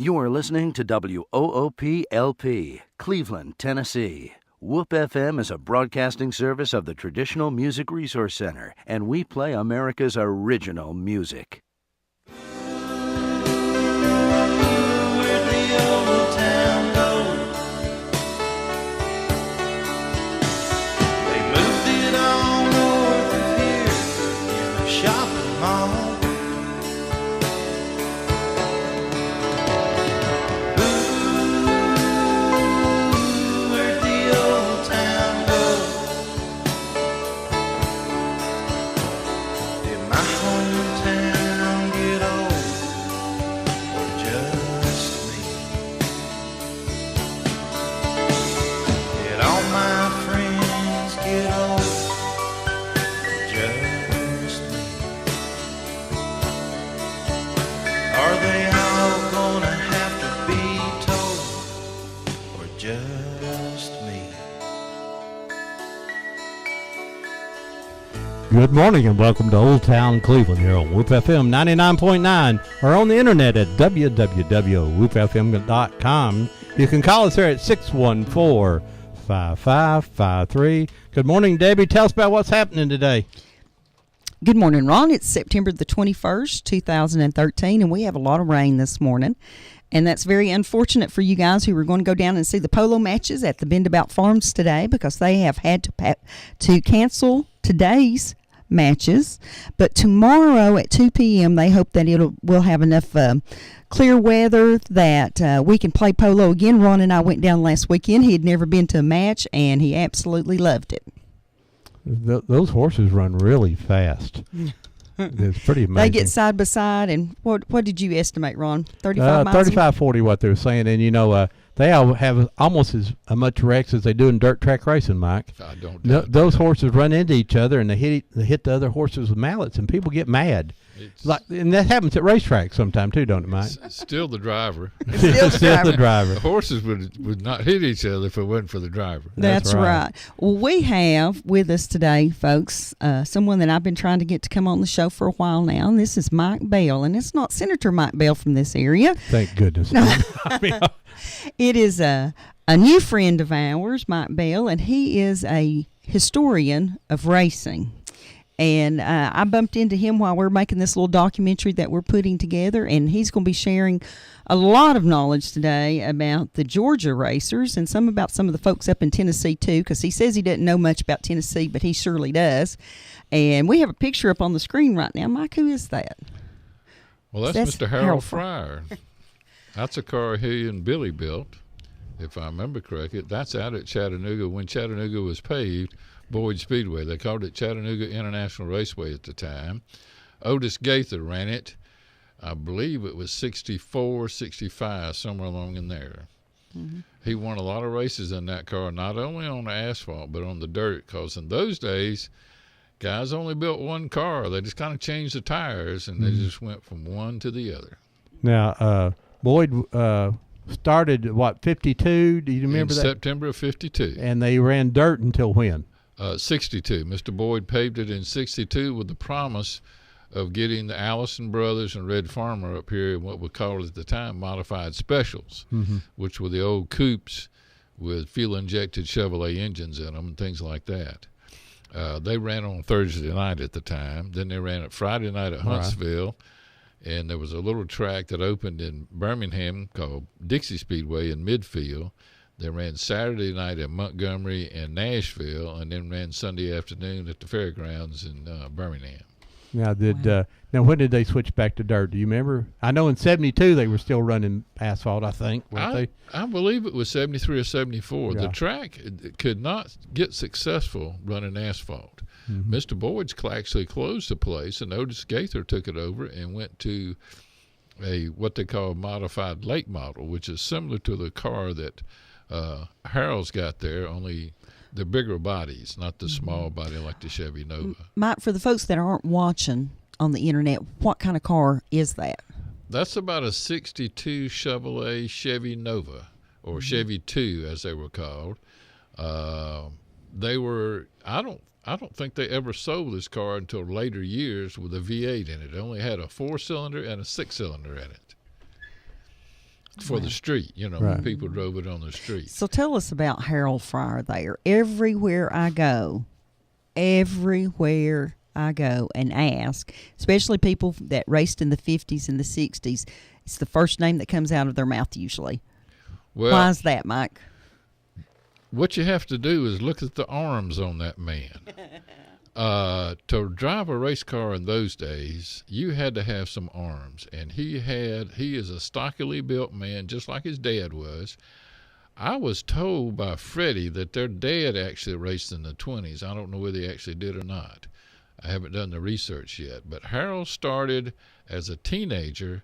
You are listening to WOOP-LP, Cleveland, Tennessee. WOOP FM is a broadcasting service of the Traditional Music Resource Center, and we play America's original music. Where'd the old town go? They moved it on north of here in the shopping mall. Good morning and welcome to Old Town Cleveland here on WOOP FM 99.9 or on the internet at www.woopfm.com. You can call us here at 614-5553. Good morning, Debbie. Tell us about what's happening today. Good morning, Ron. It's September the 21st, 2013, and we have a lot of rain this morning. And that's very unfortunate for you guys who were going to go down and see the polo matches at the Bendabout Farms today because they have had to cancel today's matches. But tomorrow at 2 p.m. they hope that we'll have enough clear weather that we can play polo again. Ron and I went down last weekend. He had never been to a match, and he absolutely loved it. Those horses run really fast. It's pretty amazing. They get side by side, and what did you estimate, Ron? 35 miles? 35-40 what they were saying, and they all have almost as much wrecks as they do in dirt track racing, Mike. I don't those horses run into each other, and they hit the other horses with mallets, and people get mad. And that happens at racetracks sometime too, don't it, Mike? It's still the driver. Still the driver. The horses would not hit each other if it wasn't for the driver. That's right. Well, we have with us today, folks, someone that I've been trying to get to come on the show for a while now, and this is Mike Bell, and it's not Senator Mike Bell from this area. Thank goodness. No. It is a new friend of ours, Mike Bell, and he is a historian of racing. And I bumped into him while we're making this little documentary that we're putting together, and he's going to be sharing a lot of knowledge today about the Georgia racers and about some of the folks up in Tennessee, too, because he says he doesn't know much about Tennessee, but he surely does. And we have a picture up on the screen right now. Mike, who is that? Well, that's Mr. Harold Fryer. That's a car he and Billy built, if I remember correctly. That's out at Chattanooga when Chattanooga was paved. Boyd Speedway. They called it Chattanooga International Raceway at the time. Otis Gaither ran it. I believe it was 64, 65, somewhere along in there. Mm-hmm. He won a lot of races in that car, not only on the asphalt, but on the dirt, because in those days, guys only built one car. They just kind of changed the tires, and they just went from one to the other. Now, Boyd started, 52? Do you remember that? September of 52. And they ran dirt until when? 62. Mr. Boyd paved it in 62 with the promise of getting the Allison Brothers and Red Farmer up here in what we called at the time modified specials, which were the old coupes with fuel-injected Chevrolet engines in them and things like that. They ran on Thursday night at the time. Then they ran it Friday night at Huntsville. And there was a little track that opened in Birmingham called Dixie Speedway in Midfield. They ran Saturday night at Montgomery and Nashville, and then ran Sunday afternoon at the fairgrounds in Birmingham. Now, now when did they switch back to dirt? Do you remember? I know in 72 they were still running asphalt, I think. I believe it was 73 or 74. Yeah. The track could not get successful running asphalt. Mm-hmm. Mr. Boyd's actually closed the place, and Otis Gaither took it over and went to what they call a modified late model, which is similar to the car that Harold's got there, only the bigger bodies, not the small body like the Chevy Nova. Mike, for the folks that aren't watching on the internet, what kind of car is that? That's about a 62 Chevrolet Chevy Nova, or Chevy 2 as they were called. They were, I don't think they ever sold this car until later years with a V8 in it. It only had a 4-cylinder and a 6-cylinder in it. for the street, you know, when people drove it on the street. So tell us about Harold Fryer there. Everywhere I go and ask, especially people that raced in the 50s and the 60s, it's the first name that comes out of their mouth usually. Well, why is that, Mike? What you have to do is look at the arms on that man. To drive a race car in those days, you had to have some arms, and he is a stockily built man, just like his dad was. I was told by Freddie that their dad actually raced in the 20s. I don't know whether he actually did or not. I haven't done the research yet, but Harold started as a teenager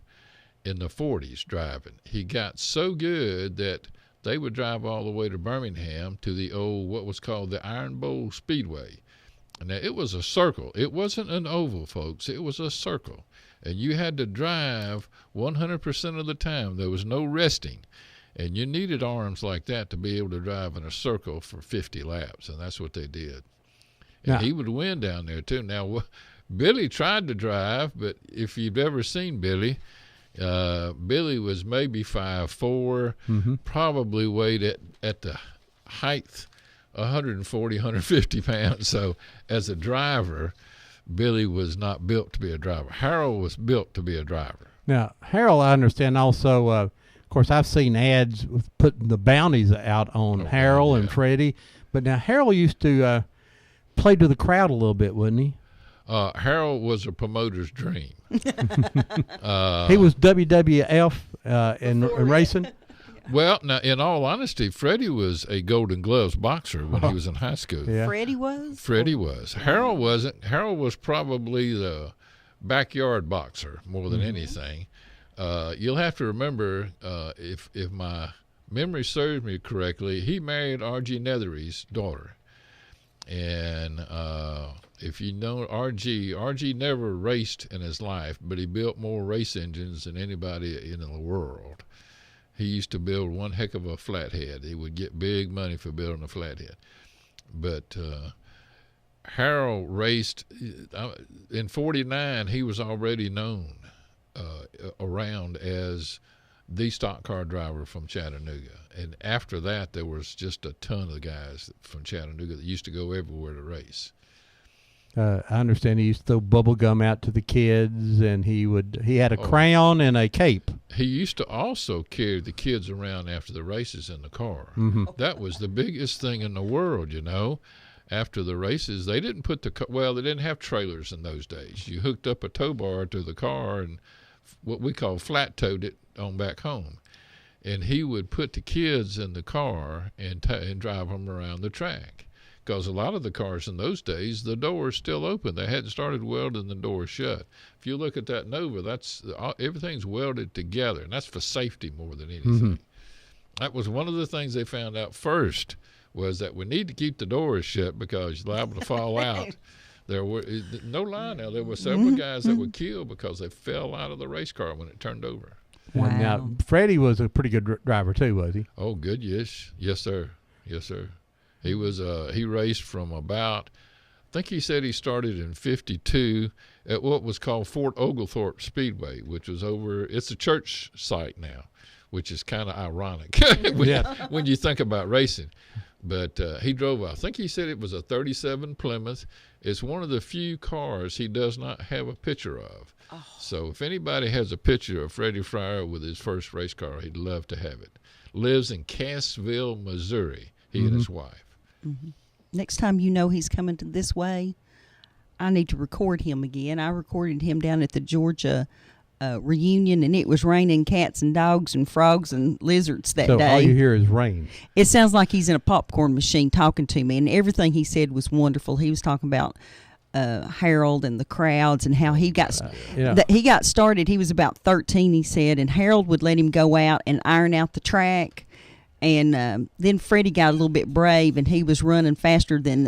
in the 40s driving. He got so good that they would drive all the way to Birmingham to the old, what was called the Iron Bowl Speedway. Now, it was a circle. It wasn't an oval, folks. It was a circle. And you had to drive 100% of the time. There was no resting. And you needed arms like that to be able to drive in a circle for 50 laps. And that's what they did. And he would win down there, too. Now, Billy tried to drive, but if you've ever seen Billy, Billy was maybe 5'4", probably weighed at the height 140, 150 pounds. So as a driver, Billy was not built to be a driver. Harold was built to be a driver. Now, Harold, I understand also, of course, I've seen ads with putting the bounties out on Harold and Freddie. But now Harold used to play to the crowd a little bit, wouldn't he? Harold was a promoter's dream. He was WWF in racing. Well, now, in all honesty, Freddie was a Golden Gloves boxer when he was in high school. Yeah. Freddie was? Freddie was. Harold wasn't. Harold was probably the backyard boxer more than anything. You'll have to remember, if my memory serves me correctly, he married R.G. Nethery's daughter. And if you know R.G. never raced in his life, but he built more race engines than anybody in the world. He used to build one heck of a flathead. He would get big money for building a flathead. But Harold raced in 49. He was already known around as the stock car driver from Chattanooga. And after that, there was just a ton of guys from Chattanooga that used to go everywhere to race. I understand he used to throw bubble gum out to the kids, and he had a crown and a cape. He used to also carry the kids around after the races in the car. That was the biggest thing in the world, you know. After the races, they didn't put they didn't have trailers in those days. You hooked up a tow bar to the car and what we call flat towed it on back home. And he would put the kids in the car and drive them around the track. Because a lot of the cars in those days, the door's still open. They hadn't started welding the door shut. If you look at that Nova, everything's welded together, and that's for safety more than anything. That was one of the things they found out first, was that we need to keep the doors shut because you're liable to fall out. There were no lie now. There were several guys that were killed because they fell out of the race car when it turned over. Wow. And now Freddie was a pretty good driver too, was he? Oh, good, yes, sir, yes, sir. He was. He raced from about, I think he said he started in 52 at what was called Fort Oglethorpe Speedway, which was over. It's a church site now, which is kind of ironic when you think about racing. But he drove. I think he said it was a 37 Plymouth. It's one of the few cars he does not have a picture of. Oh. So if anybody has a picture of Freddie Fryer with his first race car, he'd love to have it. Lives in Cassville, Missouri. He and his wife. Next time you know he's coming to this way, I need to record him again. I recorded him down at the Georgia reunion, and it was raining cats and dogs and frogs and lizards that day. So all you hear is rain. It sounds like he's in a popcorn machine talking to me, and everything he said was wonderful. He was talking about Harold and the crowds and how he got he got started. He was about 13, he said, and Harold would let him go out and iron out the track. And then Freddie got a little bit brave, and he was running faster than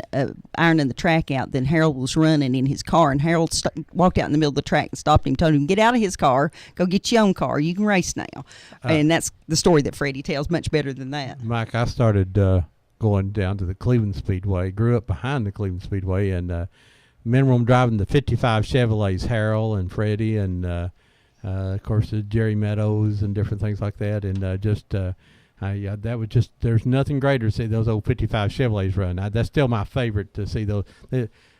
ironing the track out than Harold was running in his car. And Harold walked out in the middle of the track and stopped him, told him, get out of his car, go get your own car. You can race now. And that's the story that Freddie tells, much better than that. Mike, I started going down to the Cleveland Speedway, grew up behind the Cleveland Speedway, and remember them driving the 55 Chevrolets, Harold and Freddie, and Of course, Jerry Meadows and different things like that, and that was just, there's nothing greater to see those old 55 Chevrolets run. That's still my favorite to see those.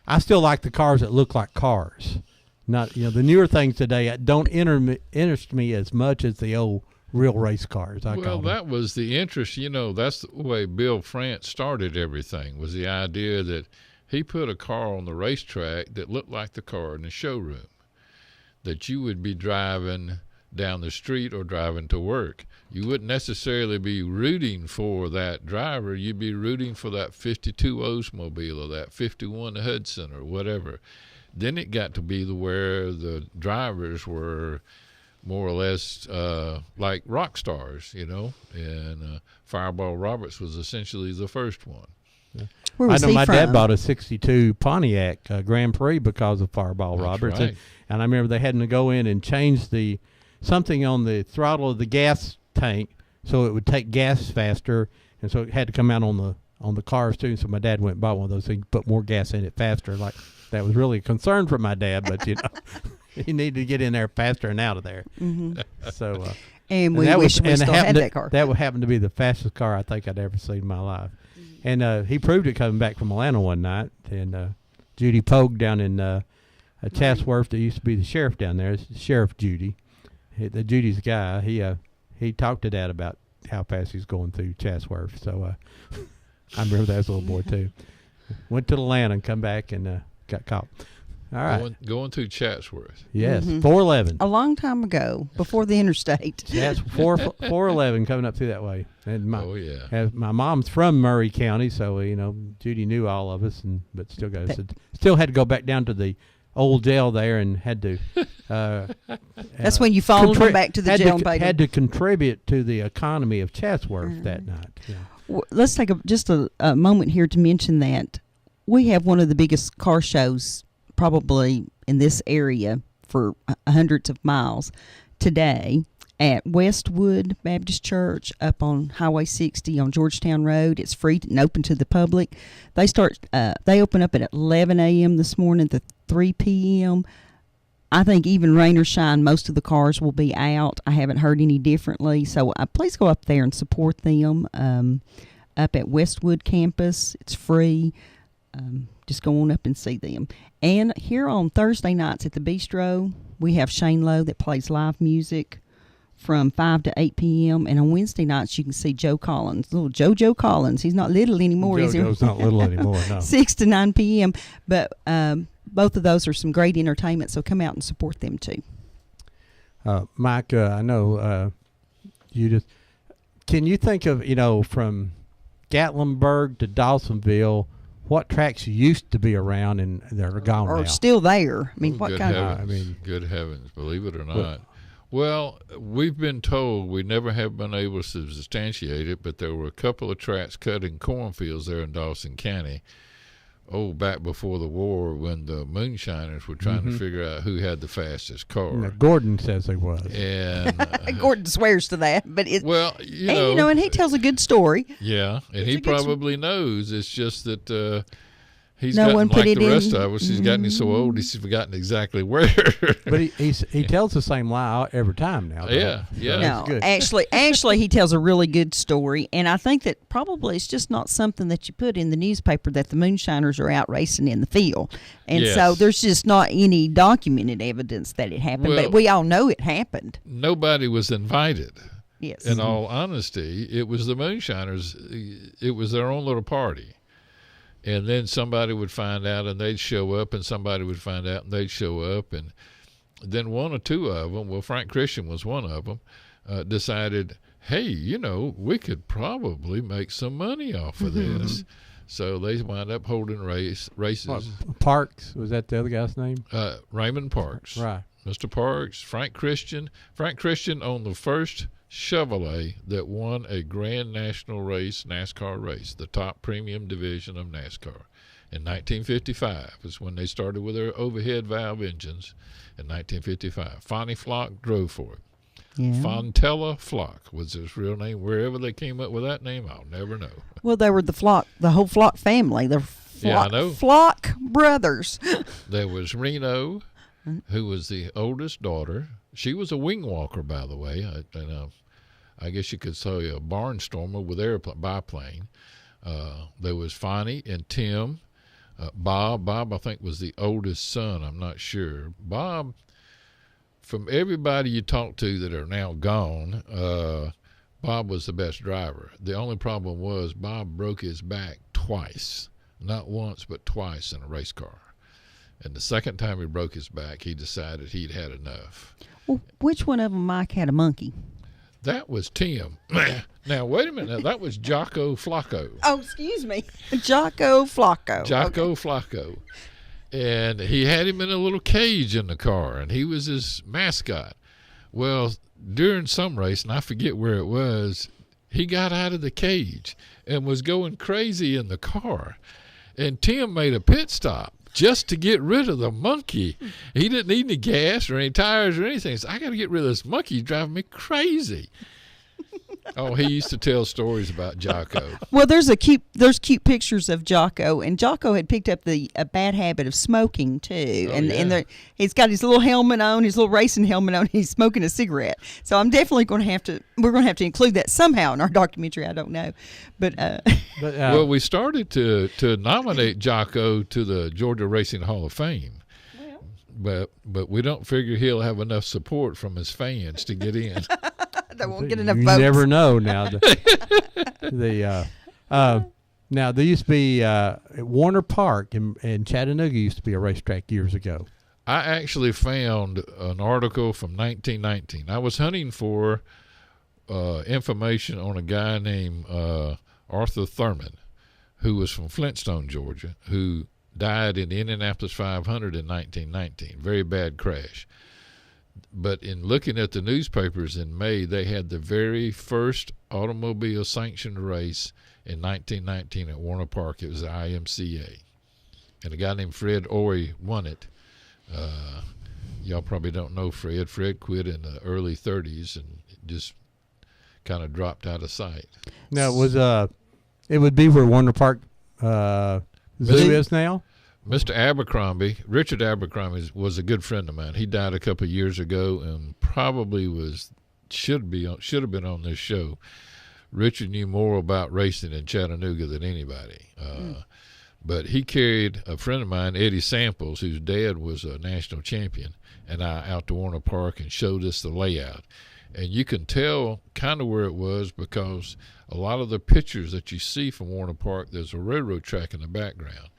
I still like the cars that look like cars. Not, the newer things today don't interest me as much as the old real race cars. Well, that was the interest. That's the way Bill France started everything, was the idea that he put a car on the racetrack that looked like the car in the showroom, that you would be driving down the street or driving to work. You wouldn't necessarily be rooting for that driver. You'd be rooting for that 52 Oldsmobile or that 51 Hudson or whatever. Then it got to be where the drivers were more or less like rock stars, and Fireball Roberts was essentially the first one. Where was I know he my from? dad bought a 62 Pontiac Grand Prix because of Fireball That's Roberts. right. And I remember they had to go in and change something on the throttle of the gas tank so it would take gas faster, and so it had to come out on the cars too. So my dad went and bought one of those things, put more gas in it faster. Like, that was really a concern for my dad, but he needed to get in there faster and out of there. Mm-hmm. So And we wish we still had that car. That would happen to be the fastest car I think I'd ever seen in my life. And he proved it coming back from Atlanta one night. And Judy Pogue down in Chatsworth, that used to be the sheriff down there, Sheriff Judy. Judy's guy. He talked to Dad about how fast he's going through Chatsworth. So I remember that as a little boy too. Went to Atlanta and come back and got caught. All right. Going through Chatsworth. Yes, 411. A long time ago, before the interstate. That's 411 coming up through that way. And my mom's from Murray County, so Judy knew all of us, but still had to go back down to the old jail there and had to. That's when you followed them back to the jail and paid had to contribute to the economy of Chatsworth that night. Yeah. Well, let's take just a moment here to mention that we have one of the biggest car shows probably in this area for hundreds of miles today at Westwood Baptist Church up on Highway 60 on Georgetown Road. It's free and open to the public. They open up at 11 a.m. this morning to 3 p.m. I think even rain or shine, most of the cars will be out. I haven't heard any differently. So please go up there and support them up at Westwood campus. It's free. Just go on up and see them. And here on Thursday nights at the Bistro, we have Shane Lowe that plays live music from 5 to 8 p.m. And on Wednesday nights, you can see Joe Collins, little JoJo Collins. He's not little anymore. JoJo's not little anymore, no. 6 to 9 p.m. But both of those are some great entertainment, so come out and support them too. Mike, I know can you think of, from Gatlinburg to Dawsonville, what tracks used to be around and they're gone or now? still there? I mean, what good kind heavens, of? good heavens, believe it or not. Well, we've been told, we never have been able to substantiate it, but there were a couple of tracks cut in cornfields there in Dawson County. Back before the war, when the moonshiners were trying to figure out who had the fastest car. Now, Gordon says he was. And Gordon swears to that, but and he tells a good story. Yeah, and he probably knows. It's just that he's No one gotten put like it the in. rest of us. He's gotten so old, he's forgotten exactly where. But he tells the same lie every time now. Yeah. No, That's good. actually, he tells a really good story, and I think that probably it's just not something that you put in the newspaper that the moonshiners are out racing in the field, and so Yes. there's just not any documented evidence that it happened. Well, but we all know it happened. Nobody was invited. Yes. In all honesty, it was the moonshiners. It was their own little party. And then somebody would find out and they'd show up, and somebody would find out and they'd show up. And then one or two of them, well, Frank Christian was one of them, decided, hey, we could probably make some money off of this. So they wound up holding races. Parks, was that the other guy's name? Raymond Parks. Right. Mr. Parks, Frank Christian. Frank Christian owned the first Chevrolet that won a Grand National race, NASCAR race, the top premium division of NASCAR. In 1955 is when they started with their overhead valve engines. In 1955, Fonnie Flock drove for it. Yeah. Fontella Flock was his real name. Wherever they came up with that name, I'll never know. Well, they were the whole Flock family. They're Yeah, I know. Flock brothers. There was Reno, who was the oldest daughter. She was a wing walker, by the way. I guess you could say a barnstormer with biplane. There was Fonnie and Tim. Bob, I think, was the oldest son. I'm not sure. Bob, from everybody you talk to that are now gone, Bob was the best driver. The only problem was Bob broke his back twice. Not once, but twice in a race car. And the second time he broke his back, he decided he'd had enough. Well, which one of them, Mike, had a monkey? That was Tim. Now, wait a minute. Now, that was Jocko Flacco. Oh, excuse me. Jocko Flacco. Jocko Flacco. And he had him in a little cage in the car, and he was his mascot. Well, during some race, and I forget where it was, he got out of the cage and was going crazy in the car. And Tim made a pit stop just to get rid of the monkey. He didn't need any gas or any tires or anything. He said, I got to get rid of this monkey. He's driving me crazy. Oh, he used to tell stories about Jocko. Well, there's cute pictures of Jocko, and Jocko had picked up a bad habit of smoking too. He's got his little helmet on, his little racing helmet on. And he's smoking a cigarette. So I'm definitely going to have to. We're going to have to include that somehow in our documentary. I don't know, but well, we started to nominate Jocko to the Georgia Racing Hall of Fame. But we don't figure he'll have enough support from his fans to get in. They won't get enough you votes. You never know now. Now, there used to be at Warner Park in Chattanooga used to be a racetrack years ago. I actually found an article from 1919. I was hunting for information on a guy named Arthur Thurman, who was from Flintstone, Georgia, who died in the Indianapolis 500 in 1919. Very bad crash. But in looking at the newspapers in May, they had the very first automobile sanctioned race in 1919 at Warner Park. It was the IMCA. And a guy named Fred Ory won it. Y'all probably don't know Fred. Fred quit in the early 30s and just kind of dropped out of sight. Now, it would be where Warner Park Zoo is now? Mr. Abercrombie, Richard Abercrombie, was a good friend of mine. He died a couple of years ago and probably should have been on this show. Richard knew more about racing in Chattanooga than anybody. But he carried a friend of mine, Eddie Samples, whose dad was a national champion, and I out to Warner Park and showed us the layout. And you can tell kind of where it was because a lot of the pictures that you see from Warner Park, there's a railroad track in the background.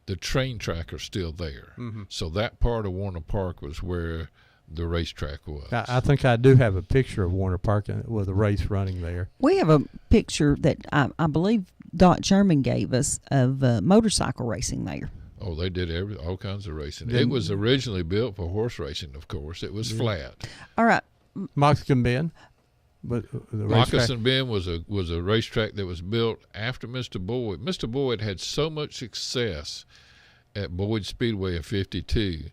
The train track are still there. Mm-hmm. So that part of Warner Park was where the racetrack was. I think I do have a picture of Warner Park with a race running there. We have a picture that I believe Dot Sherman gave us of motorcycle racing there. Oh, they did all kinds of racing. It was originally built for horse racing, of course. It was flat. All right. Moccasin Bend. But Moccasin Bend was a racetrack that was built after Mr. Boyd. Mr. Boyd had so much success at Boyd Speedway in '52.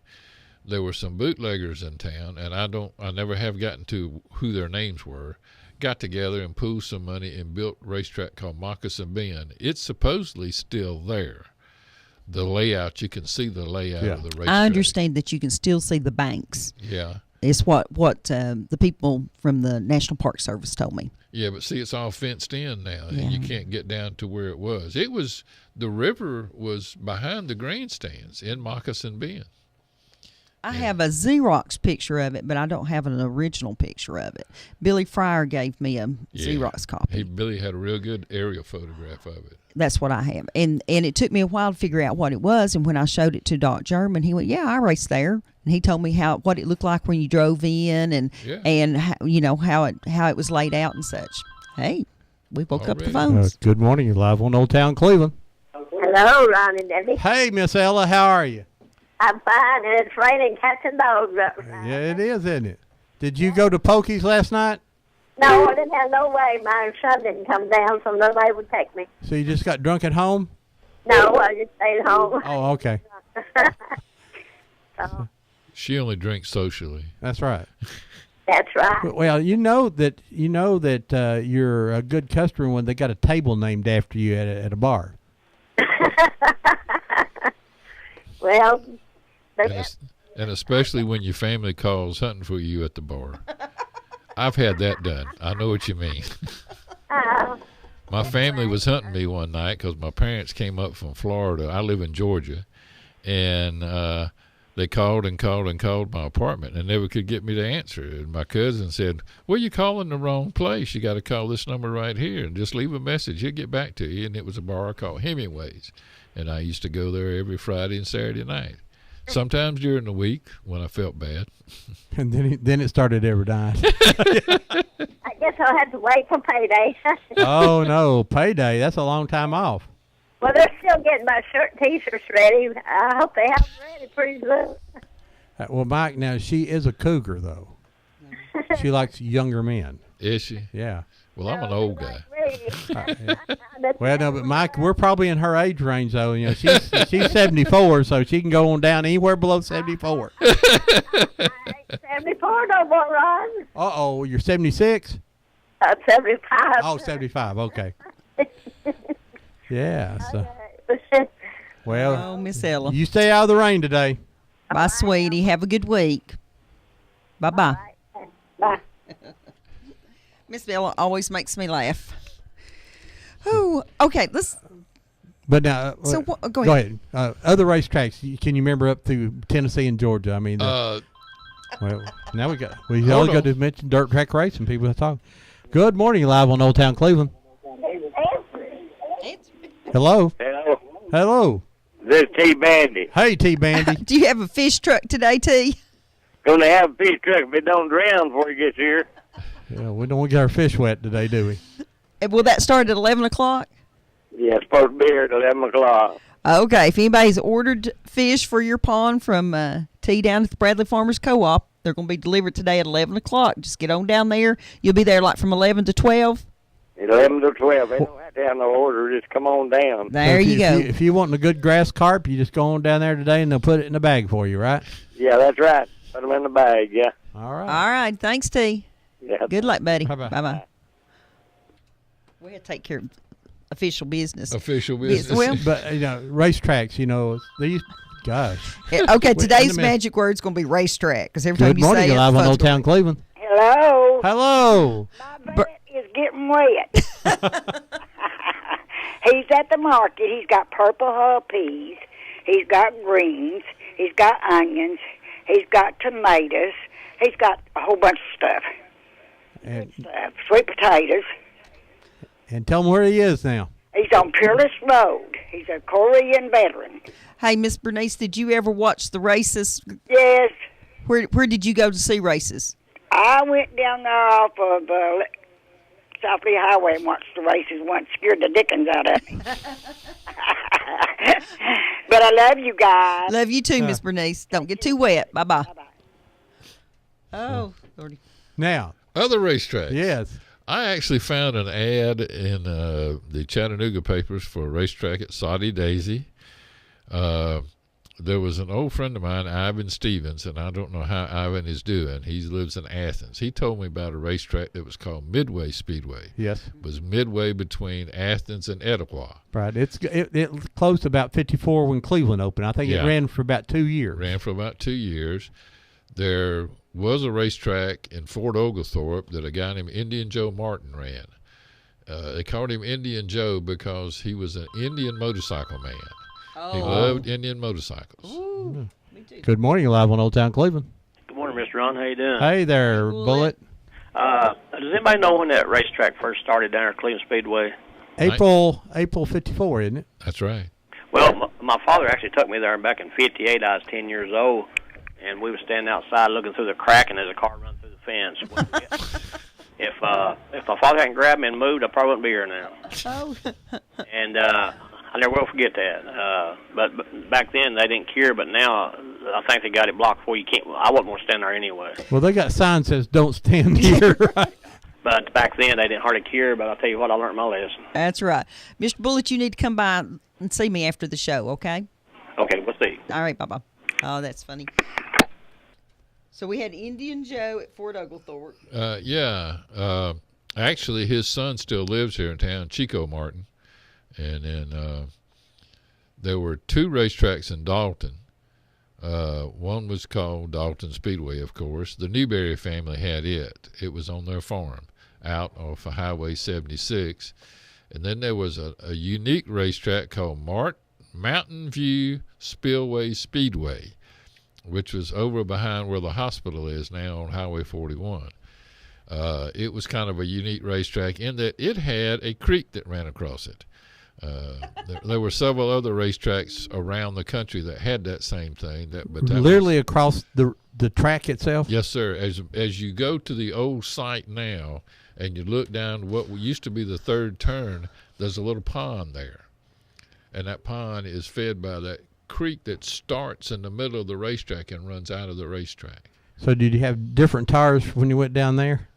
There were some bootleggers in town, and I never have gotten to who their names were. Got together and pooled some money and built a racetrack called Moccasin Bend. It's supposedly still there. The layout, you can see the layout of the racetrack. I understand that you can still see the banks. Yeah. It's what the people from the National Park Service told me. Yeah, but see, it's all fenced in now, and you can't get down to where it was. The river was behind the grandstands in Moccasin Bend. I have a Xerox picture of it, but I don't have an original picture of it. Billy Fryer gave me a Xerox copy. Billy had a real good aerial photograph of it. That's what I have. And it took me a while to figure out what it was, and when I showed it to Doc German, he went, I raced there. And he told me what it looked like when you drove in and how it was laid out and such. Hey, we woke up the phones. Good morning. You're live on Old Town Cleveland. Hello, Ron and Debbie. Hey, Miss Ella, how are you? I'm fine, and it's raining cats and dogs outside. Yeah, it is, isn't it? Did you go to Pokey's last night? No, I didn't have no way. My son didn't come down, so nobody would take me. So you just got drunk at home? No, I just stayed home. Oh, okay. She only drinks socially. That's right. That's right. Well, you know that you're a good customer when they got a table named after you at a bar. Well, And especially when your family calls hunting for you at the bar. I've had that done. I know what you mean. My family was hunting me one night because my parents came up from Florida. I live in Georgia. And they called and called and called my apartment and never could get me to answer. And my cousin said, well, you're calling the wrong place. You got to call this number right here and just leave a message. He'll get back to you. And it was a bar called Hemingway's. And I used to go there every Friday and Saturday night. Sometimes during the week when I felt bad. And then it started ever dying. I guess I'll have to wait for payday. Oh, no. Payday. That's a long time off. Well, they're still getting my T-shirts ready. I hope they have them ready pretty soon. Well, Mike, now, she is a cougar, though. She likes younger men. Is she? Yeah. Well, I'm an old guy. Well, no, but Mike, we're probably in her age range, though. You know, she's 74, so she can go on down anywhere below 74. 74 no more, Ron. Uh-oh, you're 76? 75. Oh, 75, okay. Yeah, so, well, Oh, Miss Ella. you stay out of the rain today. Bye, sweetie. Have a good week. Bye-bye. Bye. Miss Bella always makes me laugh. Oh, okay. Let's. But now, So go Go ahead. ahead. Other racetracks, can you remember up through Tennessee and Georgia? I mean, well, now we Hold always on. got to mention dirt track racing. People that talk. Good morning, live on Old Town Cleveland. Hello. Hello, Hello. this is T Bandy. Hey, T Bandy. Do you have a fish truck today, T? Gonna have a fish truck if it don't drown before it gets here. Yeah, we don't want to get our fish wet today, do we? Will that start at 11 o'clock? Yeah, it's supposed to be here at 11 o'clock. Okay. If anybody's ordered fish for your pond from T down at the Bradley Farmers Co-op, they're going to be delivered today at 11 o'clock. Just get on down there. You'll be there like from 11 to 12. 11 to 12. They don't have to have no order. Just come on down. There So you go. If you want a good grass carp, you just go on down there today and they'll put it in the bag for you, right? Yeah, that's right. Put them in the bag, yeah. All right. All right. Thanks, T. Yeah. Good luck, buddy. Bye-bye. Bye-bye. We had to take care of official business. Official Yes, business. well- But, racetracks, these, gosh. Okay, Wait, today's wait a minute. magic word's going to be racetrack because every time Good you morning, say you're it, live on folks Old Town Cleveland. Hello. Hello. My butt is getting wet. He's at the market. He's got purple hull peas. He's got greens. He's got onions. He's got tomatoes. He's got a whole bunch of stuff. And, Sweet potatoes. and tell him where he is now. He's on Peerless Road. He's a Korean veteran. Hey, Miss Bernice, did you ever watch the races? Yes, Where did you go to see races? I went down there off of South Lee Highway and watched the races once. Scared the dickens out of me. But I love you guys. Love you too, Miss Bernice. Don't get too wet. Bye-bye. Oh, Lordy. Now, Other racetracks. yes. I actually found an ad in the Chattanooga papers for a racetrack at Soddy Daisy. There was an old friend of mine, Ivan Stevens, and I don't know how Ivan is doing. He lives in Athens. He told me about a racetrack that was called Midway Speedway. Yes. It was midway between Athens and Etowah. Right. It closed about 54 when Cleveland opened. I think Yeah. it ran for about 2 years. Ran for about 2 years. There was a racetrack in Fort Oglethorpe that a guy named Indian Joe Martin ran. They called him Indian Joe because he was an Indian motorcycle man. He loved Indian motorcycles. Good morning, you're live on Old Town Cleveland. Good morning, Mr. Ron. How you doing? Hey there, Bullet. Does anybody know when that racetrack first started down there at Cleveland Speedway? April 54, isn't it? That's right. Well, my father actually took me there back in '58. I was 10 years old, and we were standing outside looking through the crack, and there's a car running through the fence. If my father hadn't grabbed me and moved, I probably wouldn't be here now. Oh. And I never will forget that. But back then they didn't care, but now I think they got it blocked for you can't. I wouldn't want to stand there anyway. Well, they got signs that says don't stand here, right? But back then they didn't hardly care. But I'll tell you what, I learned my lesson. That's right. Mr. Bullet, you need to come by and see me after the show, okay? Okay, we'll see. All right, bye-bye. Oh, that's funny. So we had Indian Joe at Fort Oglethorpe. Yeah. Actually, his son still lives here in town, Chico Martin. And then there were 2 racetracks in Dalton. One was called Dalton Speedway, of course. The Newberry family had it. It was on their farm out off of Highway 76. And then there was a unique racetrack called Mountain View Spillway Speedway, which was over behind where the hospital is now on Highway 41. It was kind of a unique racetrack in that it had a creek that ran across it. There were several other racetracks around the country that had that same thing. But that literally across the track itself? Yes, sir. As you go to the old site now and you look down what used to be the third turn, there's a little pond there. And that pond is fed by that creek that starts in the middle of the racetrack and runs out of the racetrack. So did you have different tires when you went down there?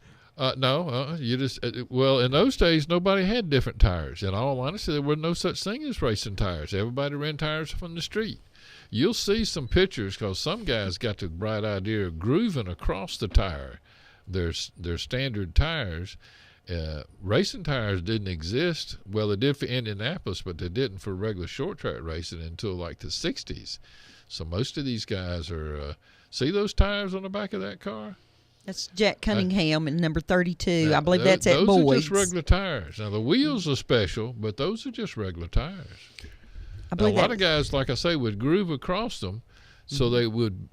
No, you just well, in those days nobody had different tires. In all honesty, there was no such thing as racing tires. Everybody ran tires from the street. You'll see some pictures because some guys got the bright idea of grooving across the tire. Their standard tires. Racing tires didn't exist. Well, they did for Indianapolis, but they didn't for regular short track racing until like the 60s. So most of these guys are see those tires on the back of that car? That's Jack Cunningham in number 32. Now, I believe that's at Boyd's. Those are just regular tires. Now, the wheels are special, but those are just regular tires. I believe a lot of guys, like I say, would groove across them so they would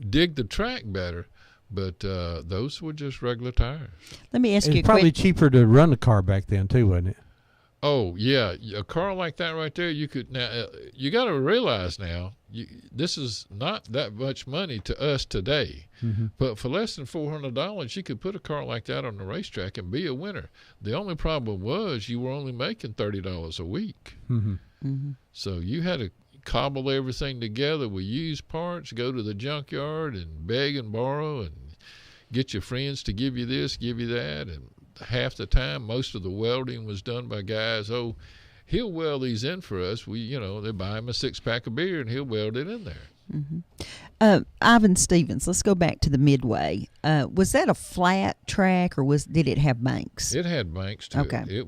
dig the track better, but those were just regular tires. Let me ask you a It's probably question. cheaper to run the car back then, too, wasn't it? Oh, yeah. A car like that right there, you could now. You got to realize now, this is not that much money to us today. Mm-hmm. But for less than $400, you could put a car like that on the racetrack and be a winner. The only problem was you were only making $30 a week. Mm-hmm. Mm-hmm. So you had to cobble everything together with used parts, go to the junkyard and beg and borrow and get your friends to give you this, give you that. And half the time, most of the welding was done by guys. Oh, he'll weld these in for us. They buy him a 6-pack of beer and he'll weld it in there. Mm-hmm. Ivan Stevens, let's go back to the Midway. Was that a flat track or did it have banks? It had banks to Okay. it.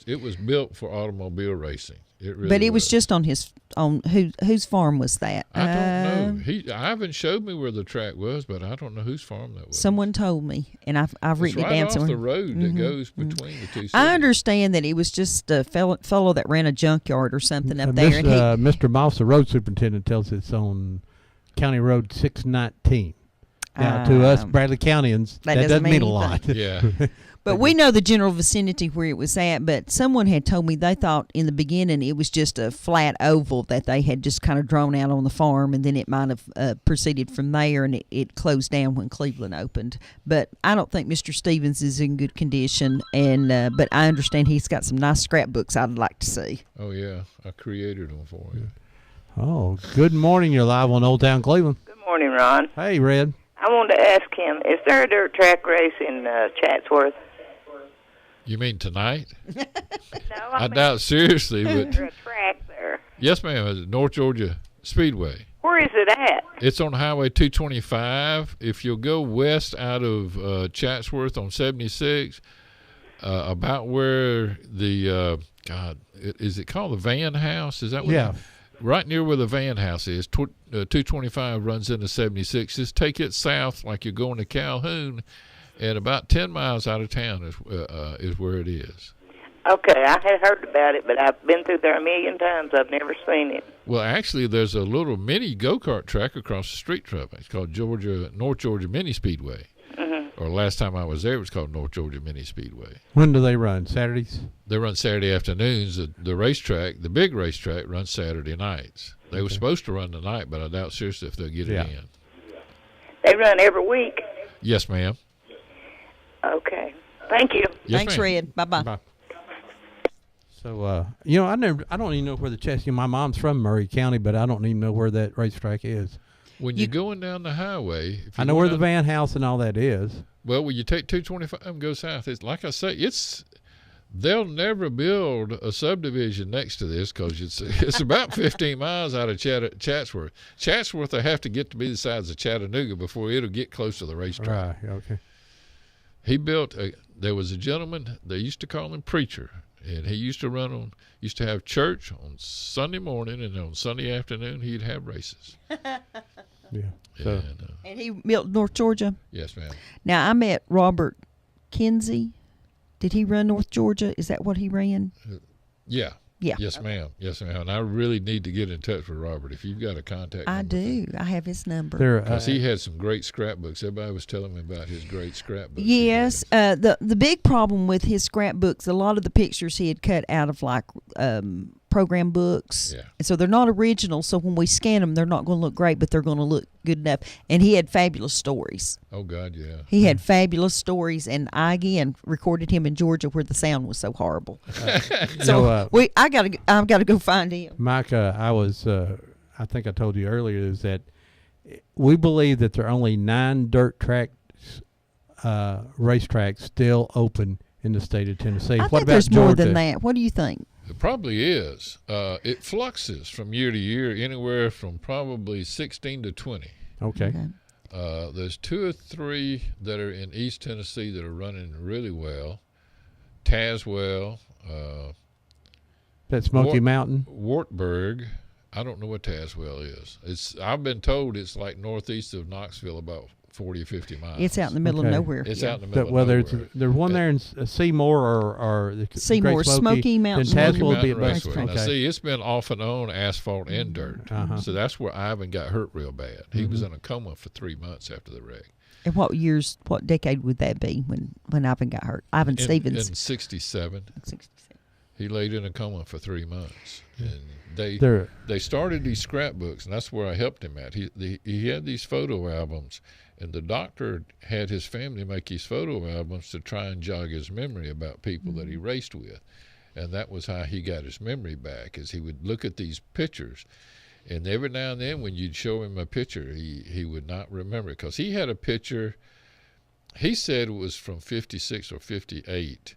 It was built for automobile racing. It really But it was just on whose farm was that? I don't know. Ivan showed me where the track was, but I don't know whose farm that was. Someone told me, and I've It's written right it down off somewhere. the road that goes between the two cities. I understand that it was just a fellow that ran a junkyard or something up there. And Mr. Moss, the road superintendent, tells it's on County Road 619. Now, to us Bradley Countyans, that doesn't mean a lot. Yeah. But we know the general vicinity where it was at, but someone had told me they thought in the beginning it was just a flat oval that they had just kind of drawn out on the farm, and then it might have proceeded from there, and it closed down when Cleveland opened. But I don't think Mr. Stevens is in good condition, and but I understand he's got some nice scrapbooks I'd like to see. Oh, yeah. I created them for you. Oh, good morning. You're live on Old Town Cleveland. Good morning, Ron. Hey, Red. I wanted to ask him, is there a dirt track race in Chatsworth? You mean tonight? No, I doubt seriously, Is there but a track there? yes, ma'am. It's North Georgia Speedway. Where is it at? It's on Highway 225. If you'll go west out of Chatsworth on 76, about where the is it called the Van House? Is that what? Yeah. Right near where the Van House is. 225 runs into 76. Just take it south like you're going to Calhoun, and about 10 miles out of town is where it is. Okay, I had heard about it, but I've been through there a million times. I've never seen it. Well, actually, there's a little mini go-kart track across the street from it. It's called North Georgia Mini Speedway. Mm-hmm. Or last time I was there, it was called North Georgia Mini Speedway. When do they run? Saturdays? They run Saturday afternoons. The racetrack, the big racetrack, runs Saturday nights. They were supposed to run tonight, but I doubt seriously if they'll get it in. They run every week? Yes, ma'am. Okay. Thank you. Yes, Thanks, ma'am. Red. Bye-bye. Bye. So, I don't even know where the Chesney. My mom's from Murray County, but I don't even know where that racetrack is. When you're going down the highway, I know where the Van House and all that is. Well, when you take 225 and go south, it's like I say, they'll never build a subdivision next to this because it's about 15 miles out of Chatsworth. Chatsworth, they have to get to be the size of Chattanooga before it'll get close to the racetrack. Right. Okay. He built there was a gentleman, they used to call him Preacher, And he used to have church on Sunday morning, and on Sunday afternoon he'd have races. Yeah. So And he built North Georgia. Yes, ma'am. Now I met Robert Kinsey. Did he run North Georgia? Is that what he ran? Yeah. Yeah. Yes, ma'am. Yes, ma'am. And I really need to get in touch with Robert. If you've got a contact I number. do. I have his number. Because he had some great scrapbooks. Everybody was telling me about his great scrapbooks. Yes, the big problem with his scrapbooks, a lot of the pictures he had cut out of like program books, Yeah. and so they're not original. So when we scan them, they're not going to look great, but they're going to look good enough. And he had fabulous stories. Oh God, yeah. He had fabulous stories, and I again recorded him in Georgia where the sound was so horrible. So I've got to go find him. Mike, I think I told you earlier, is that we believe that there are only 9 dirt tracks, racetracks still open in the state of Tennessee. I What think about there's Georgia? more than that. What do you think? It probably is. It fluxes from year to year, anywhere from probably 16 to 20. Okay. There's 2 or 3 that are in East Tennessee that are running really well. Tazewell, That Smoky Mountain? Wartburg. I don't know what Tazewell is. I've been told it's like northeast of Knoxville, about 40 or 50 miles. It's out in the middle of nowhere. It's Yeah. out in the middle Well, of nowhere. there's one there in Seymour or the Seymour, Great Smoky Mountain. Then Tazewell would be Mountain at Raceway. Raceway. Now, see, it's been off and on asphalt and dirt. So that's where Ivan got hurt real bad. He was in a coma for 3 months after the wreck. And what decade would that be when Ivan got hurt? Ivan Stevens. In 67. 67. He laid in a coma for 3 months. And they started these scrapbooks, and that's where I helped him at. He had these photo albums, and the doctor had his family make these photo albums to try and jog his memory about people that he raced with. And that was how he got his memory back, is he would look at these pictures, and every now and then when you'd show him a picture, he would not remember, because he had a picture, he said it was from 56 or 58,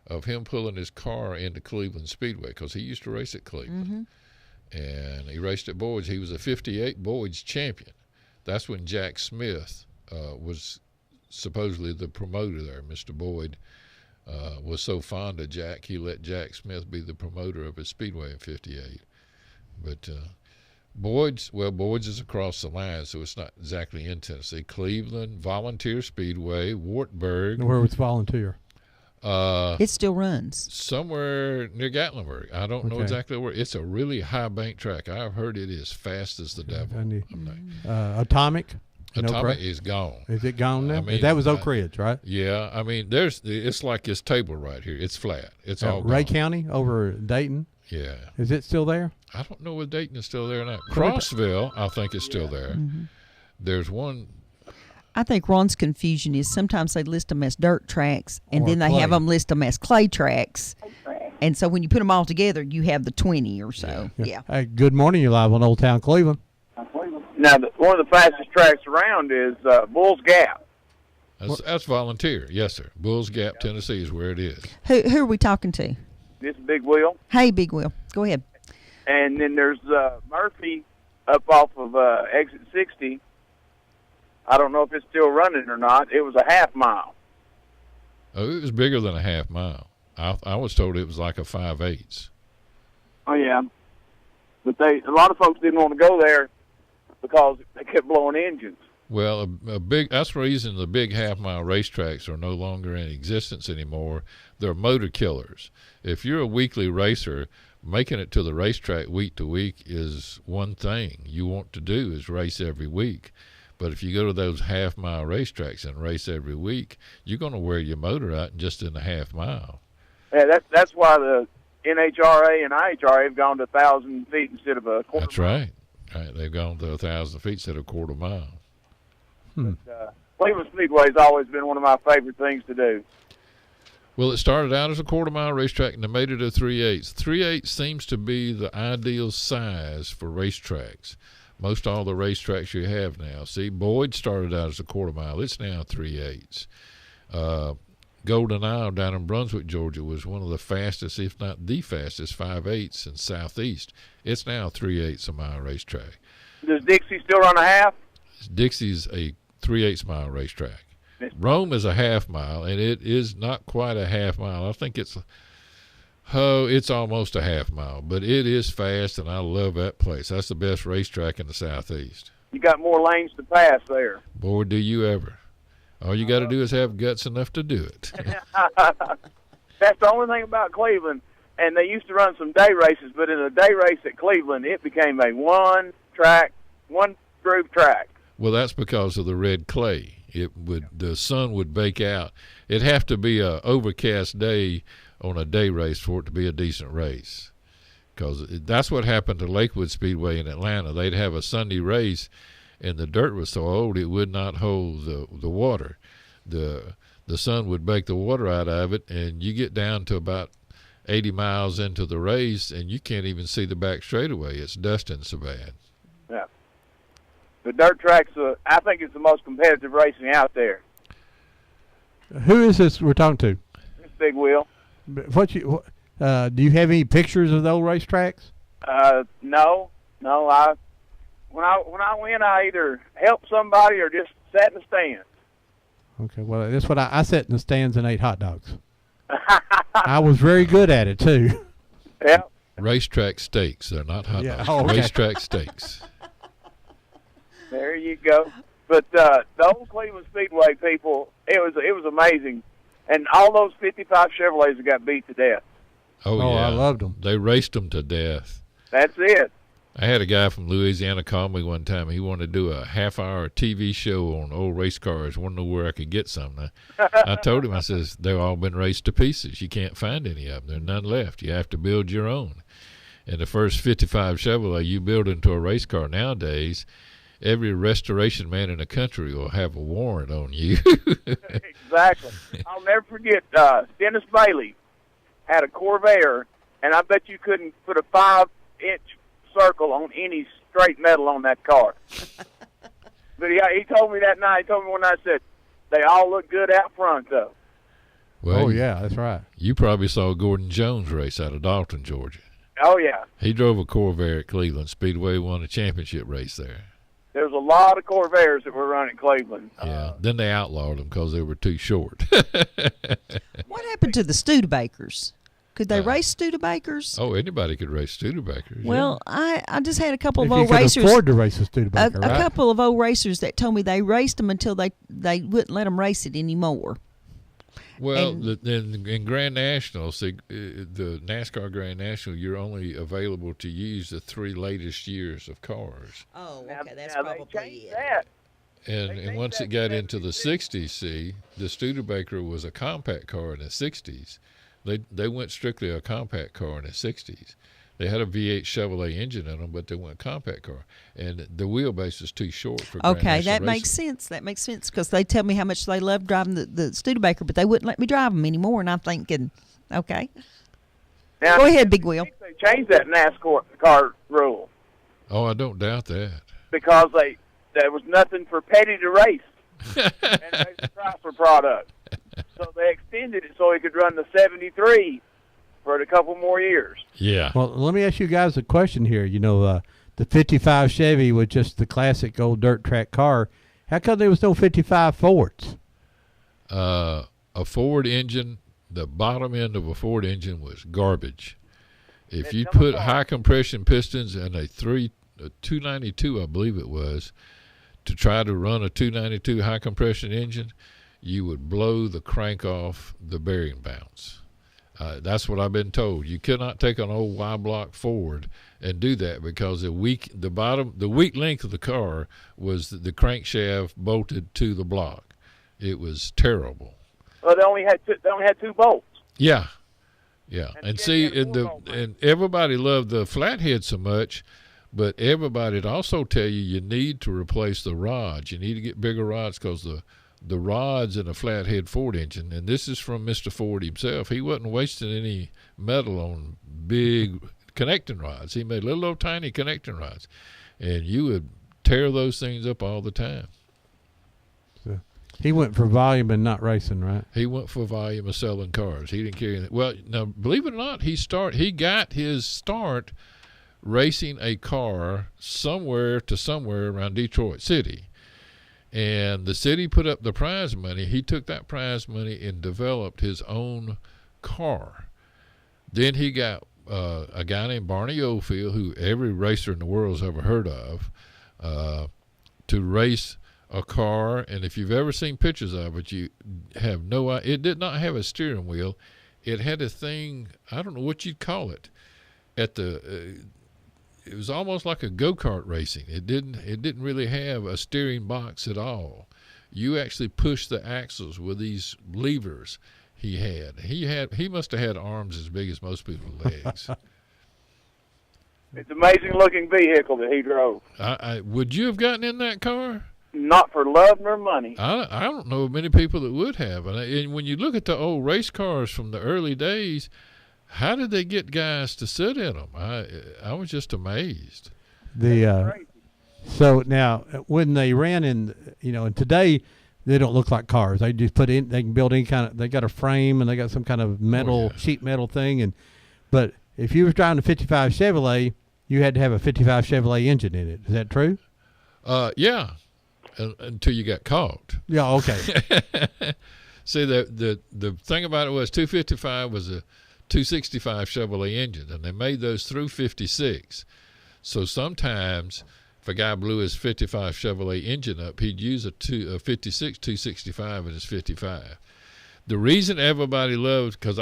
of him pulling his car into Cleveland Speedway, because he used to race at Cleveland. And he raced at Boyd's. He was a 58 Boyd's champion. That's when Jack Smith was supposedly the promoter there. Mr. Boyd was so fond of Jack, he let Jack Smith be the promoter of his speedway in 58. But Boyd's is across the line, so it's not exactly in Tennessee. Cleveland, Volunteer Speedway, Wartburg. Where was Volunteer? It still runs. Somewhere near Gatlinburg. I don't know exactly where. It's a really high bank track. I've heard it is fast as the devil. Atomic? Atomic is gone. Is it gone now? I mean, that was Oak Ridge, right? Yeah. I mean, it's like this table right here. It's flat. It's all Ray gone. County over Dayton? Yeah. Is it still there? I don't know if Dayton is still there or not. Crossville, I think, is still there. There's one. I think Ron's confusion is sometimes they list them as dirt tracks, and Or then they have clay. them list them as clay tracks. And so when you put them all together, you have the 20 or so. Yeah. Hey, good morning. You're live on Old Town Cleveland. Now, one of the fastest tracks around is Bulls Gap. That's Volunteer. Yes, sir. Bulls Gap, Tennessee is where it is. Who are we talking to? This is Big Wheel. Hey, Big Will. Go ahead. And then there's Murphy up off of exit 60. I don't know if it's still running or not. It was a half mile. Oh, it was bigger than a half mile. I was told it was like a 5/8. Oh, yeah. But a lot of folks didn't want to go there because they kept blowing engines. Well, that's the reason the big half-mile racetracks are no longer in existence anymore. They're motor killers. If you're a weekly racer, making it to the racetrack week to week is one thing you want to do, is race every week. But if you go to those half-mile racetracks and race every week, you're going to wear your motor out just in a half mile. Yeah, that's why the NHRA and IHRA have gone to 1,000 feet instead of a quarter That's mile. right. Right. They've gone to 1,000 feet instead of a quarter mile. Cleveland Speedway has always been one of my favorite things to do. Well, it started out as a quarter-mile racetrack, and they made it a 3/8. 3/8 seems to be the ideal size for racetracks. Most all the racetracks you have now. See, Boyd started out as a quarter-mile. It's now 3/8. Golden Isle down in Brunswick, Georgia, was one of the fastest, if not the fastest, 5/8 in Southeast. It's now 3/8 a mile racetrack. Does Dixie still run a half? Dixie's a 3/8 mile racetrack. Rome is a half mile, and it is not quite a half mile. I think it's Oh, it's almost a half mile, but it is fast, and I love that place. That's the best racetrack in the Southeast. You got more lanes to pass there. Boy, do you ever. All you got to do is have guts enough to do it. That's the only thing about Cleveland. And they used to run some day races, but in a day race at Cleveland, it became a one-groove track. Well, that's because of the red clay. The sun would bake out. It'd have to be a overcast day on a day race for it to be a decent race. Because that's what happened to Lakewood Speedway in Atlanta. They'd have a Sunday race, and the dirt was so old it would not hold the water. The sun would bake the water out of it, and you get down to about 80 miles into the race, and you can't even see the back straightaway. It's dusting so bad. Yeah. The dirt tracks, I think it's the most competitive racing out there. Who is this we're talking to? It's Big Wheel. Do you have any pictures of those racetracks? No. When I win, I either help somebody or just sat in the stands. Okay, well, that's what I sat in the stands and ate hot dogs. I was very good at it, too. Yeah. Racetrack steaks. They're not hot dogs. Oh, okay. Racetrack steaks. There you go. But the old Cleveland Speedway people, it was amazing. And all those 55 Chevrolets that got beat to death. Oh, yeah. I loved them. They raced them to death. That's it. I had a guy from Louisiana call me one time. He wanted to do a half-hour TV show on old race cars. Wanted to know where I could get some. I told him, I says, they've all been raced to pieces. You can't find any of them. There's none left. You have to build your own. And the first 55 Chevrolet you build into a race car nowadays, every restoration man in the country will have a warrant on you. Exactly. I'll never forget Dennis Bailey had a Corvair, and I bet you couldn't put a 5-inch circle on any straight metal on that car. But he told me that night. He told me one night, said they all look good out front though. Well, yeah, that's right. You probably saw Gordon Jones race out of Dalton, Georgia. Oh yeah. He drove a Corvair at Cleveland Speedway, won a championship race there. There's a lot of Corvairs that were running Cleveland. Yeah. Then they outlawed them because they were too short. What happened to the Studebakers? Could they race Studebakers? Oh, anybody could race Studebakers. Well, I just had a couple If of you old could racers. afford to race a Studebaker, a right? couple of old racers that told me they raced them until they wouldn't let them race it anymore. Well, And- in Grand National, see, the NASCAR Grand National, you're only available to use the 3 latest years of cars. Oh, Now, okay, that's now probably they changed it. that. And once it got into the 60s, see, the Studebaker was a compact car in the 60s. They went strictly a compact car in the 60s. They had a V8 Chevrolet engine in them, but they went compact car. And the wheelbase is too short for Grand Okay, National that makes sense. That makes sense because they tell me how much they love driving the Studebaker, but they wouldn't let me drive them anymore. And I'm thinking, okay, Now, go ahead, Big Wheel. They changed that NASCAR car rule Oh, I don't doubt that. because there was nothing for Petty to race, and it was a Chrysler product. So they extended it so he could run the 73 for a couple more years. Yeah. Well, let me ask you guys a question here. You know, the 55 Chevy was just the classic old dirt track car. How come there was no 55 Fords? A Ford engine, the bottom end of a Ford engine was garbage. If you put high compression pistons in a 292, I believe it was, to try to run a 292 high compression engine, you would blow the crank off the bearing bounce. That's what I've been told. You cannot take an old Y-block Ford and do that because the weak length of the car was the crankshaft bolted to the block. It was terrible. Well, they only had two bolts. Yeah. And see, had four bolts. and everybody loved the flathead so much, but everybody'd also tell you need to replace the rods. You need to get bigger rods because the rods in a flathead Ford engine, and this is from Mr. Ford himself, he wasn't wasting any metal on big connecting rods. He made little old tiny connecting rods, and you would tear those things up all the time. So he went for volume and not racing, right? He went for volume of selling cars. He didn't care anything. Well, now, believe it or not, he got his start racing a car somewhere around Detroit City. And the city put up the prize money. He took that prize money and developed his own car. Then he got a guy named Barney Oldfield, who every racer in the world's ever heard of, to race a car. And if you've ever seen pictures of it, you have no idea. It did not have a steering wheel. It had a thing, I don't know what you'd call it, at the it was almost like a go-kart racing. It didn't really have a steering box at all. You actually pushed the axles with these levers he had. He must have had arms as big as most people's legs. It's an amazing looking vehicle that he drove. Would you have gotten in that car? Not for love nor money. I don't know many people that would have. And when you look at the old race cars from the early days, how did they get guys to sit in them? I was just amazed. So now when they ran in, and today they don't look like cars. They just they can build any kind of, they got a frame and they got some kind of metal, sheet metal thing. But if you were driving a 55 Chevrolet, you had to have a 55 Chevrolet engine in it. Is that true? Yeah. Until you got caught. Yeah, okay. See, the thing about it was 255 was a 265 Chevrolet engine, and they made those through 56. So sometimes if a guy blew his 55 Chevrolet engine up, he'd use a 56 265 in his 55. The reason everybody loved, because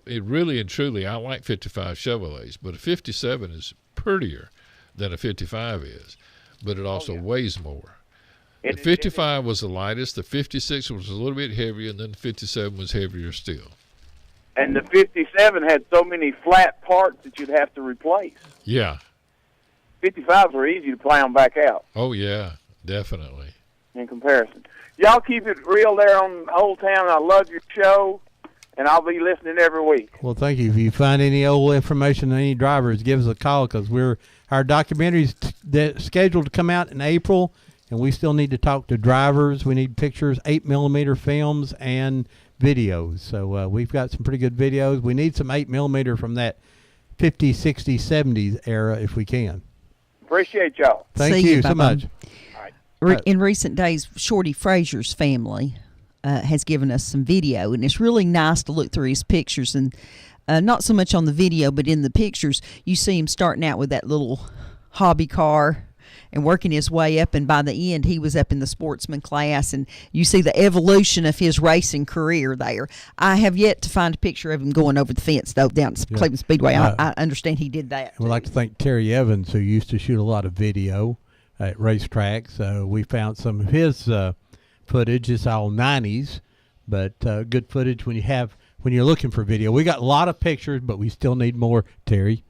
it really and truly, I like 55 Chevrolets, but a 57 is prettier than a 55 is, but it also weighs more. The 55 was the lightest, the 56 was a little bit heavier, and then the 57 was heavier still. And the 57 had so many flat parts that you'd have to replace. Yeah. 55s were easy to plow back out. Oh, yeah, definitely. In comparison. Y'all keep it real there on Old Town. I love your show, and I'll be listening every week. Well, thank you. If you find any old information on any drivers, give us a call, because our documentary's scheduled to come out in April, and we still need to talk to drivers. We need pictures, 8mm films, and videos. So we've got some pretty good videos. We need some 8mm from that 50s, 60s, 70s era if we can. Appreciate y'all. Thank you so much. In recent days, Shorty Frazier's family has given us some video, and it's really nice to look through his pictures. And not so much on the video, but in the pictures, you see him starting out with that little hobby car and working his way up, and by the end he was up in the sportsman class, and you see the evolution of his racing career there. I have yet to find a picture of him going over the fence, though, down at Cleveland Speedway. I understand he did that. We'd like to thank Terry Evans, who used to shoot a lot of video at racetracks. We found some of his footage. It's all 90s, but good footage when you're looking for video. We got a lot of pictures, but we still need more, Terry.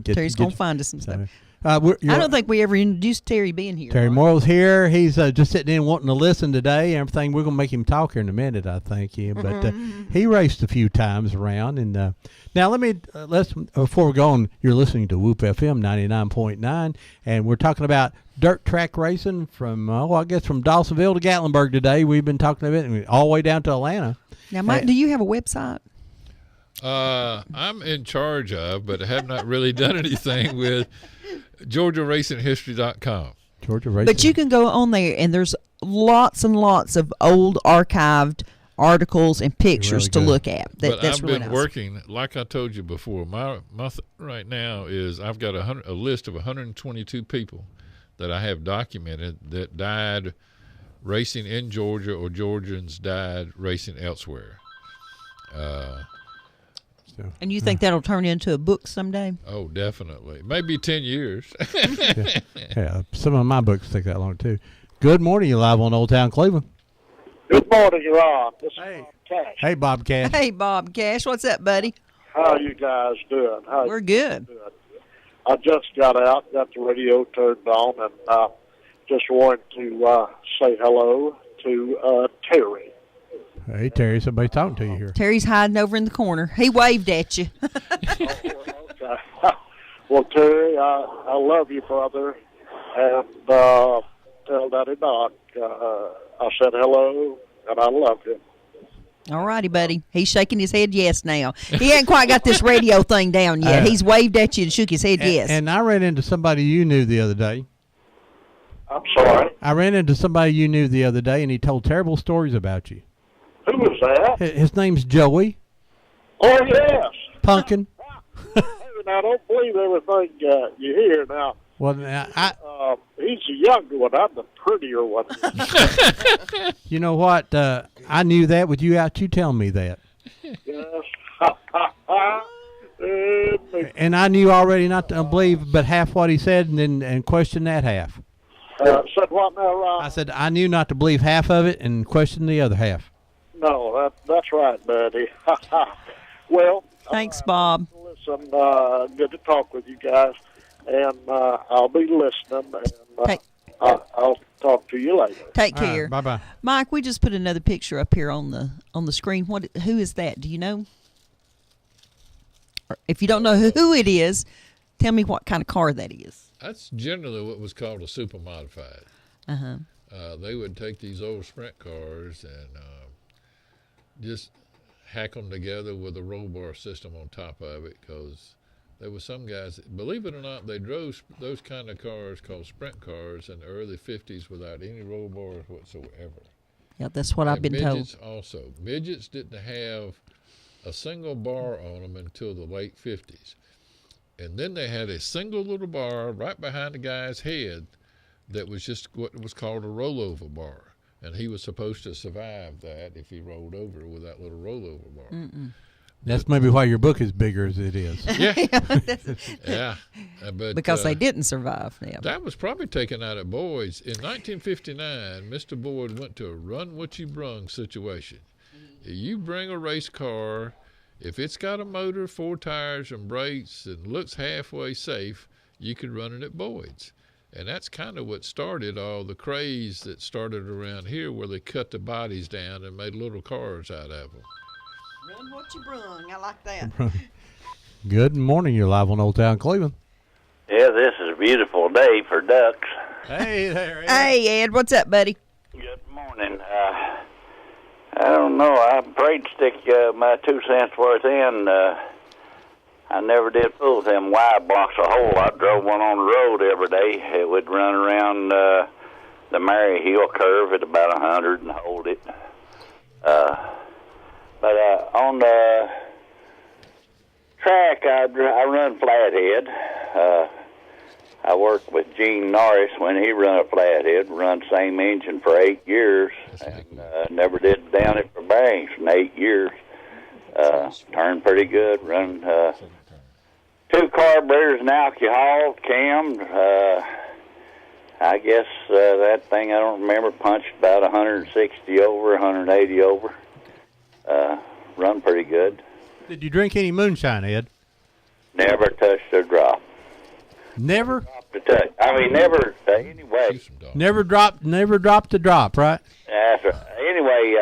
Terry's going to find us some stuff. I don't think we ever introduced Terry being here. Terry Morrill's here. He's just sitting in wanting to listen today and everything. We're going to make him talk here in a minute, I think. Yeah. But he raced a few times around. And now let's before we go on, you're listening to Whoop FM 99.9, and we're talking about dirt track racing from, I guess from Dawsonville to Gatlinburg today. We've been talking about it all the way down to Atlanta. Now, Mike, do you have a website? I'm in charge of, but I have not really done anything with GeorgiaRacingHistory.com. Georgia Racing. But you can go on there, and there's lots and lots of old archived articles and pictures really to good. look at. But That's I've really been nice. working, like I told you before, my right now is I've got a list of 122 people that I have documented that died racing in Georgia, or Georgians died racing elsewhere. And you think that'll turn into a book someday? Oh, definitely. Maybe 10 years. Yeah, some of my books take that long, too. Good morning. You're live on Old Town Cleveland. Good morning, Ron. This is Bob Cash. Hey, Bob Cash. Hey, Bob Cash. What's up, buddy? How you guys doing? We're good. I just got out, got the radio turned on, and just wanted to say hello to Terry. Hey, Terry, somebody's talking to you here. Terry's hiding over in the corner. He waved at you. Okay. Well, Terry, I love you, brother, and tell Daddy Doc I said hello, and I love him. All righty, buddy. He's shaking his head yes now. He ain't quite got this radio thing down yet. He's waved at you and shook his head yes. And I ran into somebody you knew the other day. I'm sorry? I ran into somebody you knew the other day, and he told terrible stories about you. Who was that? His name's Joey. Oh, yes. Pumpkin. Now, don't believe everything you hear. Now, Well, he's the younger one. I'm the prettier one. you know what? I knew that with you out. You telling me that. Yes. And I knew already not to believe but half what he said and question that half. Said what now, Ron? I said I knew not to believe half of it and question the other half. No, that's right, buddy. Well, Thanks, Bob. Listen, good to talk with you guys, and I'll be listening, and I'll talk to you later. Take care. Bye-bye. Mike, we just put another picture up here on the screen. Who is that? Do you know? Or if you don't know who it is, tell me what kind of car that is. That's generally what was called a super modified. Uh-huh. They would take these old sprint cars and just hack them together with a roll bar system on top of it, because there were some guys, believe it or not, they drove those kind of cars called sprint cars in the early 50s without any roll bars whatsoever. Yeah, that's what I've been midgets told. Also, midgets didn't have a single bar on them until the late 50s. And then they had a single little bar right behind the guy's head that was just what was called a rollover bar. And he was supposed to survive that if he rolled over with that little rollover bar. Mm-mm. That's maybe why your book is bigger as it is. Yeah. Yeah. But, because they didn't survive. Yeah. That was probably taken out at Boyd's. In 1959, Mr. Boyd went to a run what you brung situation. You bring a race car, if it's got a motor, 4 tires, and brakes, and looks halfway safe, you can run it at Boyd's. And that's kind of what started all the craze that started around here, where they cut the bodies down and made little cars out of them. Run what you brung. I like that. Good morning. You're live on Old Town Cleveland. Yeah, this is a beautiful day for ducks. Hey there, Ed. Hey, Ed. What's up, buddy? Good morning. I don't know. I'm afraid to stick my 2 cents worth in. I never did pull them wide blocks of hole. I drove one on the road every day. It would run around the Mary Hill curve at about 100 and hold it. But on the track, I run flathead. I worked with Gene Norris when he run a flathead, run same engine for 8 years, and never did down it for banks in 8 years. Turned pretty good, run 2 carburetors and alcohol, cammed. I guess that thing, I don't remember, punched about 160 over, 180 over. Run pretty good. Did you drink any moonshine, Ed? Never touched a drop. Never? Never, anyway. Never dropped a drop, right? Anyway,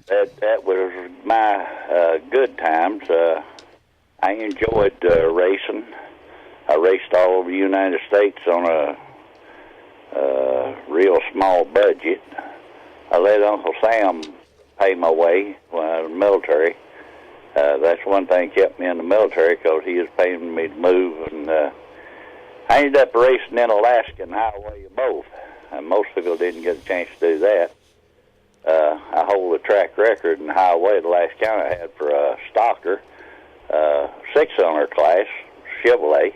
that was my good times. I enjoyed racing. I raced all over the United States on a real small budget. I let Uncle Sam pay my way when I was in the military. That's one thing kept me in the military, because he was paying me to move. And I ended up racing in Alaska and Highway both. And most people didn't get a chance to do that. I hold a track record in Highway the last count I had for a Stalker, 6-cylinder class, Chevrolet,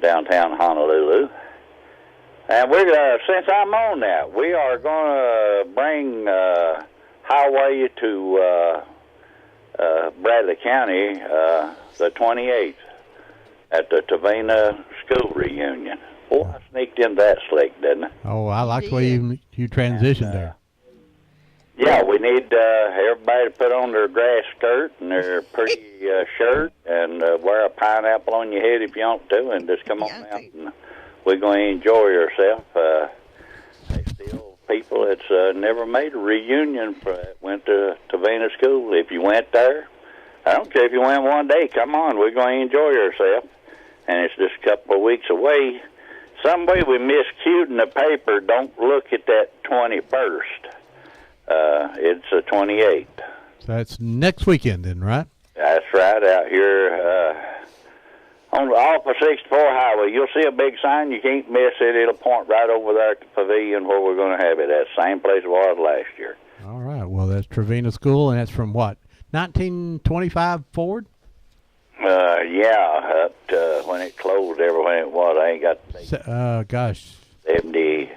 downtown Honolulu. And we're since I'm on that, we are going to bring Highway to Bradley County the 28th at the Tavena School Reunion. Boy, I sneaked in that slick, didn't I? Oh, I like the way you transitioned there. Yeah, we need everybody to put on their grass skirt and their pretty shirt and wear a pineapple on your head if you want to, and just come on out and we're going to enjoy yourself. There's still people that's never made a reunion went to Tavena School. If you went there, I don't care if you went one day, come on, we're going to enjoy yourself. And it's just a couple of weeks away. Some way we miscued in the paper, don't look at that 21st. It's the 28th. So that's next weekend then, right? That's right, out here off of 64 Highway. You'll see a big sign. You can't miss it. It'll point right over there at the pavilion where we're going to have it at. Same place it was last year. All right. Well, that's Trevena School, and that's from what, 1925 forward? Yeah, up to when it closed, everyone it was. I ain't got the date. Gosh. 70.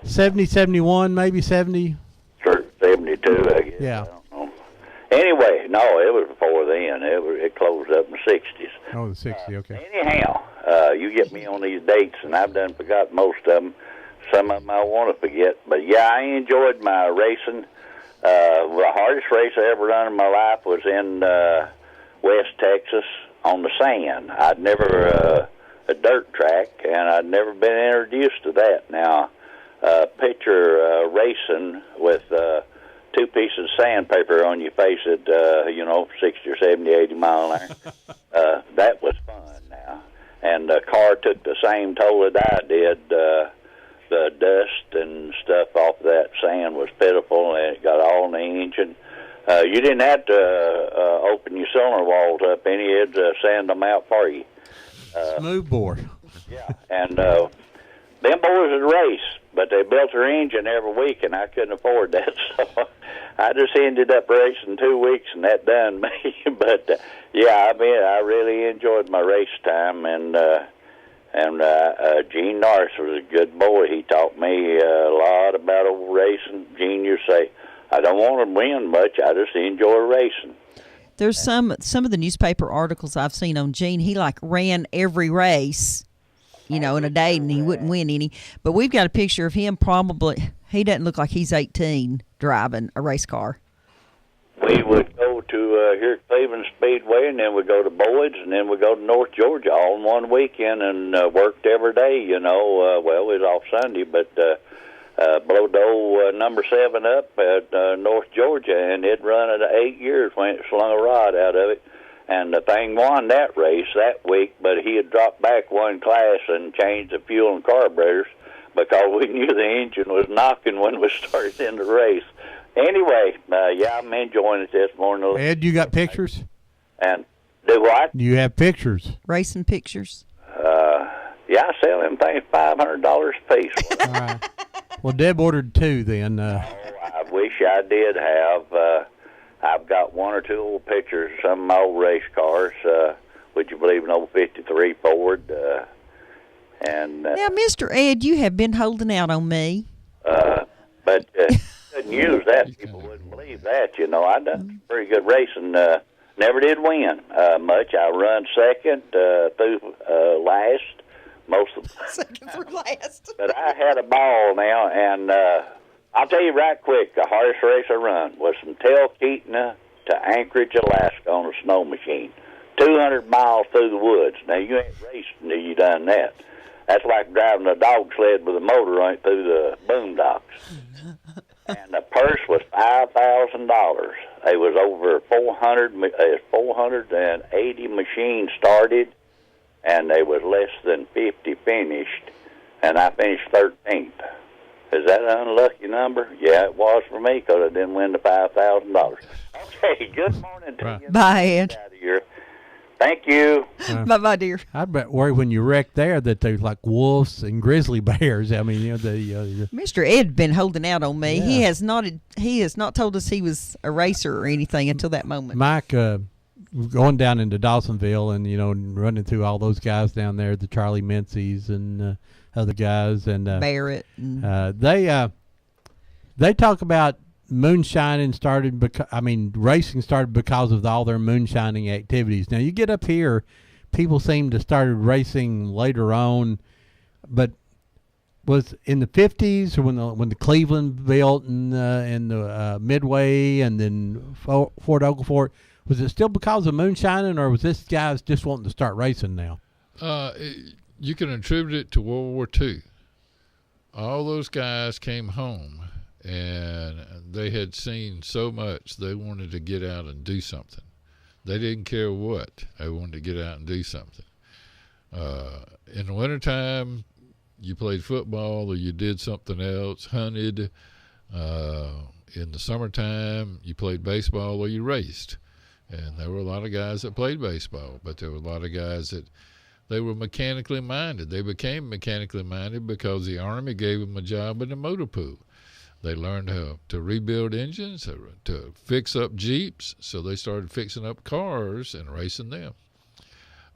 70, 71, maybe 70. 72, I guess. Yeah. I don't know. Anyway, no, it was before then. It closed up in the 60s. Oh, the 60, okay. Anyhow, you get me on these dates, and I've done forgot most of them. Some of them I want to forget. But, yeah, I enjoyed my racing. The hardest race I ever run in my life was in West Texas on the sand. I'd never, a dirt track, and I'd never been introduced to that. Now, picture racing with 2 pieces of sandpaper on your face at, 60 or 70, 80 mile an hour. That was fun now. And the car took the same toll that I did. The dust and stuff off that sand was pitiful, and it got all in the engine. You didn't have to open your cylinder walls up any. It'd sand them out for you. Smooth board. Yeah, and them boys would race, but they built their engine every week, and I couldn't afford that, so I just ended up racing 2 weeks, and that done me. But yeah, I mean, I really enjoyed my race time, and Gene Norris was a good boy. He taught me a lot about old racing. Gene used to say, "I don't want to win much. I just enjoy racing." There's some of the newspaper articles I've seen on Gene. He like ran every race, in a day, and he wouldn't win any. But we've got a picture of him. Probably he doesn't look like he's 18 driving a race car. We would go to here at Cleveland Speedway, and then we go to Boyd's, and then we go to North Georgia all in one weekend, and worked every day. Well, it was off Sunday, but blowed the old number 7 up at North Georgia, and it run it 8 years when it slung a rod out of it. And the thing won that race that week, but he had dropped back one class and changed the fuel and carburetors because we knew the engine was knocking when we started in the race. Anyway, yeah, I'm enjoying it this morning. Ed, you got pictures? And do what? You have pictures? Racing pictures? Yeah, I sell them things $500 a piece. All right. Well, Deb ordered 2 then. I wish I did have. I've got 1 or 2 old pictures of some of my old race cars. Would you believe an old 53 Ford? Now, Mr. Ed, you have been holding out on me. But couldn't use that. People wouldn't believe that. I done pretty good racing. Never did win much. I run second through last most of the time. Second through last. But I had a ball now, and I'll tell you right quick, the hardest race I run was from Talkeetna to Anchorage, Alaska on a snow machine. 200 miles through the woods. Now, you ain't racing until you done that. That's like driving a dog sled with a motor on it through the boondocks. And the purse was $5,000. It was over 480 machines started, and they was less than 50 finished, and I finished 13th. Is that an unlucky number? Yeah, it was for me because I didn't win the $5,000. Okay, good morning to you. Bye, Ed. Out of here. Thank you. Bye-bye, dear. I'd worry when you wreck there that there's like wolves and grizzly bears. I mean, Mr. Ed been holding out on me. Yeah. He has not told us he was a racer or anything until that moment. Mike, going down into Dawsonville and running through all those guys down there, the Charlie Menzies and other guys and Barrett. They talk about moonshining racing started because of all their moonshining activities. Now you get up here, people seem to started racing later on, but was in the 50s or when the Cleveland built and the Midway and then Fort Oglethorpe, was it still because of moonshining, or was this guys just wanting to start racing now? You can attribute it to World War II. All those guys came home, and they had seen so much they wanted to get out and do something. They didn't care what. They wanted to get out and do something. In the wintertime, you played football or you did something else, hunted. In the summertime, you played baseball or you raced. And there were a lot of guys that played baseball, but there were a lot of guys that they were mechanically minded. They became mechanically minded because the Army gave them a job in the motor pool. They learned how to rebuild engines, to fix up Jeeps, so they started fixing up cars and racing them.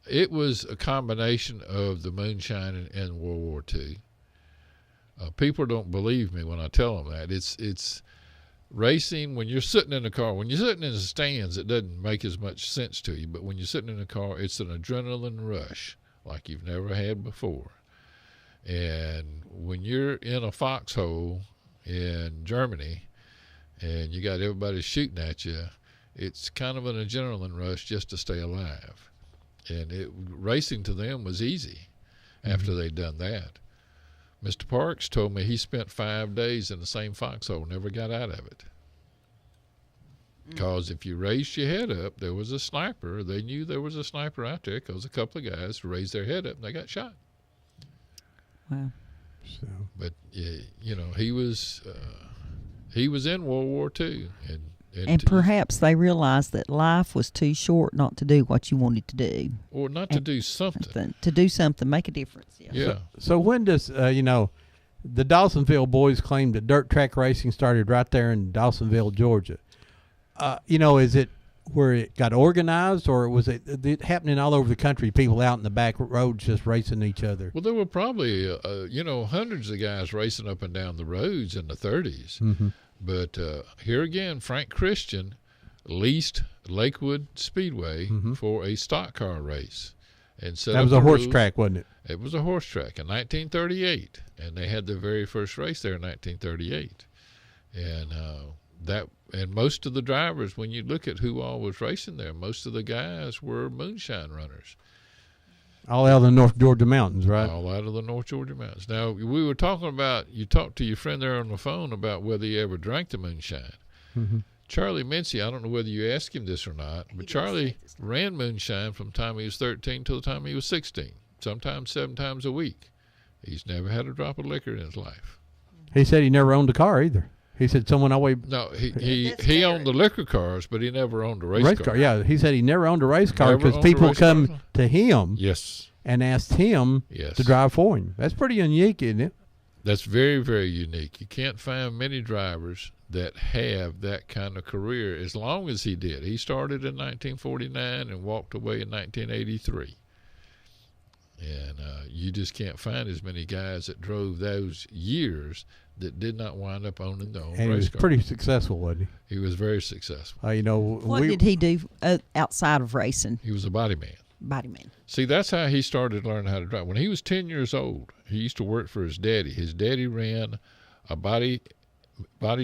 It was a combination of the moonshine and World War II. People don't believe me when I tell them that. It's racing when you're sitting in a car. When you're sitting in the stands, it doesn't make as much sense to you. But when you're sitting in a car, it's an adrenaline rush like you've never had before. And when you're in a foxhole in Germany and you got everybody shooting at you, it's kind of an adrenaline rush just to stay alive. And racing to them was easy after they'd done that. Mr. Parks told me he spent 5 days in the same foxhole, never got out of it. Because if you raised your head up, there was a sniper. They knew there was a sniper out there because a couple of guys raised their head up and they got shot. Wow. So. But you know, he was in World War II, and perhaps they realized that life was too short not to do what you wanted to do, or not to do something. To do something, make a difference. Yeah. So when does the Dawsonville boys claim that dirt track racing started right there in Dawsonville, Georgia? Is it where it got organized, or was it happening all over the country? People out in the back roads just racing each other. Well, there were probably hundreds of guys racing up and down the roads in the 30s. Mm-hmm. But here again, Frank Christian leased Lakewood Speedway for a stock car race, and set that up was a horse track, wasn't it? It was a horse track in 1938, and they had the very first race there in 1938, and most of the drivers, when you look at who all was racing there, most of the guys were moonshine runners. All out of the North Georgia mountains, right? All out of the North Georgia mountains. Now, we were talking about, you talked to your friend there on the phone about whether he ever drank the moonshine. Mm-hmm. Charlie Mincy, I don't know whether you asked him this or not, but Charlie ran moonshine from the time he was 13 till the time he was 16, sometimes 7 times a week. He's never had a drop of liquor in his life. He said he never owned a car either. He said someone always... No, he owned the liquor cars, but he never owned a race car. Yeah, he said he never owned a race car because people come to him and asked him to drive for him. That's pretty unique, isn't it? That's very, very unique. You can't find many drivers that have that kind of career as long as he did. He started in 1949 and walked away in 1983. And you just can't find as many guys that drove those years that did not wind up owning their own race car. And he was pretty successful, wasn't he? He was very successful. What did he do outside of racing? He was a body man. Body man. See, that's how he started learning how to drive. When he was 10 years old, he used to work for his daddy. His daddy ran a body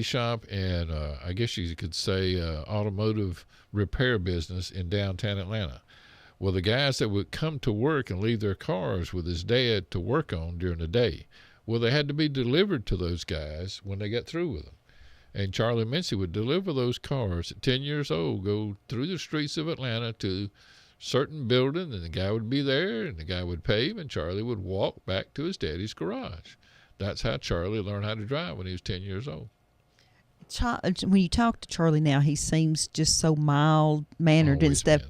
shop and I guess you could say automotive repair business in downtown Atlanta. Well, the guys that would come to work and leave their cars with his dad to work on during the day, well, they had to be delivered to those guys when they got through with them. And Charlie Mincy would deliver those cars at 10 years old, go through the streets of Atlanta to certain building, and the guy would be there, and the guy would pay him, and Charlie would walk back to his daddy's garage. That's how Charlie learned how to drive when he was 10 years old. When you talk to Charlie now, he seems just so mild-mannered and stuff.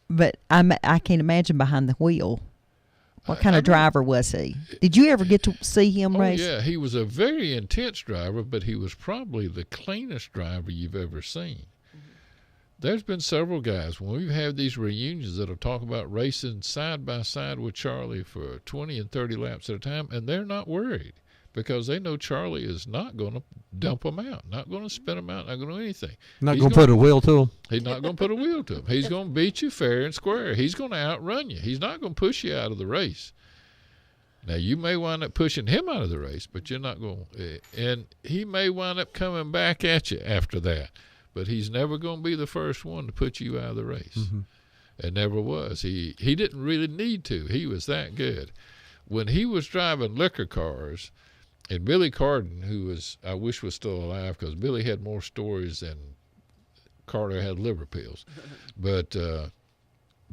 But I can't imagine behind the wheel. What kind of driver was he? Did you ever get to see him race? Yeah, he was a very intense driver, but he was probably the cleanest driver you've ever seen. There's been several guys, when we've had these reunions, that'll talk about racing side by side with Charlie for 20 and 30 laps at a time, and they're not worried because they know Charlie is not going to dump them out, not going to spin them out, not going to do anything. Not going to put a wheel to him. He's not going to put a wheel to him. He's going to beat you fair and square. He's going to outrun you. He's not going to push you out of the race. Now, you may wind up pushing him out of the race, but you're not going to. And he may wind up coming back at you after that. But he's never going to be the first one to put you out of the race. Mm-hmm. It never was. He didn't really need to. He was that good. When he was driving liquor cars, and Billy Carden, who I wish was still alive because Billy had more stories than Carter had liver pills. But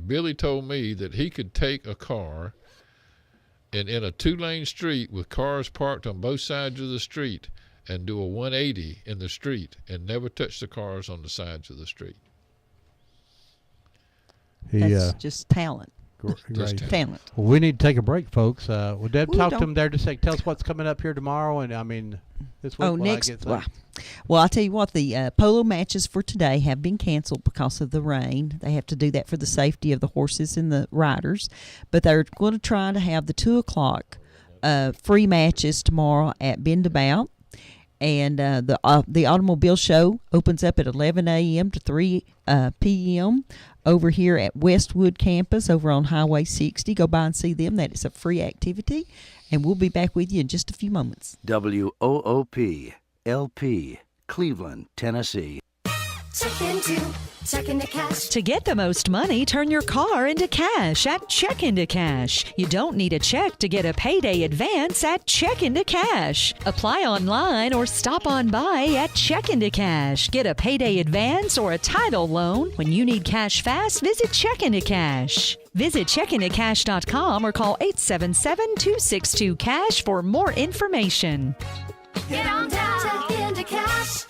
Billy told me that he could take a car and in a 2-lane street with cars parked on both sides of the street and do a 180 in the street and never touch the cars on the sides of the street. That's just talent. Great. talent. Well, we need to take a break, folks. Well, Deb, Ooh, talk to don't- them there. Just say, tell us what's coming up here tomorrow, and I mean this week. Oh, while I next. get some- Well, I'll tell you what, the polo matches for today have been canceled because of the rain. They have to do that for the safety of the horses and the riders. But they're going to try to have the 2 o'clock free matches tomorrow at Bendabout. And the automobile show opens up at 11 a.m. to 3 p.m. over here at Westwood Campus over on Highway 60. Go by and see them. That is a free activity. And we'll be back with you in just a few moments. WOOP LP, Cleveland, Tennessee. Check into cash. To get the most money, turn your car into cash at Check Into Cash. You don't need a check to get a payday advance at Check Into Cash. Apply online or stop on by at Check Into Cash. Get a payday advance or a title loan. When you need cash fast, visit Check Into Cash. Visit checkintocash.com or call 877-262-CASH for more information. Get on down. Check into cash.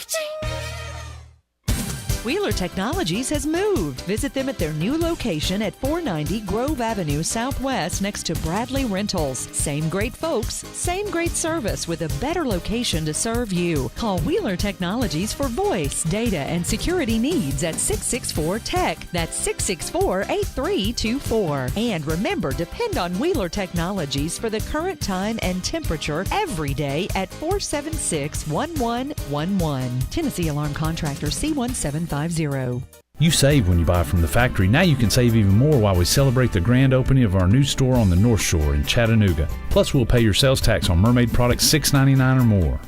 Wheeler Technologies has moved. Visit them at their new location at 490 Grove Avenue Southwest next to Bradley Rentals. Same great folks, same great service with a better location to serve you. Call Wheeler Technologies for voice, data, and security needs at 664-TECH. That's 664-8324. And remember, depend on Wheeler Technologies for the current time and temperature every day at 476-1111. Tennessee Alarm Contractor C1750. You save when you buy from the factory. Now you can save even more while we celebrate the grand opening of our new store on the North Shore in Chattanooga. Plus, we'll pay your sales tax on Mermaid products $6.99 or more.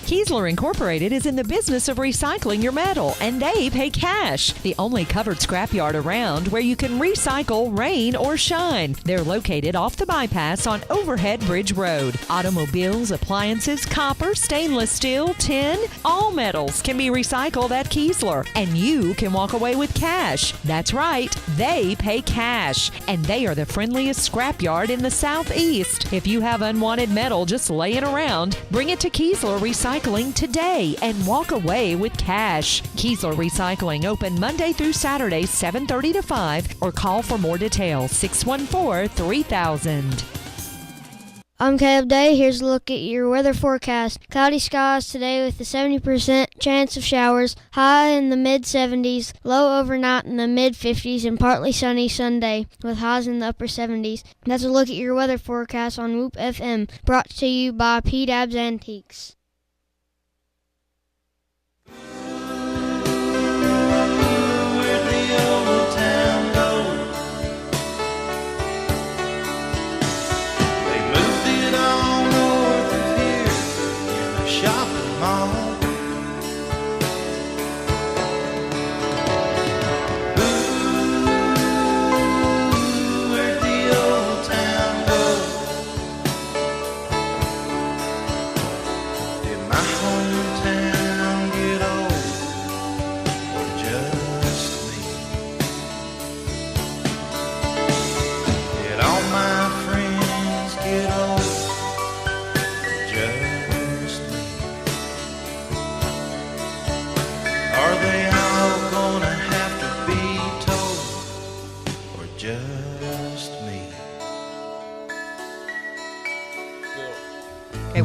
Kiesler Incorporated is in the business of recycling your metal, and they pay cash. The only covered scrapyard around where you can recycle rain or shine. They're located off the bypass on Overhead Bridge Road. Automobiles, appliances, copper, stainless steel, tin, all metals can be recycled at Kiesler, and you can walk away with cash. That's right, they pay cash, and they are the friendliest scrapyard in the Southeast. If you have unwanted metal just laying around, bring it to Kiesler Recycling today and walk away with cash. Kiesler Recycling open Monday through Saturday 7:30 to 5 or call for more details 614-3000. I'm Caleb Day. Here's a look at your weather forecast. Cloudy skies today with a 70% chance of showers, high in the mid-70s, low overnight in the mid-50s, and partly sunny Sunday with highs in the upper 70s. That's a look at your weather forecast on Whoop FM, brought to you by P-Dabs Antiques.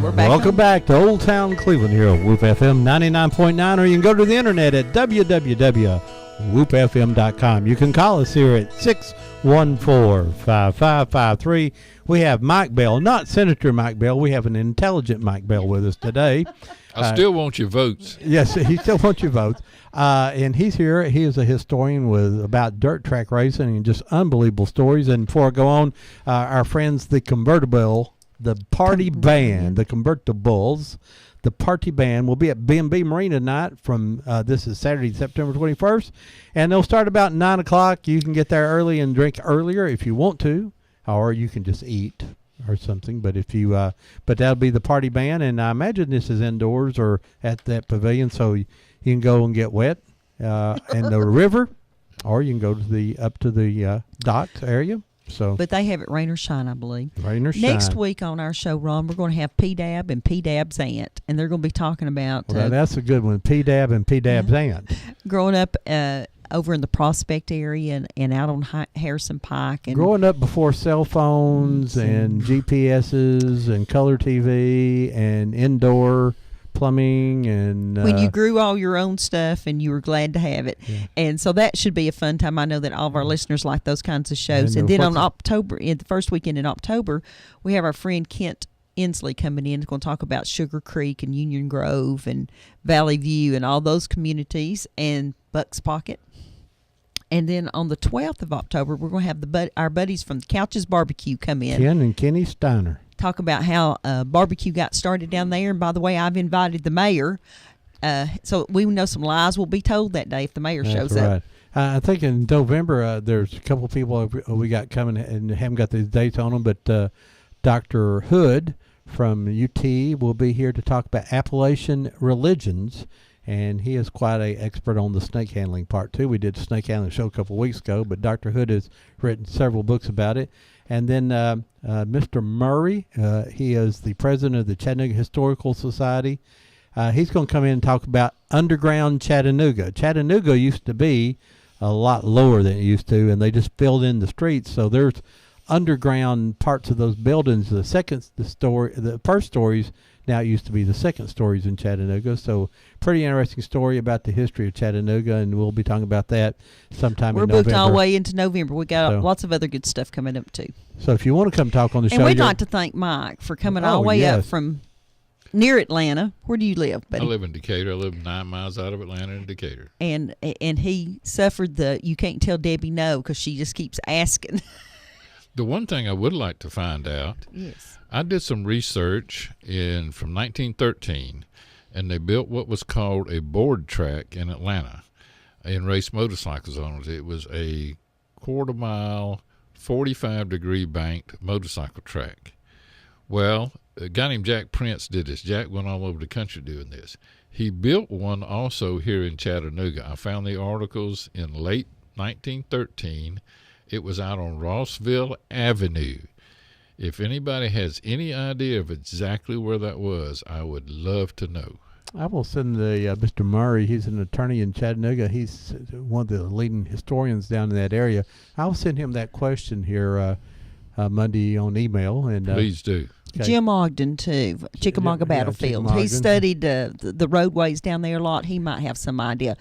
We're back. Welcome back to Old Town Cleveland here on Whoop FM 99.9, or you can go to the internet at www.whoopfm.com. You can call us here at 614-5553. We have Mike Bell, not Senator Mike Bell. We have an intelligent Mike Bell with us today. I still want your votes. Yes, he still wants your votes. And he's here. He is a historian with about dirt track racing and just unbelievable stories. And before I go on, our friends, the Convertible, the Party Band, the Convertibles, the Party Band will be at B&B Marina tonight from, this is Saturday, September 21st. And they'll start about 9 o'clock. You can get there early and drink earlier if you want to, or you can just eat or something. But if you, but that'll be the Party Band. And I imagine this is indoors or at that pavilion, so you can go and get wet in the river, or you can go to the, up to the docks area. So, but they have it rain or shine, I believe. Rain or shine. Next week on our show, Ron, we're going to have P-Dab and P-Dab's aunt, and they're going to be talking about... Well, that's a good one, P-Dab and P-Dab's aunt. Growing up over in the Prospect area and out on Harrison Pike. And growing up before cell phones and GPSs and color TV and indoor plumbing and when you grew all your own stuff and you were glad to have it. And so that should be a fun time. I know that all of our listeners like those kinds of shows. And then on the first weekend in October, we have our friend Kent Inslee coming in. He's going to talk about Sugar Creek and Union Grove and Valley View and all those communities and Buck's Pocket. And then on the 12th of October, we're going to have our buddies from the Couches Barbecue come in. Ken and Kenny Steiner. Talk about how barbecue got started down there. And by the way, I've invited the mayor. So we know some lies will be told that day if the mayor shows up. I think in November, there's a couple of people we got coming and haven't got the dates on them, but Dr. Hood from UT will be here to talk about Appalachian religions, and he is quite an expert on the snake handling part too. We did a snake handling show a couple of weeks ago, but Dr. Hood has written several books about it. And then Mr. Murray, he is the president of the Chattanooga Historical Society. He's going to come in and talk about underground Chattanooga. Chattanooga used to be a lot lower than it used to, and they just filled in the streets. So there's underground parts of those buildings. The first stories now used to be the second stories in Chattanooga. So pretty interesting story about the history of Chattanooga, and we'll be talking about that sometime in November. We're booked all the way into November. We got lots of other good stuff coming up too. So if you want to come talk on the show, and we'd like to thank Mike for coming all the way up from near Atlanta. Where do you live, buddy? I live in Decatur. I live 9 miles out of Atlanta in Decatur. And he suffered you can't tell Debbie no because she just keeps asking. The one thing I would like to find out, I did some research from 1913, and they built what was called a board track in Atlanta and raced motorcycles on it. It was a quarter-mile, 45-degree banked motorcycle track. Well, a guy named Jack Prince did this. Jack went all over the country doing this. He built one also here in Chattanooga. I found the articles in late 1913. It was out on Rossville Avenue. If anybody has any idea of exactly where that was, I would love to know. I will send Mr. Murray. He's an attorney in Chattanooga. He's one of the leading historians down in that area. I'll send him that question here Monday on email. And please do. Okay. Jim Ogden, too, Chickamauga Battlefield. He studied the roadways down there a lot. He might have some idea.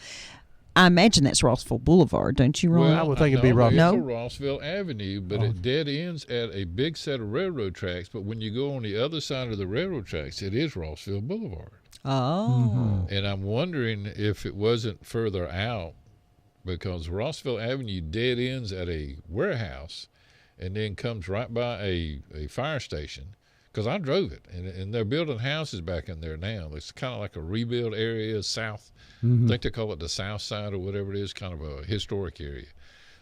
I imagine that's Rossville Boulevard, don't you, Ron? Well, I would think it'd be Rossville. No, Rossville Avenue, but it dead ends at a big set of railroad tracks. But when you go on the other side of the railroad tracks, it is Rossville Boulevard. Oh. And I'm wondering if it wasn't further out, because Rossville Avenue dead ends at a warehouse and then comes right by a fire station. Because I drove it, and they're building houses back in there now. It's kind of like a rebuild area south. I think they call it the south side or whatever it is, kind of a historic area.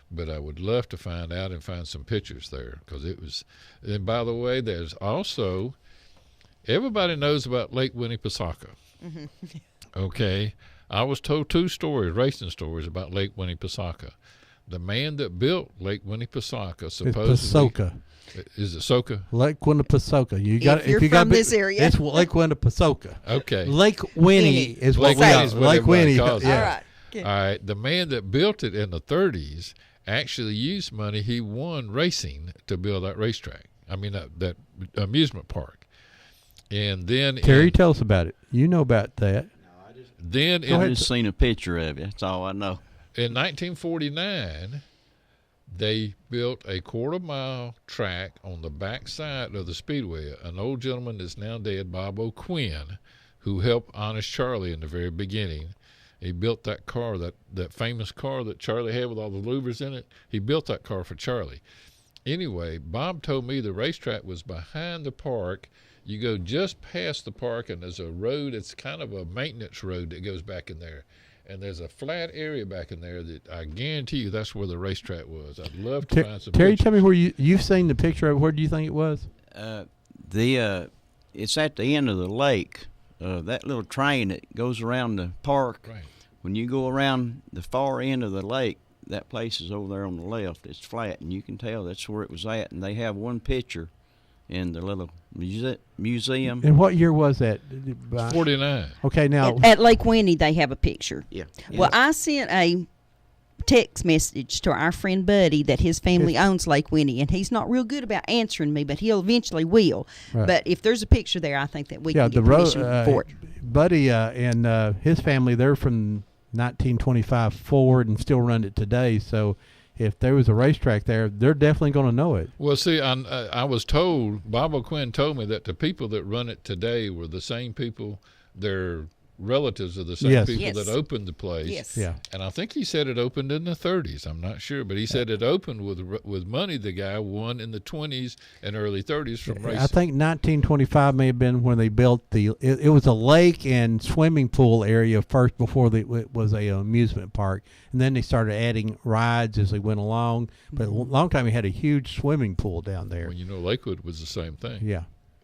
But I would love to find out and find some pictures there, because it was. And by the way, there's also, everybody knows about Lake Winnipesaukee. Okay, I was told 2 stories, racing stories about Lake Winnipesaukee. The man that built Lake Winnipesaukee supposedly. It's Pasoka. Is it Soka? Lake Winnipesaukee. You got if you're from this area. It's Lake Winnipesaukee. Okay. Lake Winnie is what we are. Lake Winnie. Yeah. All right. All right. The man that built it in the 30s actually used money he won racing to build that racetrack. I mean, that amusement park. And then Terry, tell us about it. You know about that. No, I just seen a picture of it. That's all I know. In 1949, they built a quarter-mile track on the back side of the Speedway. An old gentleman that's now dead, Bob O'Quinn, who helped Honest Charlie in the very beginning. He built that car, that famous car that Charlie had with all the louvers in it. He built that car for Charlie. Anyway, Bob told me the racetrack was behind the park. You go just past the park, and there's a road. It's kind of a maintenance road that goes back in there. And there's a flat area back in there that I guarantee you that's where the racetrack was. I'd love to find some Terry, pictures. tell me where you've seen the picture of. Where do you think it was? It's at the end of the lake. That little train that goes around the park. Right. When you go around the far end of the lake, that place is over there on the left. It's flat, and you can tell that's where it was at. And they have one picture in the little museum. And what year was that? 49. Okay, now at Lake Winnie they have a picture. Yeah. Well, I sent a text message to our friend Buddy that his family owns Lake Winnie, and he's not real good about answering me, but he'll eventually will. Right. But if there's a picture there, I think that we Yeah, can get the road. permission for it. Buddy and his family, they're from 1925 forward and still run it today. So if there was a racetrack there, they're definitely going to know it. Well, see, I was told, Bob O'Quinn told me that the people that run it today were the same people. They're relatives of the same Yes. people Yes. that opened the place. Yes. Yeah. And I think he said it opened in the 30s. I'm not sure, but he said it opened with money the guy won in the 20s and early 30s from racing. I think 1925 may have been when they built it was a lake and swimming pool area first before it was a amusement park. And then they started adding rides as they went along. But a long time, we had a huge swimming pool down there. Well, you know, Lakewood was the same thing. Yeah.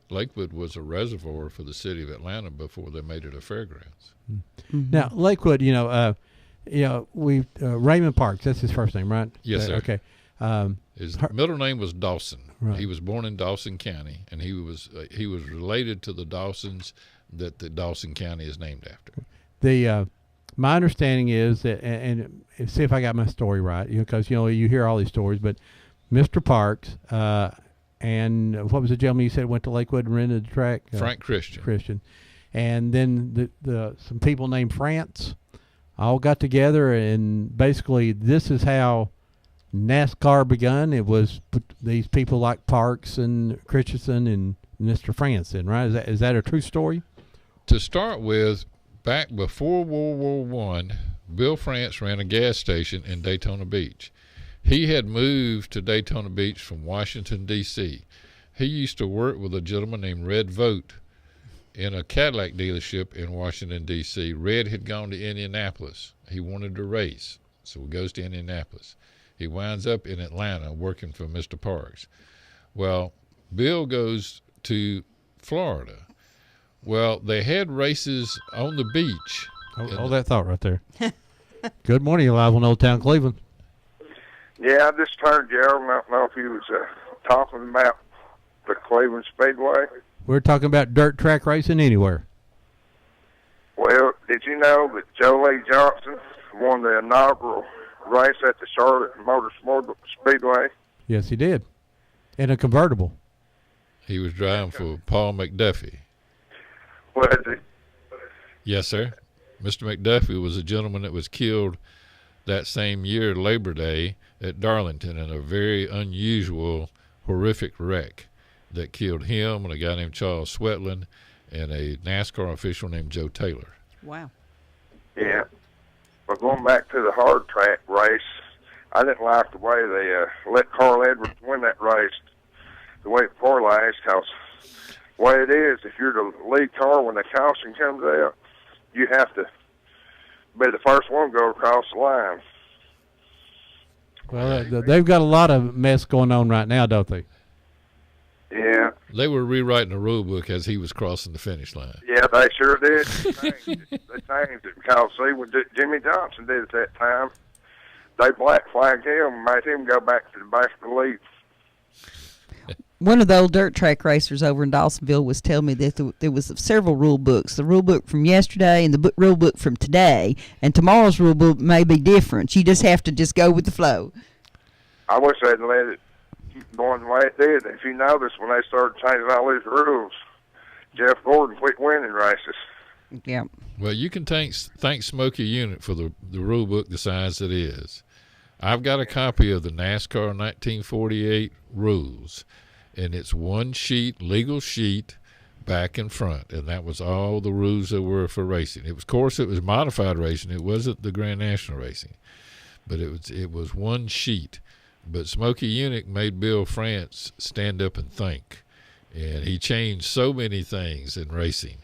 Lakewood was a reservoir for the city of Atlanta before they made it a fairgrounds. Mm-hmm. Now, Lakewood, we Raymond Parks, that's his first name, right? Yes, sir. Okay. His middle name was Dawson. Right. He was born in Dawson County, and he was related to the Dawsons that the Dawson County is named after. My understanding is that, and see if I got my story right, because you hear all these stories, but Mr. Parks and what was the gentleman you said went to Lakewood and rented the track? Frank Christian. Christian, and then some people named France all got together, and basically this is how NASCAR begun. It was these people like Parks and Christensen and Mr. France. Then, right? Is that a true story? To start with, back before World War I, Bill France ran a gas station in Daytona Beach. He had moved to Daytona Beach from Washington, D.C. He used to work with a gentleman named Red Vogt in a Cadillac dealership in Washington, D.C. Red had gone to Indianapolis. He wanted to race, so he goes to Indianapolis. He winds up in Atlanta working for Mr. Parks. Well, Bill goes to Florida. Well, they had races on the beach. Hold that thought right there. Good morning, you're live on Old Town Cleveland. Yeah, I just heard Gerald. I don't know if he was talking about the Cleveland Speedway. We're talking about dirt track racing anywhere. Well, did you know that Joe Lee Johnson won the inaugural race at the Charlotte Motor Speedway? Yes, he did. In a convertible. He was driving for Paul McDuffie. Was he? Yes, sir. Mr. McDuffie was a gentleman that was killed that same year, Labor Day, at Darlington in a very unusual, horrific wreck that killed him and a guy named Charles Sweatland and a NASCAR official named Joe Taylor. Wow. Yeah. But going back to the hard track race, I didn't like the way they let Carl Edwards win that race the way before last, because the way it is, if you're the lead car when the caution comes out, you have to be the first one to go across the line. Well, they've got a lot of mess going on right now, don't they? Yeah. They were rewriting the rule book as he was crossing the finish line. Yeah, they sure did. They changed it because, see, when Jimmy Johnson did it that time, they black flagged him and made him go back to the back of the lead. One of the old dirt track racers over in Dawsonville was telling me that there was several rule books. The rule book from yesterday and the rule book from today, and tomorrow's rule book may be different. You just have to just go with the flow. I wish they'd let it keep going the way it did. If you notice, when they started changing all these rules, Jeff Gordon quit winning races. Yeah. Well, you can thank Smokey Unit for the rule book the size it is. I've got a copy of the NASCAR 1948 rules, and it's one sheet, legal sheet, back and front, and that was all the rules there were for racing. It was, of course, it was modified racing. It wasn't the Grand National racing, but it was one sheet. But Smokey Unick made Bill France stand up and think, and he changed so many things in racing.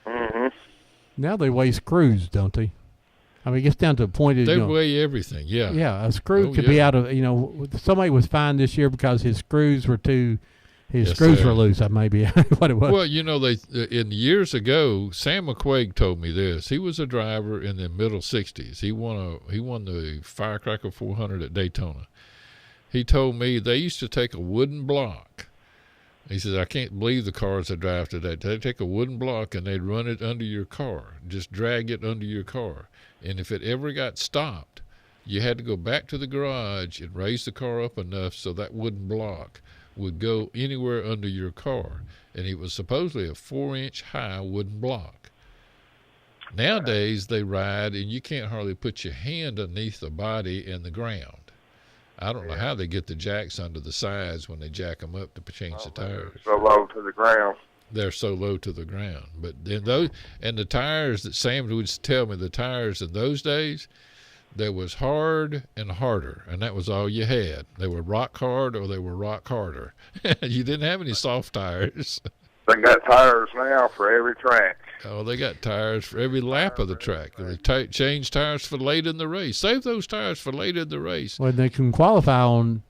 Mm-hmm. Now they weigh screws, don't they? I mean, it gets down to a point. They weigh everything, yeah. Yeah, a screw could be out of, somebody was fined this year because his screws were screws were loose. That may be what it was. Well, in years ago, Sam McQuaig told me this. He was a driver in the middle 60s. He won the Firecracker 400 at Daytona. He told me they used to take a wooden block. He says, I can't believe the cars they drive today. They'd take a wooden block and they'd run it under your car, just drag it under your car. And if it ever got stopped, you had to go back to the garage and raise the car up enough so that wooden block would go anywhere under your car. And it was supposedly a 4-inch high wooden block. Nowadays, they ride, and you can't hardly put your hand underneath the body and the ground. I don't know how they get the jacks under the sides when they jack them up to change the tires. So low to the ground. They're so low to the ground. But then the tires that Sam would tell me, the tires in those days, there was hard and harder, and that was all you had. They were rock hard or they were rock harder. You didn't have any soft tires. They got tires now for every track. Oh, they got tires for every lap of the track. They change tires for late in the race. Save those tires for late in the race. Well, they can qualify on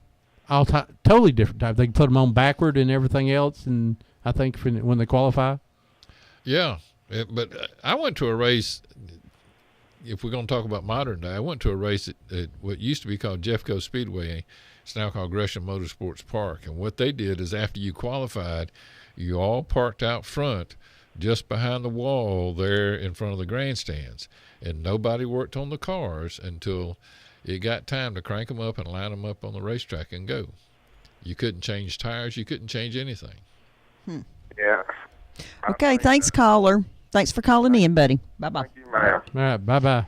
all totally different types. They can put them on backward and everything else, and I think when they qualify. Yeah, but I went to a race. If we're going to talk about modern day, I went to a race at what used to be called Jeffco Speedway. It's now called Gresham Motorsports Park. And what they did is after you qualified, you all parked out front just behind the wall there in front of the grandstands. And nobody worked on the cars until it got time to crank them up and line them up on the racetrack and go. You couldn't change tires. You couldn't change anything. Yeah. Okay, thanks, caller. Thanks for calling in, buddy. Bye-bye. Thank you, ma'am. All right, bye-bye.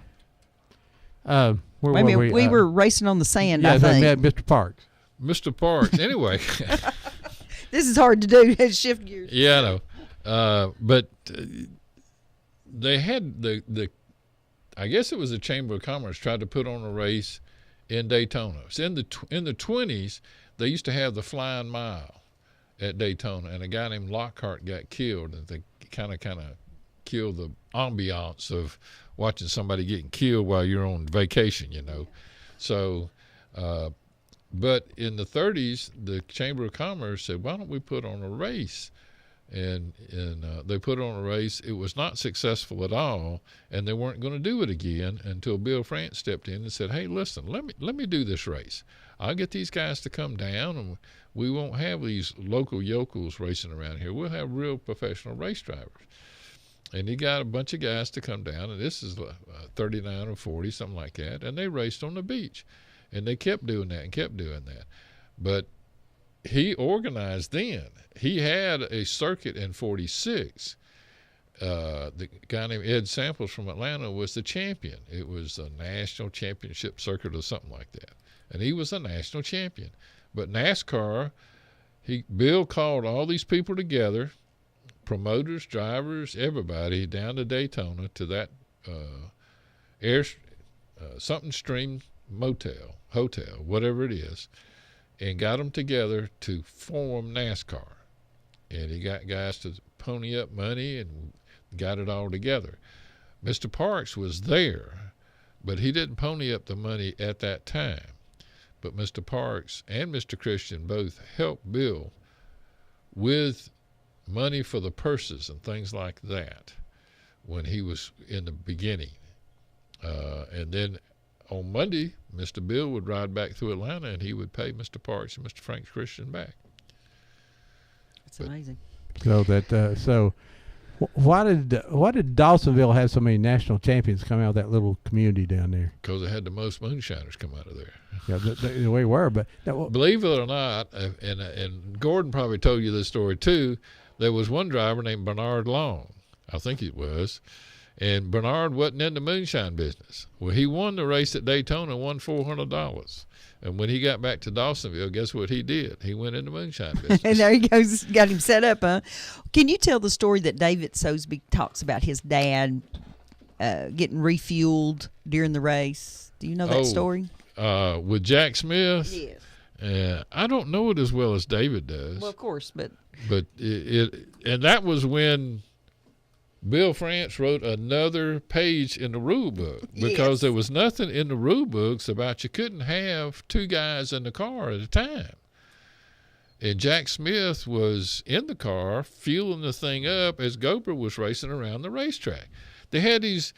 Where Wait a were minute, we were racing on the sand, I think. Yeah, Mr. Parks. Mr. Parks, anyway. This is hard to do, to shift gears. Yeah, I know. But they had the I guess it was the Chamber of Commerce tried to put on a race in Daytona. So in the 20s, they used to have the Flying Mile at Daytona, and a guy named Lockhart got killed, and they kind of killed the ambiance of watching somebody getting killed while you're on vacation, you know. So, but in the 30s, the Chamber of Commerce said, why don't we put on a race? And they put on a race. It was not successful at all, and they weren't going to do it again until Bill France stepped in and said, hey, listen, let me do this race. I'll get these guys to come down, and we won't have these local yokels racing around here. We'll have real professional race drivers. And he got a bunch of guys to come down, and this is 39 or 40, something like that, and they raced on the beach. And they kept doing that and kept doing that. But he organized then. He had a circuit in 46. The guy named Ed Samples from Atlanta was the champion. It was a national championship circuit or something like that. And he was a national champion. But NASCAR, Bill called all these people together, promoters, drivers, everybody, down to Daytona to that something stream hotel, whatever it is, and got them together to form NASCAR. And he got guys to pony up money and got it all together. Mr. Parks was there, but he didn't pony up the money at that time. But Mr. Parks and Mr. Christian both helped Bill with money for the purses and things like that when he was in the beginning. And then on Monday, Mr. Bill would ride back through Atlanta, and he would pay Mr. Parks and Mr. Frank Christian back. That's amazing. So why did Dawsonville have so many national champions come out of that little community down there? Because they had the most moonshiners come out of there. Yeah, we were, but believe it or not, and Gordon probably told you this story too. There was one driver named Bernard Long, I think it was, and Bernard wasn't in the moonshine business. Well, he won the race at Daytona, won $400. And when he got back to Dawsonville, guess what he did? He went into moonshine business. And there he goes, got him set up, huh? Can you tell the story that David Sosby talks about his dad getting refueled during the race? Do you know that story? With Jack Smith? Yes. I don't know it as well as David does. Well, of course, but and that was when Bill France wrote another page in the rule book, because there was nothing in the rule books about you couldn't have two guys in the car at a time. And Jack Smith was in the car fueling the thing up as Gobert was racing around the racetrack. They had these,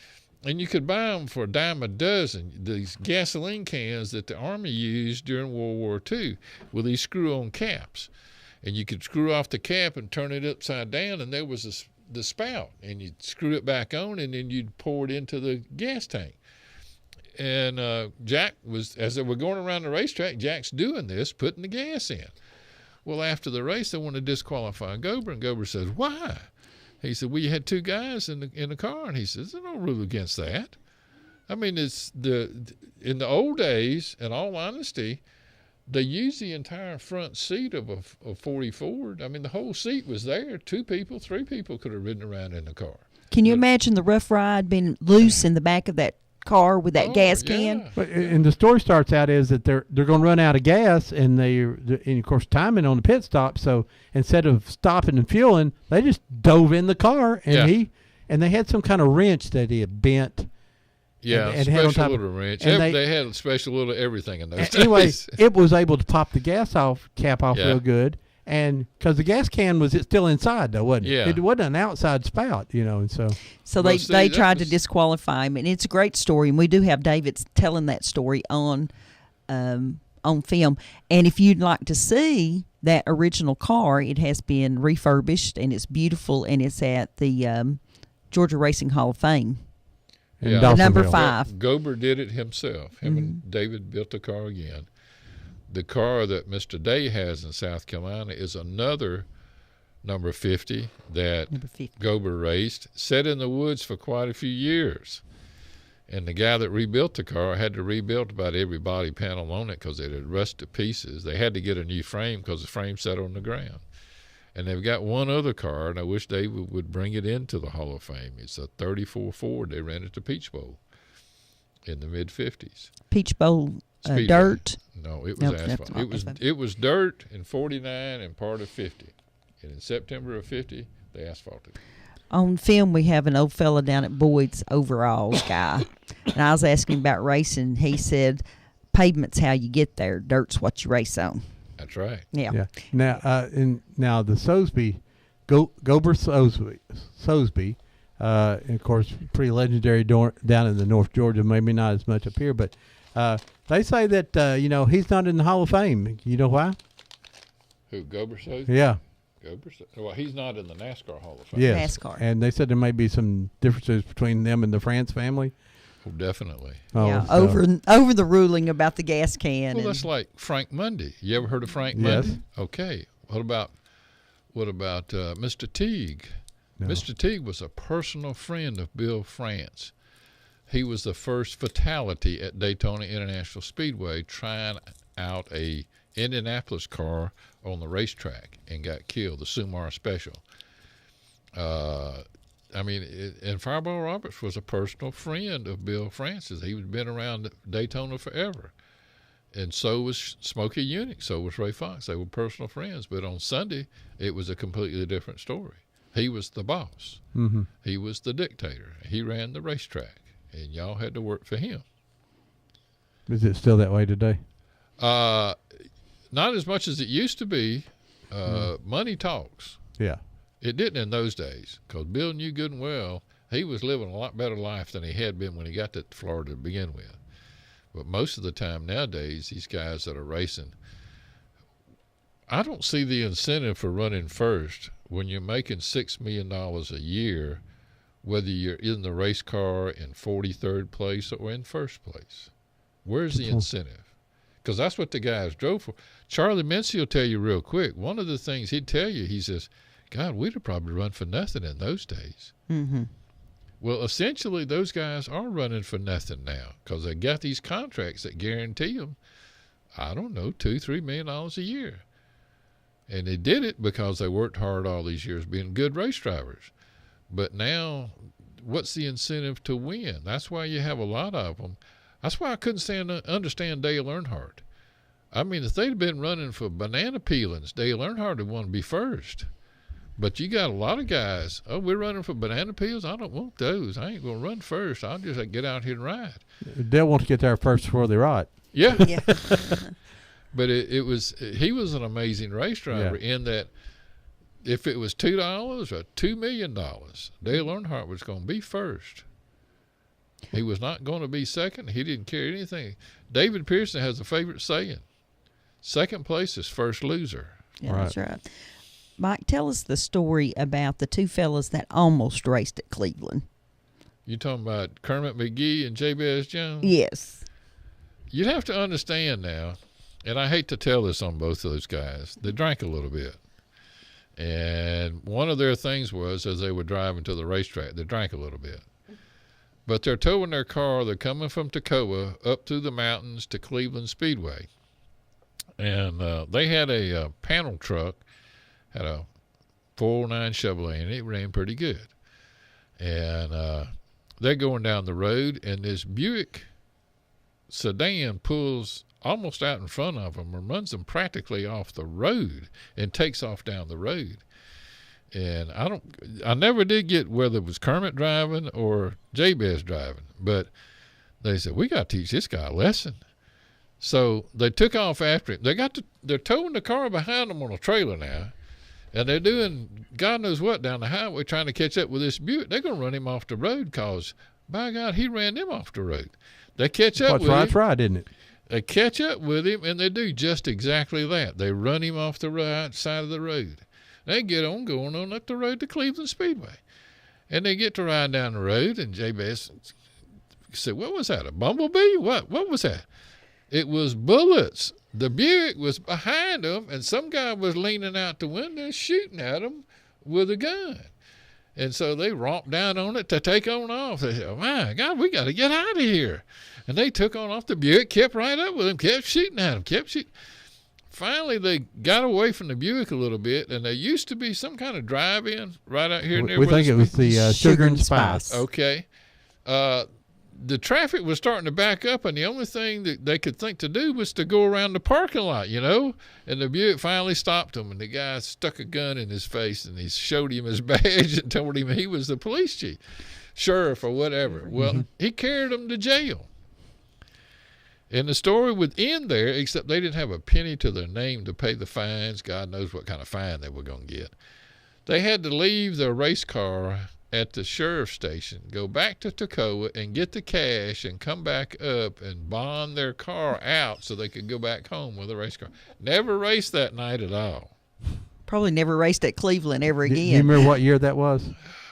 and you could buy them for a dime a dozen, these gasoline cans that the Army used during World War II with these screw-on caps. And you could screw off the cap and turn it upside down, and there was the spout, and you'd screw it back on, and then you'd pour it into the gas tank. And Jack was, as they were going around the racetrack, Jack's doing this, putting the gas in. Well, after the race, they wanted to disqualify Gober, and Gober says, "Why?" He said, "Well, you had two guys in the car," and he says, "There's no rule against that." I mean, it's in the old days, in all honesty, they used the entire front seat of a 40 Ford. I mean, the whole seat was there. 2 people, 3 people could have ridden around in the car. Can you imagine the Rough Ride being loose in the back of that car with that gas can? But, and the story starts out is that they're going to run out of gas, and and of course timing on the pit stop. So instead of stopping and fueling, they just dove in the car, and and they had some kind of wrench that he had bent. Yeah, and special had on top little wrench. They had a special little everything in those days. Anyway, it was able to pop the gas cap off Yeah. real good, and because the gas can was still inside though, wasn't it? Yeah. It wasn't an outside spout, and so. So they tried to disqualify him, and it's a great story, and we do have David telling that story on film. And if you'd like to see that original car, it has been refurbished, and it's beautiful, and it's at the Georgia Racing Hall of Fame. Yeah. Number 5. Gober did it himself. Him and David built the car again. The car that Mr. Day has in South Carolina is another number 50 that Gober raced, set in the woods for quite a few years. And the guy that rebuilt the car had to rebuild about every body panel on it because it had rusted to pieces. They had to get a new frame because the frame sat on the ground. And they've got one other car, and I wish they would bring it into the Hall of Fame. It's a 34 Ford. They ran it to Peach Bowl in the mid-50s. Peach Bowl Speedway. dirt? No, it was asphalt. It was dirt in 49 and part of 50. And in September of 50, they asphalted. On film, we have an old fella down at Boyd's overalls guy. And I was asking him about racing. He said, pavement's how you get there. Dirt's what you race on. That's right. Yeah. Now the Sotheby, Gober Sotheby, and of course pretty legendary down in the North Georgia. Maybe not as much up here, but they say that he's not in the Hall of Fame. You know why? Who, Gober Sotheby? Yeah. Well, he's not in the NASCAR Hall of Fame. Yes. NASCAR. And they said there may be some differences between them and the France family. Oh, definitely. Yeah, over the ruling about the gas can. Well, that's like Frank Mundy. You ever heard of Frank Mundy? Yes. Okay. What about Mr. Teague? No. Mr. Teague was a personal friend of Bill France. He was the first fatality at Daytona International Speedway trying out a Indianapolis car on the racetrack and got killed, the Sumar Special. And Fireball Roberts was a personal friend of Bill Francis. He had been around Daytona forever. And so was Smokey Yunick. So was Ray Fox. They were personal friends. But on Sunday, it was a completely different story. He was the boss. Mm-hmm. He was the dictator. He ran the racetrack. And y'all had to work for him. Is it still that way today? Not as much as it used to be. Money talks. Yeah. It didn't in those days, because Bill knew good and well he was living a lot better life than he had been when he got to Florida to begin with. But most of the time nowadays, these guys that are racing, I don't see the incentive for running first when you're making $6 million a year, whether you're in the race car in 43rd place or in first place. Where's the incentive? Because that's what the guys drove for. Charlie Mincy will tell you real quick. One of the things he'd tell you, he says, God, we'd have probably run for nothing in those days. Mm-hmm. Well, essentially, those guys are running for nothing now because they got these contracts that guarantee them, I don't know, $2-3 million a year. And they did it because they worked hard all these years being good race drivers. But now, what's the incentive to win? That's why you have a lot of them. That's why I couldn't understand Dale Earnhardt. I mean, if they'd been running for banana peelings, Dale Earnhardt would want to be first. But you got a lot of guys, we're running for banana peels? I don't want those. I ain't going to run first. I'll just get out here and ride. They'll want to get there first before they ride. Yeah. But he was an amazing race driver in that if it was $2 or $2 million, Dale Earnhardt was going to be first. He was not going to be second. He didn't care anything. David Pearson has a favorite saying, second place is first loser. Yeah, that's right. Mike, tell us the story about the two fellas that almost raced at Cleveland. You talking about Kermit McGee and Jabez Jones? Yes. You'd have to understand now, and I hate to tell this on both of those guys, they drank a little bit. And one of their things was, as they were driving to the racetrack, they drank a little bit. But they're towing their car, they're coming from Toccoa up through the mountains to Cleveland Speedway. And they had a panel truck, had a 409 Chevrolet, and it ran pretty good. And they're going down the road, and this Buick sedan pulls almost out in front of them and runs them practically off the road and takes off down the road. And I never did get whether it was Kermit driving or Jabez driving, but they said, we got to teach this guy a lesson. So they took off after him. They're towing the car behind them on a trailer now, and they're doing God knows what down the highway trying to catch up with this Buick. They're going to run him off the road because, by God, he ran them off the road. They catch up with him. That's right, isn't it? They catch up with him, and they do just exactly that. They run him off the right side of the road. They get on going on up the road to Cleveland Speedway. And they get to ride down the road, and Jabez said, what was that, a bumblebee? What was that? It was bullets. The Buick was behind them, and some guy was leaning out the window shooting at them with a gun. And so they romped down on it to take on off. They said, oh, my God, we got to get out of here. And they took on off the Buick, kept right up with him, kept shooting at him, kept shooting. Finally, they got away from the Buick a little bit, and there used to be some kind of drive-in right out here. We think it was the Sugar and Spice. Okay. The traffic was starting to back up, and the only thing that they could think to do was to go around the parking lot, you know. And the Buick finally stopped him, and the guy stuck a gun in his face, and he showed him his badge and told him he was the police chief, sheriff or whatever. Well, he carried him to jail. And the story would end there, except they didn't have a penny to their name to pay the fines. God knows what kind of fine they were going to get. They had to leave their race car at the sheriff's station, go back to Toccoa and get the cash and come back up and bond their car out so they could go back home with a race car. Never raced that night at all. Probably never raced at Cleveland ever again. Do you remember what year that was?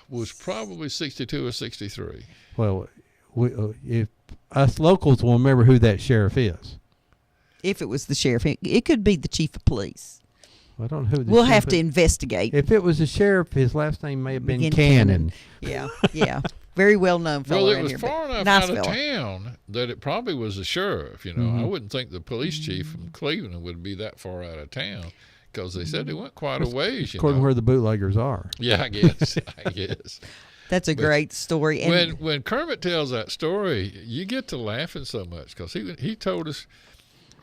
Was probably 62 or 63. Well, if us locals will remember who that sheriff is. If it was the sheriff, it could be the chief of police. I don't know who the We'll sheriff have to is. investigate. If it was the sheriff, his last name may have been Begin Cannon. Yeah, yeah. Very well known fellow. Well, it around was here, far but enough nice out of fella. town that it probably was the sheriff. You know, Mhm. I wouldn't think the police chief from Cleveland would be that far out of town because they said they went quite a ways. You According know, to where the bootleggers are. yeah, I guess. I guess. That's a But great story. And When Kermit tells that story, you get to laughing so much because he told us.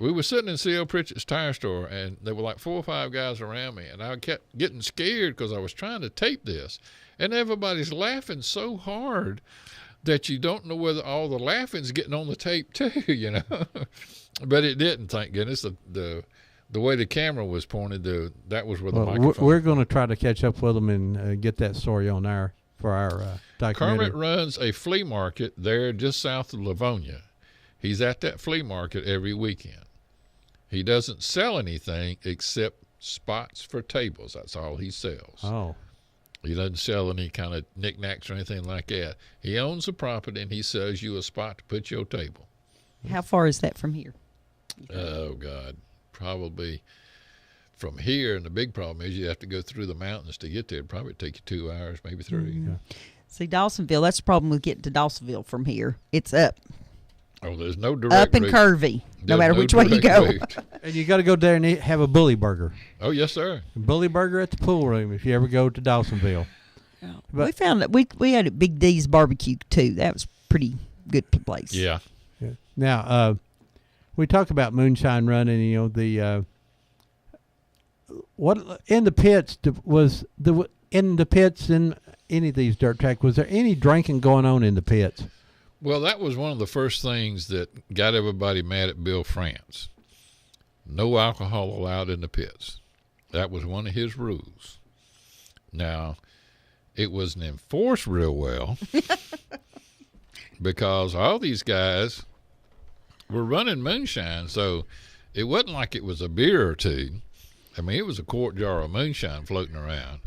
We were sitting in C.L. Pritchett's tire store, and there were like 4 or 5 guys around me, and I kept getting scared because I was trying to tape this, and everybody's laughing so hard that you don't know whether all the laughing's getting on the tape too, you know. But it didn't, thank goodness. The way the camera was pointed, that was where the microphone. We're going to try to catch up with them and get that story on for our documentary. Kermit runs a flea market there just south of Livonia. He's at that flea market every weekend. He doesn't sell anything except spots for tables. That's all he sells. Oh. He doesn't sell any kind of knickknacks or anything like that. He owns the property, and he sells you a spot to put your table. how far is that from here? Oh, God. Probably from here, and the big problem is you have to go through the mountains to get there. It'd probably take you 2 hours, maybe 3. Mm. See, Dawsonville, that's the problem with getting to Dawsonville from here. It's up. Oh, there's no direct Up and route. curvy, no There's matter no which way you direct go. route. And you got to go there and have a bully burger. Oh, yes, sir. Bully burger at the pool room if you ever go to Dawsonville. We found that we had a Big D's barbecue too. That was pretty good place. Yeah. Now, we talk about moonshine running. You know the what in the pits in the pits in any of these dirt tracks. Was there any drinking going on in the pits? Well, that was one of the first things that got everybody mad at Bill France. No alcohol allowed in the pits. That was one of his rules. Now, it wasn't enforced real well because all these guys were running moonshine, so it wasn't like it was a beer or two. I mean, it was a quart jar of moonshine floating around.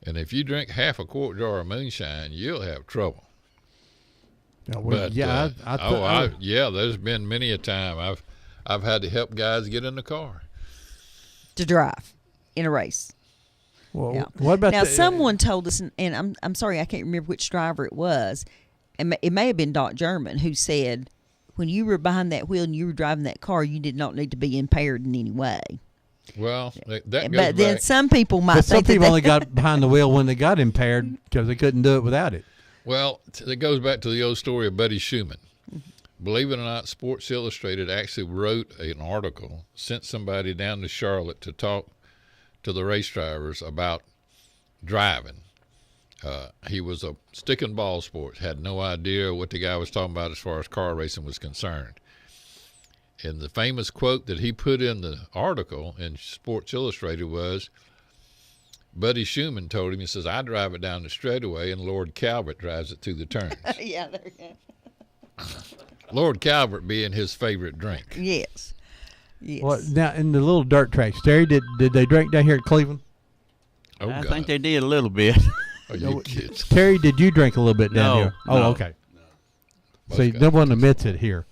And if you drink half a quart jar of moonshine, you'll have trouble. But yeah, yeah, there's been many a time I've had to help guys get in the car to drive in a race. Well, Yeah. what about now? Someone told us, and I'm sorry, I can't remember which driver it was. And it may have been Doc German who said, when you were behind that wheel and you were driving that car, you did not need to be impaired in any way. Well, that goes But then back. some people might But some think people that only got behind the wheel when they got impaired because they couldn't do it without it. Well, it goes back to the old story of Buddy Schumann. Believe it or not, Sports Illustrated actually wrote an article, sent somebody down to Charlotte to talk to the race drivers about driving. He was a stick and ball sport, had no idea what the guy was talking about as far as car racing was concerned. And the famous quote that he put in the article in Sports Illustrated was, Buddy Schumann told him, he says, I drive it down the straightaway and Lord Calvert drives it through the turns. Yeah, there you go. Lord Calvert being his favorite drink. Yes. Yes. Well, now in the little dirt tracks, Terry, did they drink down here at Cleveland? Oh, I God. think they did a little bit. Are you kids? Terry, did you drink a little bit down No, here? Oh, no. okay. See, no one admits it here.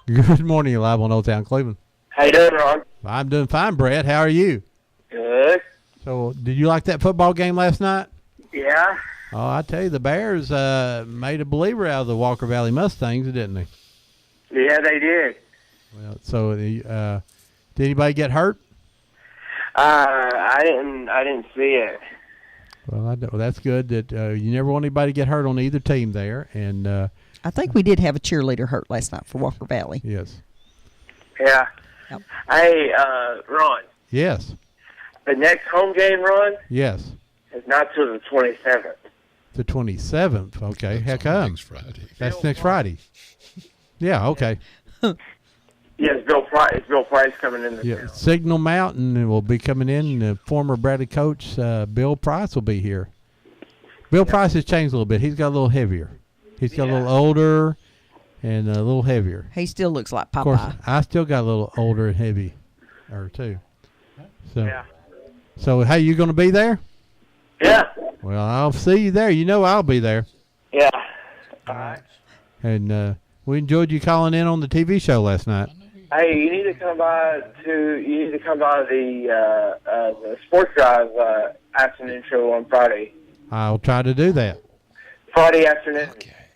Good morning, you're live on Old Town Cleveland. How you doing, Ron? I'm doing fine, Brett. How are you? Good. So, did you like that football game last night? Yeah. Oh, I tell you, the Bears made a believer out of the Walker Valley Mustangs, didn't they? Yeah, they did. Well, so did anybody get hurt? I didn't see it. Well, that's good that you never want anybody to get hurt on either team there, and I think we did have a cheerleader hurt last night for Walker Valley. yes, Yeah. Yep. Hey, Ron, yes, the next home game, Ron, yes. is not till the 27th. The 27th. Okay, how come? Next Friday. That's next Friday. Yeah. Okay. Yes, Bill Price. Bill Price coming in. Yeah. Signal Mountain will be coming in. The former Bradley coach Bill Price will be here. Bill Price has changed a little bit. He's got a little heavier. He's got a little older and a little heavier. He still looks like Of course, Popeye. I still got a little older and heavy, too. So, Yeah. so hey, you going to be there? Yeah. Well, I'll see you there. You know I'll be there. Yeah. All right. And we enjoyed you calling in on the TV show last night. Hey, you need to come by the Sports Drive afternoon show on Friday. I'll try to do that. Friday afternoon.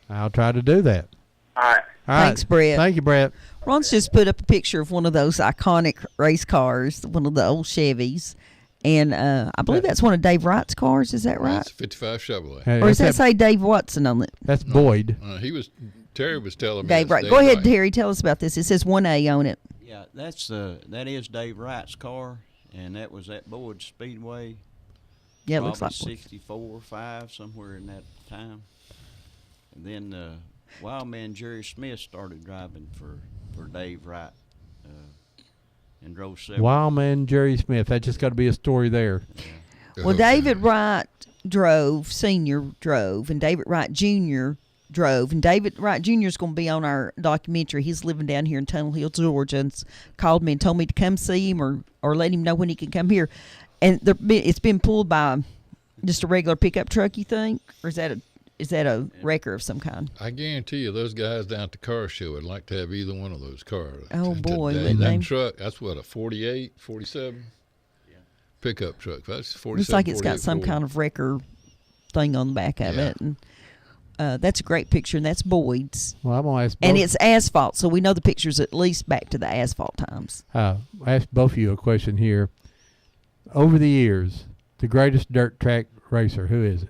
I'll try to do that. All right. All right. Thanks, Brett. Thank you, Brett. Ron's just put up a picture of one of those iconic race cars, one of the old Chevys. And I believe that's one of Dave Wright's cars. Is that right? It's 55 Chevrolet. Hey, Or does that that's say Dave Watson on it? That's Boyd. Terry was telling me. Dave it's Wright. Go ahead, Wright. Terry. Tell us about this. It says 1A on it. Yeah, that is Dave Wright's car, and that was at Boyd Speedway. Yeah, it looks probably like Boyd. 64, 5, somewhere in that time. And then Wildman Jerry Smith started driving for Dave Wright, and drove several. Wildman Jerry Smith. That just got to be a story there. Well, David Wright Sr. drove, and David Wright Jr. drove. And David Wright Jr. is going to be on our documentary. He's living down here in Tunnel Hill, Georgia, and called me and told me to come see him or let him know when he can come here. And it's been pulled by just a regular pickup truck, you think? Or is that a wrecker of some kind? I guarantee you those guys down at the car show would like to have either one of those cars. Oh, boy, today. wouldn't That they? truck, that's what, a 48, 47? Yeah. Pickup truck. That's 47, Looks like it's got 48 some Ford. kind of wrecker thing on the back of Yeah. it. And that's a great picture, and that's Boyd's. Well, I'm going to ask And both, it's asphalt, so we know the picture's at least back to the asphalt times. ask both of you a question here. Over the years, the greatest dirt track racer, who is it?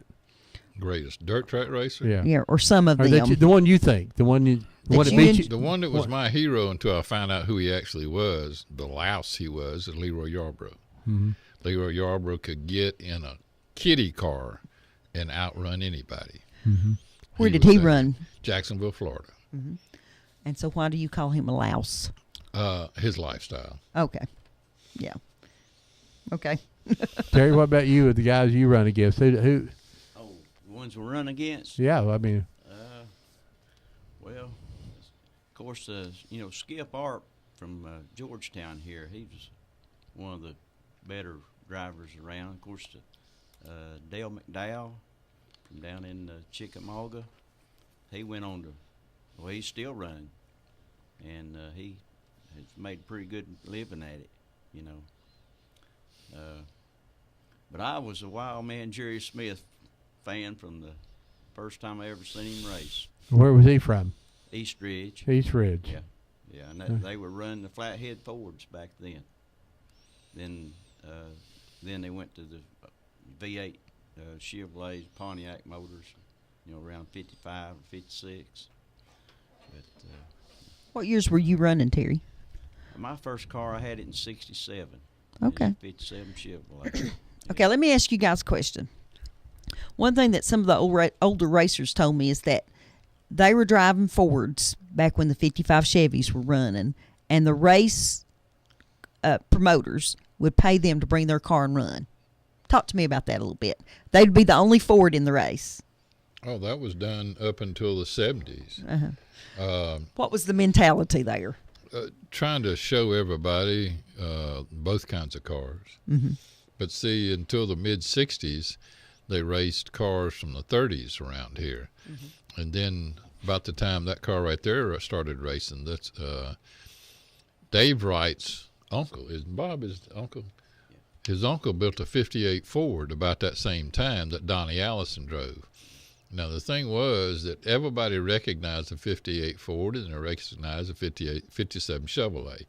Greatest dirt track racer? Yeah. Yeah, or some of Or that them. the one you think, the one that you beat you. The one that was my hero until I found out who he actually was, the louse he was, is Leroy Yarbrough. Mhm. Leroy Yarbrough could get in a kiddie car and outrun anybody. Mm-hmm. Where did he was in run? Jacksonville, Florida. Mm-hmm. And so why do you call him a louse? His lifestyle. Okay. Yeah. Okay. Terry, what about you with the guys you run against? Who? Oh, the ones we run against? Yeah, I mean, Well, of course, Skip Arp from Georgetown here, he was one of the better drivers around. Of course, Dale McDowell from down in Chickamauga. he went on to, well, he's still running, and he has made a pretty good living at it, you know. But I was a Wild Man Jerry Smith fan from the first time I ever seen him race. Where was he from? East Ridge. East Ridge. Yeah, yeah, and they were running the flathead Fords back then. Then they went to the V8 Chevrolet Pontiac motors, you know, around 55 or 56. But What years were you running, Terry? my first car, I had it in '67. Okay. 57 Chevrolet. Okay, let me ask you guys a question. One thing that some of the older racers told me is that they were driving Fords back when the 55 Chevys were running, and the race promoters would pay them to bring their car and run. Talk to me about that a little bit. They'd be the only Ford in the race. Oh, that was done up until the 70s. What was the mentality there? Trying to show everybody both kinds of cars. Mm-hmm. But see, until the mid-'60s, they raced cars from the 30s around here. Mm-hmm. And then about the time that car right there started racing, that's Dave Wright's uncle. Bob his uncle? His uncle built a 58 Ford about that same time that Donnie Allison drove. Now, the thing was that everybody recognized the 58 Ford and they recognized the 57 Chevrolet.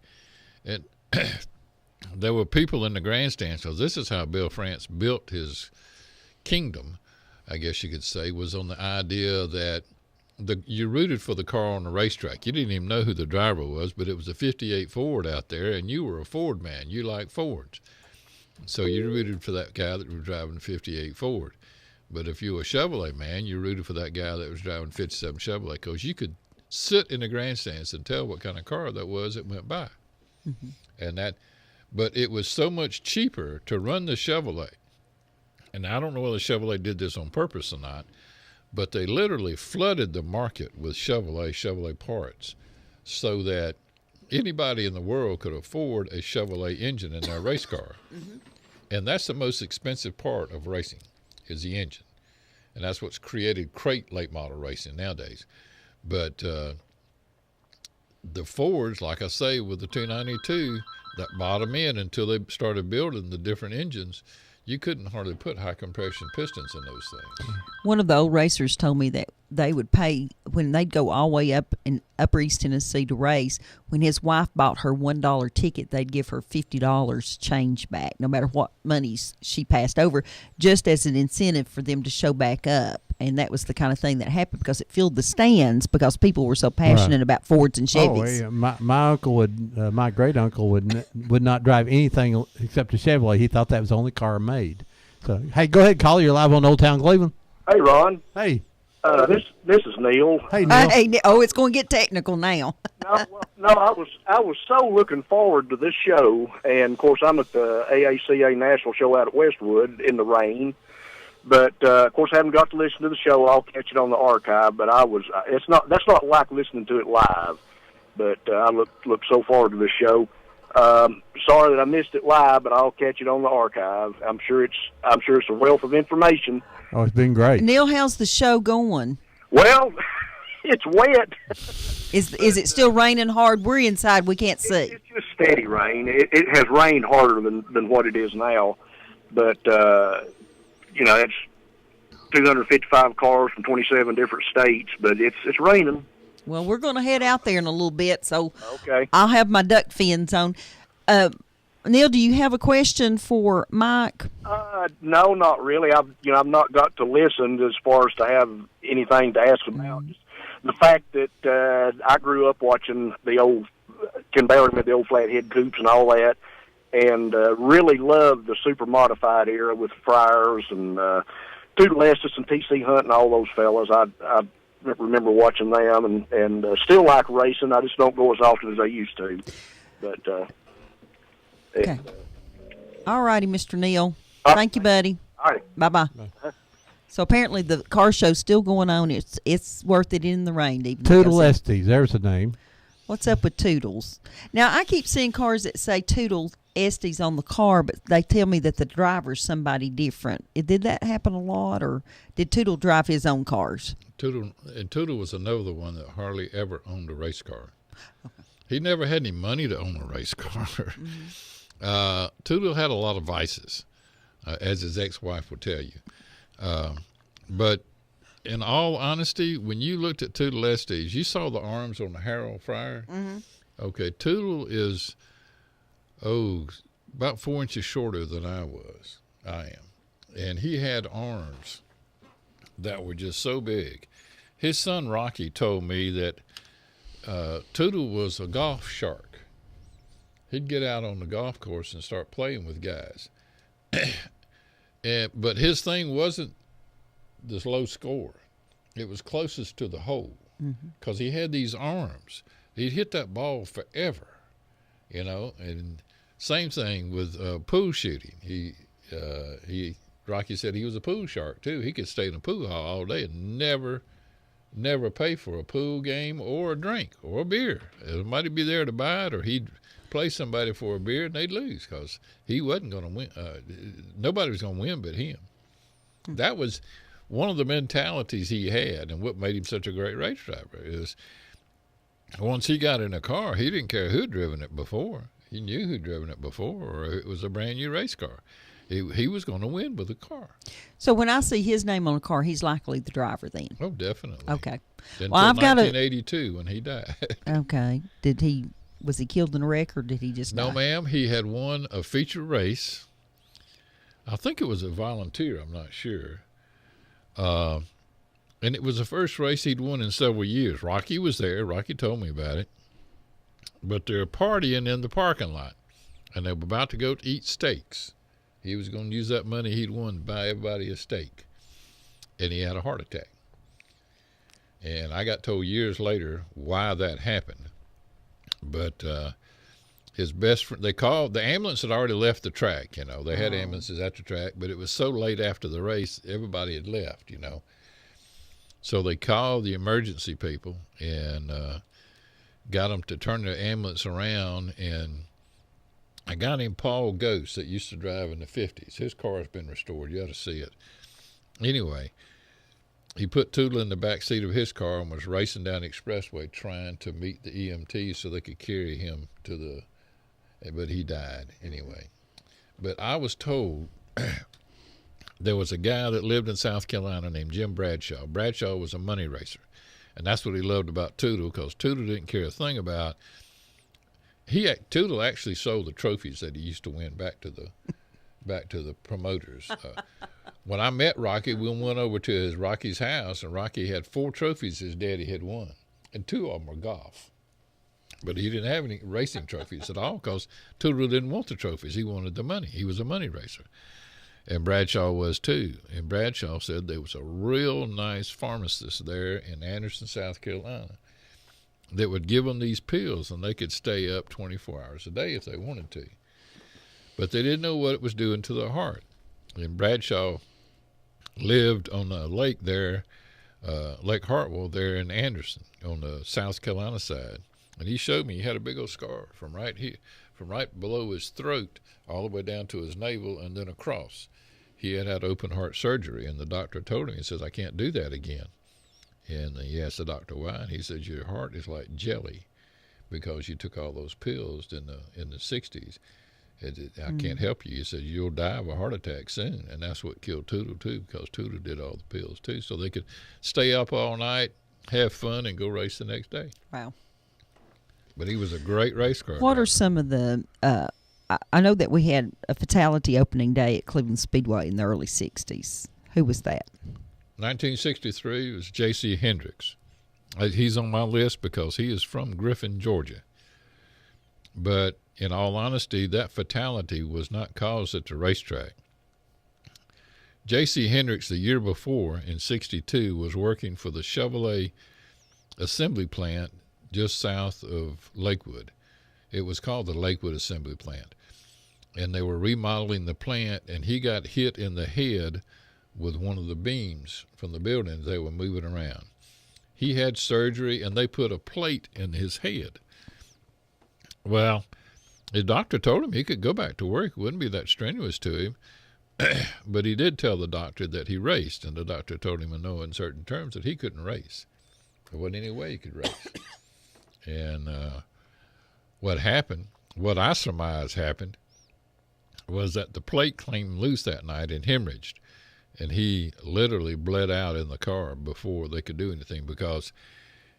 And there were people in the grandstands, because this is how Bill France built his kingdom, I guess you could say, was on the idea that you rooted for the car on the racetrack. You didn't even know who the driver was, but it was a 58 Ford out there, and you were a Ford man. You liked Fords. So you rooted for that guy that was driving a 58 Ford. But if you were a Chevrolet man, you rooted for that guy that was driving 57 Chevrolet, because you could sit in the grandstands and tell what kind of car that was that went by. Mm-hmm. But it was so much cheaper to run the Chevrolet. And I don't know whether Chevrolet did this on purpose or not, but they literally flooded the market with Chevrolet parts, so that anybody in the world could afford a Chevrolet engine in their race car. Mm-hmm. And that's the most expensive part of racing, is the engine. And that's what's created crate late model racing nowadays. But the Fords, like I say, with the 292, that bottom end, until they started building the different engines, you couldn't hardly put high compression pistons in those things. One of the old racers told me that they would pay, when they'd go all the way up in Upper East Tennessee to race, when his wife bought her $1 ticket, they'd give her $50 change back, no matter what monies she passed over, just as an incentive for them to show back up. And that was the kind of thing that happened, because it filled the stands, because people were so passionate about Fords and Chevys. Oh, yeah. My uncle would, my great uncle would not drive anything except a Chevrolet. He thought that was the only car made. So, hey, go ahead, caller. You're live on Old Town Cleveland. Hey, Ron. Hey. This is Neil. Hey, Neil. Oh, it's going to get technical now. No, I was so looking forward to this show, and of course I'm at the AACA National Show out at Westwood in the rain. But of course I haven't got to listen to the show. I'll catch it on the archive. But that's not like listening to it live. But I look so forward to this show. Sorry that I missed it live, but I'll catch it on the archive. I'm sure it's a wealth of information. Oh, it's been great. Neil, how's the show going? Well, it's wet. Is it still raining hard? We're inside. We can't see. It's just steady rain. It has rained harder than what it is now. But, it's 255 cars from 27 different states, but it's raining. Well, we're going to head out there in a little bit, so okay. I'll have my duck fins on. Neil, do you have a question for Mike? No, not really. I've not got to listen as far as to have anything to ask about. Just the fact that I grew up watching the old Ken Barron, the old flathead coupes and all that, and really loved the super modified era with Friars and Toodle Estes and T.C. Hunt and all those fellas. I remember watching them and still like racing. I just don't go as often as I used to. But okay. All righty, Mr. Neil. Thank you, buddy. All right. Bye-bye. So apparently the car show's still going on. It's worth it in the rain. Even Toodle Estes, there's the name. What's up with Toodles? Now, I keep seeing cars that say Toodle Estes on the car, but they tell me that the driver's somebody different. Did that happen a lot, or did Toodle drive his own cars? Toodle was another one that hardly ever owned a race car. He never had any money to own a race car. Toodle had a lot of vices, as his ex-wife would tell you. But in all honesty, when you looked at Toodle Estes, you saw the arms on the Harold Fryer. Mm-hmm. Okay, Toodle is, about 4 inches shorter than I am. And he had arms that were just so big. His son Rocky told me that Toodle was a golf shark. He'd get out on the golf course and start playing with guys. But his thing wasn't this low score. It was closest to the hole because he had these arms. He'd hit that ball forever, and same thing with pool shooting. Rocky said he was a pool shark too. He could stay in a pool hall all day and never pay for a pool game or a drink or a beer. Somebody'd be there to buy it, or he'd play somebody for a beer and they'd lose because he wasn't going to win. Nobody was going to win but him. That was one of the mentalities he had, and what made him such a great race driver is once he got in a car, he didn't care who'd driven it before. He knew who'd driven it before, or it was a brand new race car. He was going to win with the car. So when I see his name on a car, he's likely the driver then. Oh, definitely. Okay. Until Well, I've got 1982 when he died. Okay. Was he killed in a wreck, or did he just No, die? ma'am. He had won a feature race. I think it was a volunteer. I'm not sure. And it was the first race he'd won in several years. Rocky was there. Rocky told me about it. But they're partying in the parking lot, and they were about to go to eat steaks. He was going to use that money he'd won to buy everybody a steak, and he had a heart attack. And I got told years later why that happened. But his best friend, the ambulance had already left the track. They had ambulances at the track, but it was so late after the race, everybody had left. So they called the emergency people and got them to turn the ambulance around. And a guy named Paul Ghost that used to drive in the 50s, his car has been restored. You ought to see it. Anyway, he put Toodle in the back seat of his car and was racing down the expressway trying to meet the EMTs so they could carry him but he died anyway. But I was told there was a guy that lived in South Carolina named Jim Bradshaw. Bradshaw was a money racer, and that's what he loved about Toodle, because Toodle didn't care a thing about. Toodle actually sold the trophies that he used to win back to the promoters. When I met Rocky, we went over to Rocky's house, and Rocky had 4 trophies his daddy had won, and 2 of them were golf. But he didn't have any racing trophies at all because Toodle didn't want the trophies. He wanted the money. He was a money racer. And Bradshaw was too. And Bradshaw said there was a real nice pharmacist there in Anderson, South Carolina, that would give them these pills, and they could stay up 24 hours a day if they wanted to. But they didn't know what it was doing to their heart. And Bradshaw lived on a lake there, Lake Hartwell there in Anderson on the South Carolina side. And he showed me he had a big old scar from right below his throat all the way down to his navel and then across. He had open heart surgery, and the doctor told him, he says, I can't do that again. And he asked the doctor why, and he says, your heart is like jelly because you took all those pills in the 60s. I can't help you. He said, you'll die of a heart attack soon. And that's what killed Toodle too, because Toodle did all the pills too. So they could stay up all night, have fun, and go race the next day. Wow. But he was a great race car What driver. are some of the I know that we had a fatality opening day at Cleveland Speedway in the early 60s. Who was that? 1963 was J.C. Hendricks. He's on my list because he is from Griffin, Georgia. But in all honesty, that fatality was not caused at the racetrack. J.C. Hendricks, the year before, in 62, was working for the Chevrolet assembly plant just south of Lakewood. It was called the Lakewood Assembly Plant. And they were remodeling the plant, and he got hit in the head with one of the beams from the buildings they were moving around. He had surgery, and they put a plate in his head Well, his doctor told him he could go back to work. It wouldn't be that strenuous to him. But he did tell the doctor that he raced, and the doctor told him in no uncertain terms that he couldn't race. There wasn't any way he could race. And what happened, what I surmise happened, was that the plate came loose that night and hemorrhaged. And he literally bled out in the car before they could do anything, because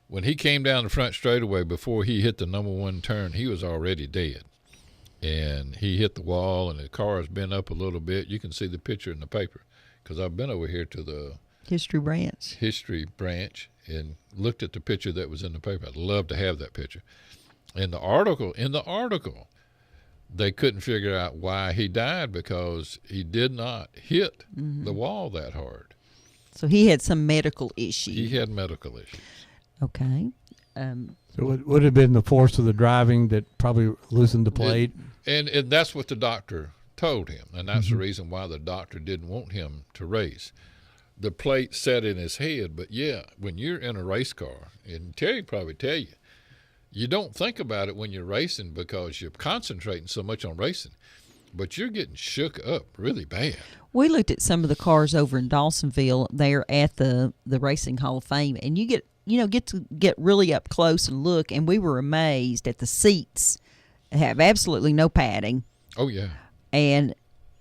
when he came down the front straightaway, before he hit the number one turn, he was already dead. And he hit the wall, and the car has been up a little bit. You can see the picture in the paper, because I've been over here to the History branch and looked at the picture that was in the paper. I'd love to have that picture. In the article, they couldn't figure out why he died, because he did not hit the wall that hard. So he had some medical issue. He had medical issues. Okay. So it would have been the force of the driving that probably loosened the plate. And that's what the doctor told him, and that's the reason why the doctor didn't want him to race. The plate set in his head, but yeah, when you're in a race car, and Terry probably tell you, you don't think about it when you're racing because you're concentrating so much on racing, but you're getting shook up really bad. We looked at some of the cars over in Dawsonville there at the Racing Hall of Fame, and you get to get really up close and look, and we were amazed at the seats have absolutely no padding. Oh, yeah. And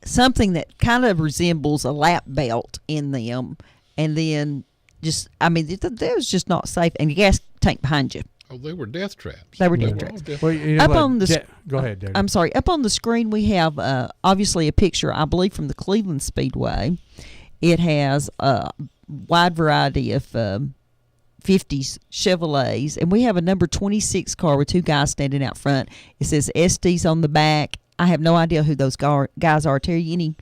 something that kind of resembles a lap belt in them, and then that was just not safe. And the gas tank behind you. Oh, they were death traps. They were death traps. Well, you know Up what? on the Go ahead, David. I'm sorry. Up on the screen, we have obviously a picture, I believe, from the Cleveland Speedway. It has a wide variety of 50s Chevrolets, and we have a number 26 car with two guys standing out front. It says Estes on the back. I have no idea who those guys are. Terry,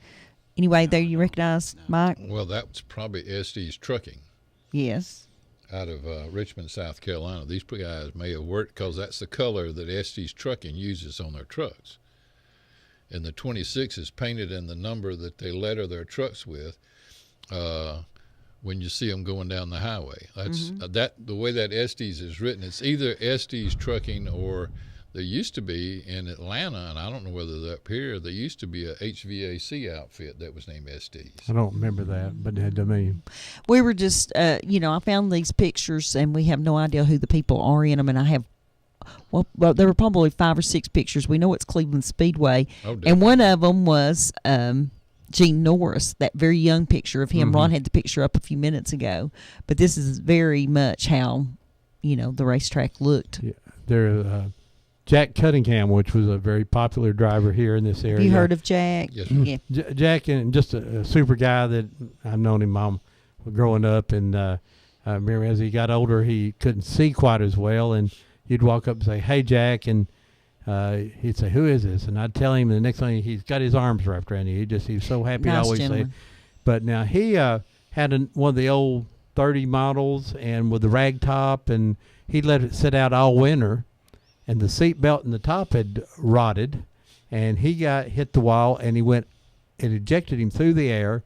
anyway there you recognize, Mike? Well, that was probably Estes Trucking. Yes. Out of Richmond, South Carolina. These guys may have worked because that's the color that Estes Trucking uses on their trucks. And the 26 is painted in the number that they letter their trucks with when you see them going down the highway. That's the way that Estes is written. It's either Estes Trucking, or there used to be in Atlanta, and I don't know whether they're up here, there used to be a HVAC outfit that was named Estes. I don't remember that, but to me. We were just, I found these pictures, and we have no idea who the people are in them, and I have, well, there were probably 5 or 6 pictures. We know it's Cleveland Speedway, and one of them was Gene Norris, that very young picture of him. Ron had the picture up a few minutes ago, but this is very much how, the racetrack looked. Yeah, there. Jack Cunningham, which was a very popular driver here in this area. Have you heard of Jack? Yes, Yeah. Jack, and just a super guy that I've known him growing up, and I remember as he got older, he couldn't see quite as well, and he'd walk up and say, "Hey, Jack," and he'd say, "Who is this?" And I'd tell him, and the next thing he's got his arms wrapped around you. He was so happy to always gentleman. say. But now he had one of the old 30 models, and with the rag top, and he let it sit out all winter. And the seat belt in the top had rotted, and he hit the wall, and it ejected him through the air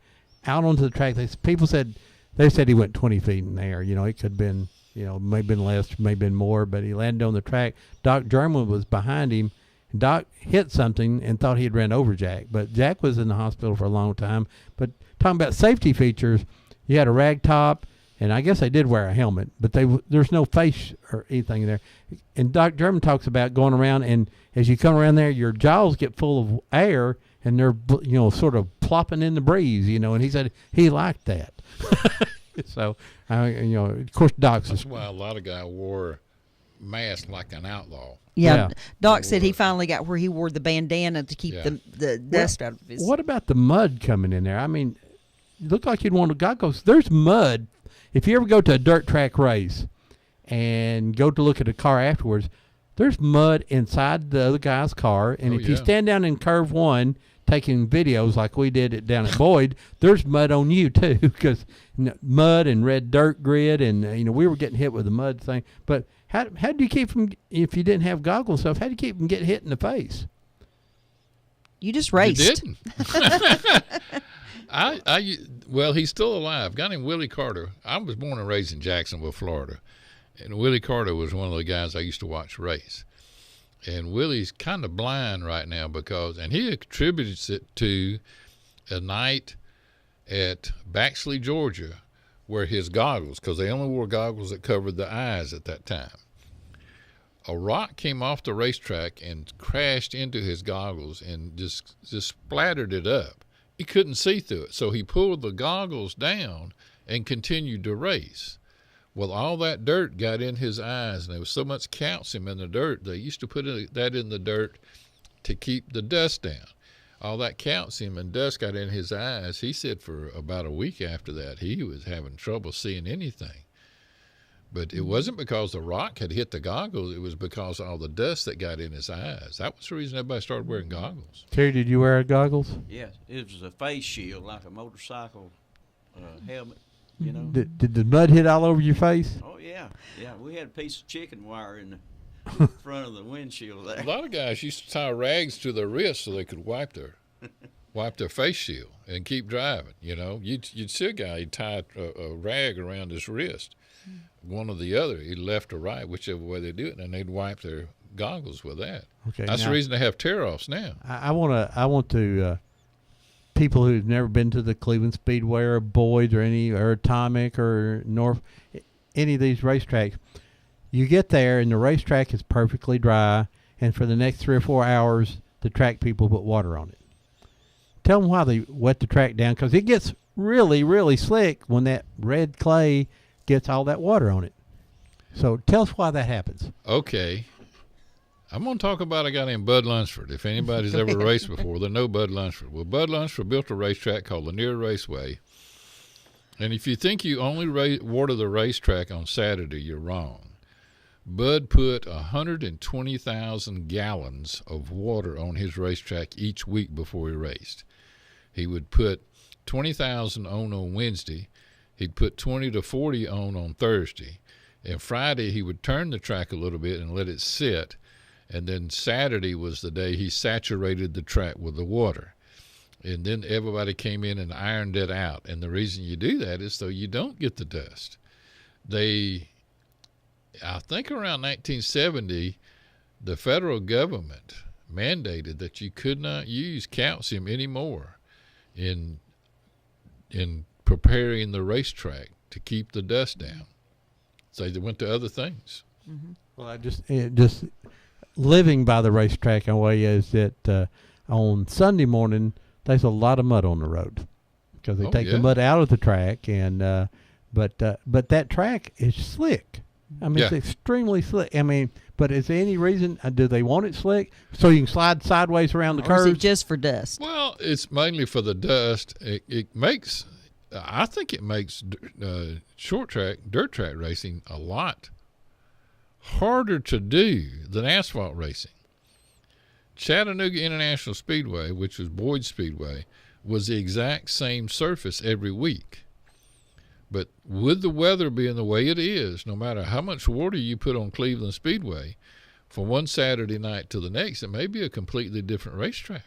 out onto the track. People said he went 20 feet in the air. It could have been, maybe been less, maybe been more, but he landed on the track. Doc German was behind him. And Doc hit something and thought he had ran over Jack, but Jack was in the hospital for a long time. But talking about safety features, you had a rag top, and I guess they did wear a helmet, but there's no face or anything there. And Doc German talks about going around, and as you come around there, your jaws get full of air, and they're sort of plopping in the breeze, and he said he liked that. So, of course, That's why a lot of guys wore masks like an outlaw. Yeah. Doc said he finally got where he wore the bandana to keep the dust out of his. What about the mud coming in there? I mean, it looked like you'd want to goggles. There's mud. If you ever go to a dirt track race and go to look at a car afterwards, there's mud inside the other guy's car. And if you stand down in curve 1 taking videos like we did down at Boyd, there's mud on you too, because mud and red dirt grid, and we were getting hit with the mud thing. But how do you keep from, if you didn't have goggles and stuff, how do you keep from getting hit in the face? You just raced. You didn't. Well, he's still alive. A guy named Willie Carter. I was born and raised in Jacksonville, Florida, and Willie Carter was one of the guys I used to watch race. And Willie's kind of blind right now and he attributes it to a night at Baxley, Georgia, where his goggles, because they only wore goggles that covered the eyes at that time. A rock came off the racetrack and crashed into his goggles and just splattered it up. He couldn't see through it, so he pulled the goggles down and continued to race. Well, all that dirt got in his eyes, and there was so much calcium in the dirt, they used to put that in the dirt to keep the dust down. All that calcium and dust got in his eyes. He said for about a week after that, he was having trouble seeing anything. But it wasn't because the rock had hit the goggles. It was because of all the dust that got in his eyes. That was the reason everybody started wearing goggles. Terry, did you wear goggles? Yeah, it was a face shield, like a motorcycle helmet, you know. Did the mud hit all over your face? Oh, yeah. Yeah, we had a piece of chicken wire in the front of the windshield there. A lot of guys used to tie rags to their wrists so they could wipe their face shield and keep driving, you know. You'd see a guy, he'd tie a rag around his wrist, one or the other, either left or right, whichever way they do it, and they'd wipe their goggles with that. Okay, that's the reason they have tear-offs now. I want to people who've never been to the Cleveland Speedway or Boyd's or Atomic or North, any of these racetracks, you get there and the racetrack is perfectly dry, and for the next 3 or 4 hours, the track people put water on it. Tell them why they wet the track down, because it gets really, really slick when that red clay gets all that water on it. So tell us why that happens. Okay. I'm going to talk about a guy named Bud Lunsford. If anybody's ever raced before, they know Bud Lunsford. Well, Bud Lunsford built a racetrack called Lanier Raceway. And if you think you only water the racetrack on Saturday, you're wrong. Bud put 120,000 gallons of water on his racetrack each week before he raced. He would put 20,000 on Wednesday. He'd put 20 to 40 on Thursday. And Friday, he would turn the track a little bit and let it sit. And then Saturday was the day he saturated the track with the water. And then everybody came in and ironed it out. And the reason you do that is so you don't get the dust. I think around 1970, the federal government mandated that you could not use calcium anymore in preparing the racetrack to keep the dust down. So they went to other things. Mm-hmm. Well, just living by the racetrack in a way is that on Sunday morning there's a lot of mud on the road because they take the mud out of the track, and but that track is slick. I mean, it's extremely slick. I mean, but is there any reason do they want it slick so you can slide sideways around the curves? Or is it just for dust? Well, it's mainly for the dust. I think it makes short track, dirt track racing a lot harder to do than asphalt racing. Chattanooga International Speedway, which was Boyd Speedway, was the exact same surface every week. But with the weather being the way it is, no matter how much water you put on Cleveland Speedway, from one Saturday night to the next, it may be a completely different racetrack.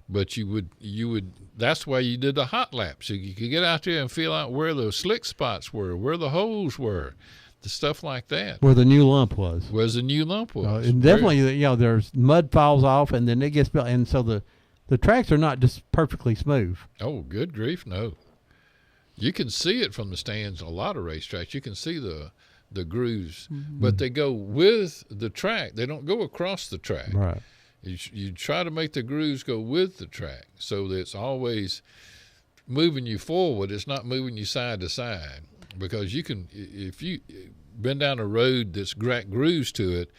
But you would. That's why you did the hot lap, so you could get out there and feel out where the slick spots were, where the holes were, the stuff like that. Where the new lump was. Where the new lump was. And definitely, there's mud falls off, and then it gets built, and so the tracks are not just perfectly smooth. Oh, good grief, no. You can see it from the stands. A lot of racetracks, you can see the grooves, but they go with the track. They don't go across the track. Right. You try to make the grooves go with the track so that it's always moving you forward. It's not moving you side to side, because you can, if you been down a road that's got grooves to it,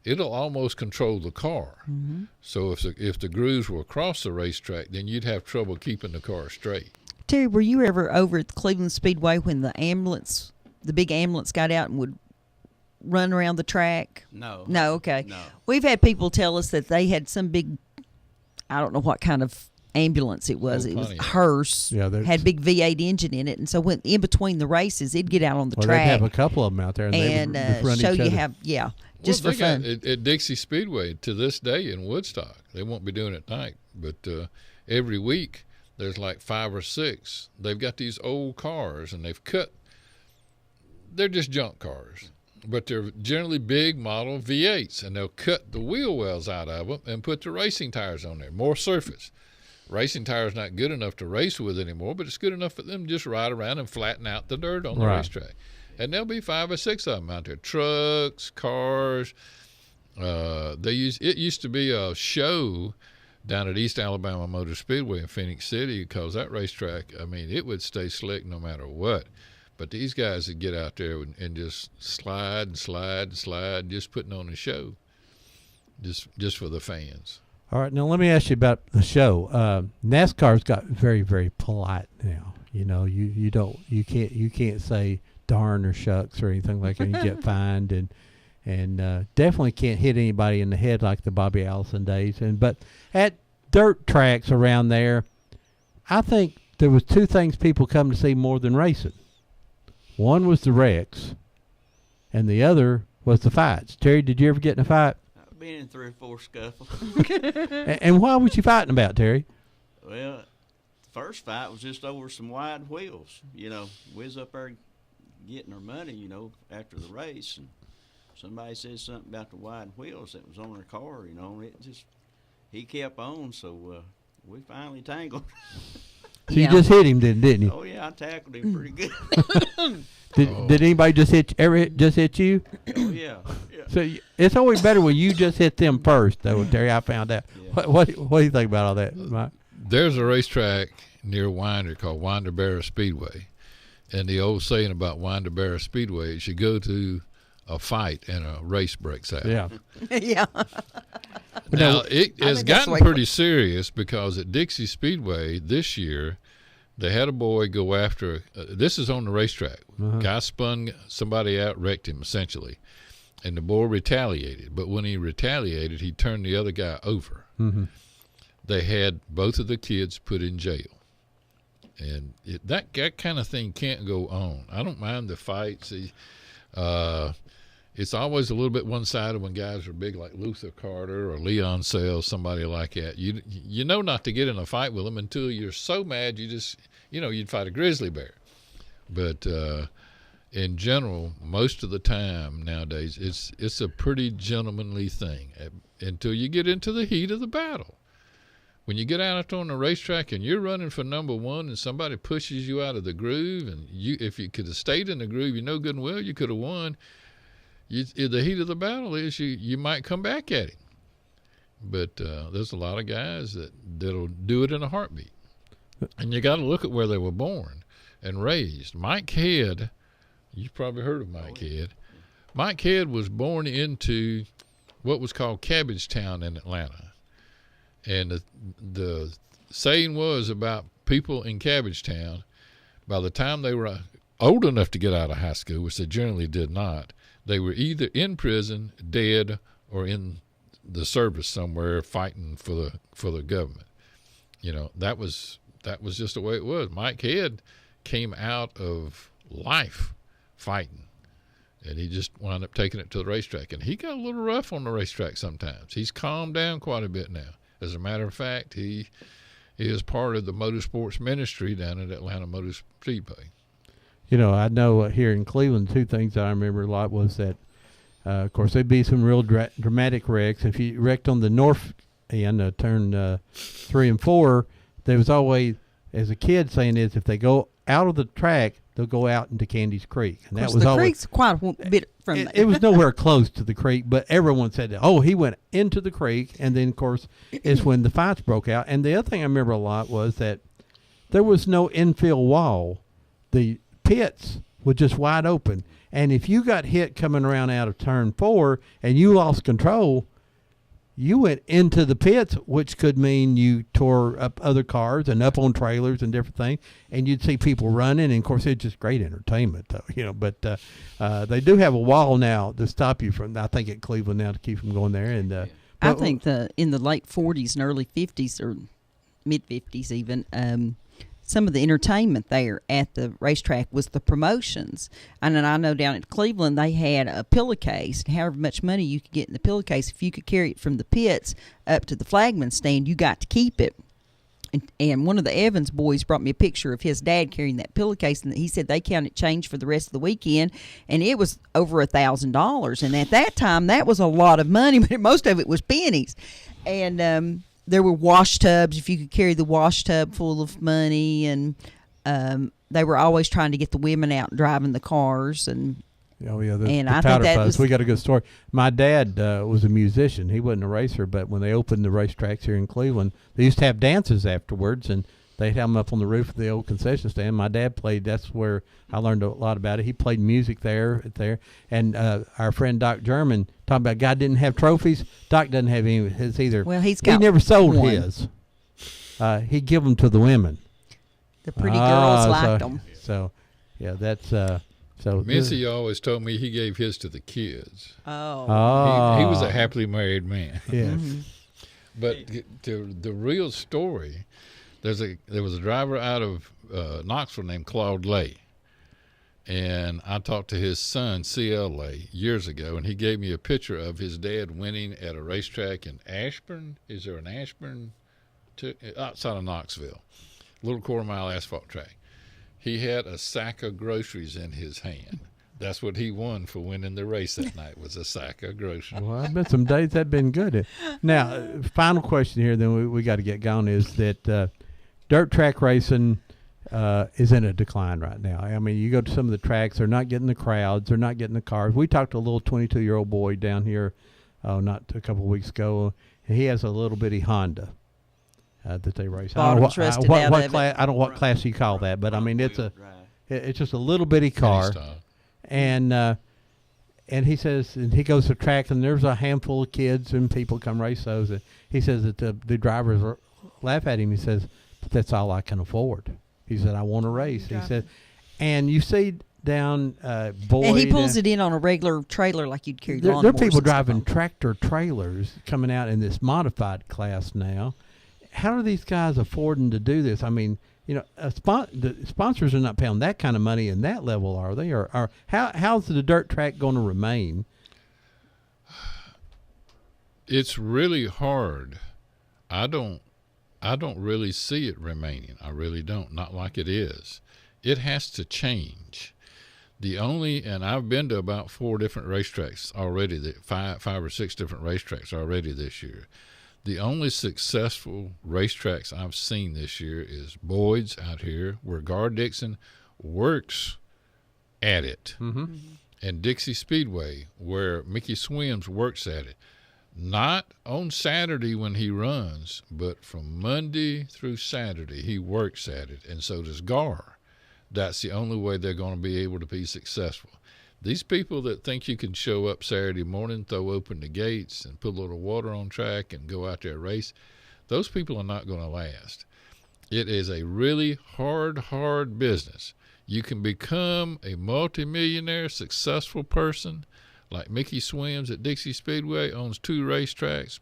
it'll almost control the car. Mm-hmm. So if the grooves were across the racetrack, then you'd have trouble keeping the car straight. Terry, were you ever over at the Cleveland Speedway when the big ambulance got out and would run around the track? No. No, okay. No. We've had people tell us that they had some big, I don't know what kind of ambulance it was. It was hearse. Yeah, had a big V8 engine in it, and so when in between the races, it'd get out on the track. They'd have a couple of them out there, and they would show you how. Yeah, just for fun. At Dixie Speedway to this day in Woodstock, they won't be doing it at night, but every week there's like 5 or 6. They've got these old cars, and they're just junk cars. but they're generally big model V8s, and they'll cut the wheel wells out of them and put the racing tires on there, more surface. Racing tires not good enough to race with anymore, but it's good enough for them to just ride around and flatten out the dirt on the racetrack. And there'll be 5 or 6 of them out there, trucks, cars. It used to be a show down at East Alabama Motor Speedway in Phoenix City, because that racetrack, I mean, it would stay slick no matter what. But these guys would get out there and just slide and slide and slide, just putting on a show, just for the fans. All right, now let me ask you about the show. NASCAR's got very, very polite now. You know, you can't say darn or shucks or anything like that. You get fined, and definitely can't hit anybody in the head like the Bobby Allison days. But at dirt tracks around there, I think there was 2 things people come to see more than racing. One was the wrecks, and the other was the fights. Terry, did you ever get in a fight? I've been in 3 or 4 scuffles. And what was you fighting about, Terry? Well, the first fight was just over some wide wheels. You know, we was up there getting our money, you know, after the race, and somebody said something about the wide wheels that was on their car, you know, and he kept on, so we finally tangled. So you just hit him then, didn't you? Oh yeah, I tackled him pretty good. Did anybody just hit you? Oh yeah. So it's always better when you just hit them first, though, Terry. I found out. Yeah. What do you think about all that, Mike? There's a racetrack near Winder called Winder Barrow Speedway, and the old saying about Winder Barrow Speedway is you go to a fight and a race breaks out. Yeah. Yeah. Now, it has gotten pretty serious, because at Dixie Speedway this year, they had a boy go after, this is on the racetrack. Guy spun somebody out, wrecked him, essentially. And the boy retaliated. But when he retaliated, he turned the other guy over. Mm-hmm. They had both of the kids put in jail. And that kind of thing can't go on. I don't mind the fights. It's always a little bit one-sided when guys are big like Luther Carter or Leon Sales, somebody like that. You know not to get in a fight with them until you're so mad you'd fight a grizzly bear. But in general, most of the time nowadays, it's a pretty gentlemanly thing until you get into the heat of the battle. When you get out on the racetrack and you're running for number 1 and somebody pushes you out of the groove, and if you could have stayed in the groove, you know good and well you could have won. The heat of the battle is you might come back at him. But there's a lot of guys that'll do it in a heartbeat. And you got to look at where they were born and raised. Mike Head, you've probably heard of Mike Head. Mike Head was born into what was called Cabbagetown in Atlanta. And the saying was about people in Cabbagetown, by the time they were old enough to get out of high school, which they generally did not, they were either in prison, dead, or in the service somewhere fighting for the government. You know, that was just the way it was. Mike Head came out of life fighting, and he just wound up taking it to the racetrack. And he got a little rough on the racetrack sometimes. He's calmed down quite a bit now. As a matter of fact, he is part of the motorsports ministry down at Atlanta Motor Speedway. You know, I know here in Cleveland, 2 things I remember a lot was that, of course, there'd be some real dramatic wrecks. If you wrecked on the north end, turn 3 and 4, there was always, as a kid saying is, if they go out of the track, they'll go out into Candy's Creek. And that was the always, creek's quite a bit from there. It was nowhere close to the creek, but everyone said that, oh, he went into the creek. And then, of course, is when the fights broke out. And the other thing I remember a lot was that there was no infill wall. The pits were just wide open. And if you got hit coming around out of turn 4 and you lost control, you went into the pits, which could mean you tore up other cars and up on trailers and different things, and you'd see people running. And of course, it's just great entertainment, though, you know. But they do have a wall now to stop you from, I think, at Cleveland now to keep from going there. And I think in the late 40s and early 50s or mid 50s even, some of the entertainment there at the racetrack was the promotions. And then I know down at Cleveland they had a pillowcase, and however much money you could get in the pillowcase, if you could carry it from the pits up to the flagman stand, you got to keep it. and one of the Evans boys brought me a picture of his dad carrying that pillowcase, and he said they counted change for the rest of the weekend, and it was over $1,000. And at that time, that was a lot of money, but most of it was pennies. And there were wash tubs, if you could carry the wash tub full of money, and they were always trying to get the women out and driving the cars. And oh yeah, and the I powder think that puffs. was, We got a good story. My dad was a musician. He wasn't a racer, but when they opened the racetracks here in Cleveland, they used to have dances afterwards, and they'd have them up on the roof of the old concession stand. My dad played. That's where I learned a lot about it. He played music there. And our friend Doc German talking about God didn't have trophies. Doc doesn't have any of his either. Well, he never sold one. his. He'd give them to the women. The pretty girls liked them. So, yeah, that's so. Missy always told me he gave his to the kids. Oh. He was a happily married man. Yes. But the real story, there was a driver out of Knoxville named Claude Lay, and I talked to his son C.L. Lay years ago, and he gave me a picture of his dad winning at a racetrack in Ashburn. Is there an Ashburn outside of Knoxville? Little quarter-mile asphalt track. He had a sack of groceries in his hand. That's what he won for winning the race that night, was a sack of groceries. Well, I bet some days that'd been good. Now, final question here, then we got to get going, is that dirt track racing is in a decline right now. I mean, you go to some of the tracks, they're not getting the crowds, they're not getting the cars. We talked to a little 22-year-old boy down here not a couple of weeks ago, and he has a little bitty Honda. That they race. I don't know what class you call that, but I mean it's just a little bitty car, and he says, and he goes to track, and there's a handful of kids and people come race those, and he says that the drivers laugh at him. He says, but that's all I can afford. He said, I want to race. He said, and you see down Boyd, and he pulls it in on a regular trailer like you'd carry lawnmowers. There are people driving tractor trailers coming out in this modified class now. How are these guys affording to do this? I mean, you know, the sponsors are not paying that kind of money in that level, are they? Or how's the dirt track going to remain? It's really hard. I don't really see it remaining. I really don't. Not like it is. It has to change. And I've been to about 4 different racetracks already. Five or six different racetracks already this year. The only successful racetracks I've seen this year is Boyd's out here, where Gar Dixon works at it, and Dixie Speedway, where Mickey Swims works at it. Not on Saturday when he runs, but from Monday through Saturday he works at it, and so does Gar. That's the only way they're going to be able to be successful. These people that think you can show up Saturday morning, throw open the gates, and put a little water on track and go out there and race, those people are not going to last. It is a really hard business. You can become a multimillionaire, successful person, like Mickey Swims at Dixie Speedway, owns 2 racetracks,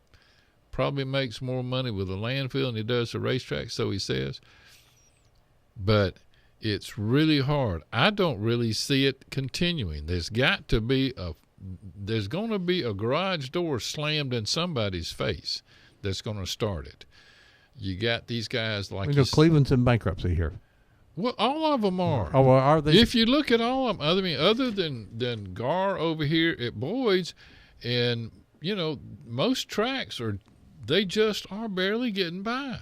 probably makes more money with a landfill than he does the racetrack, so he says. But it's really hard. I don't really see it continuing. There's going to be a garage door slammed in somebody's face that's going to start it. You got these guys like Cleveland's in bankruptcy here. Well, all of them are. Oh, well, are they? If you look at all of them, other than Gar over here at Boyd's, and you know, most tracks they just are barely getting by.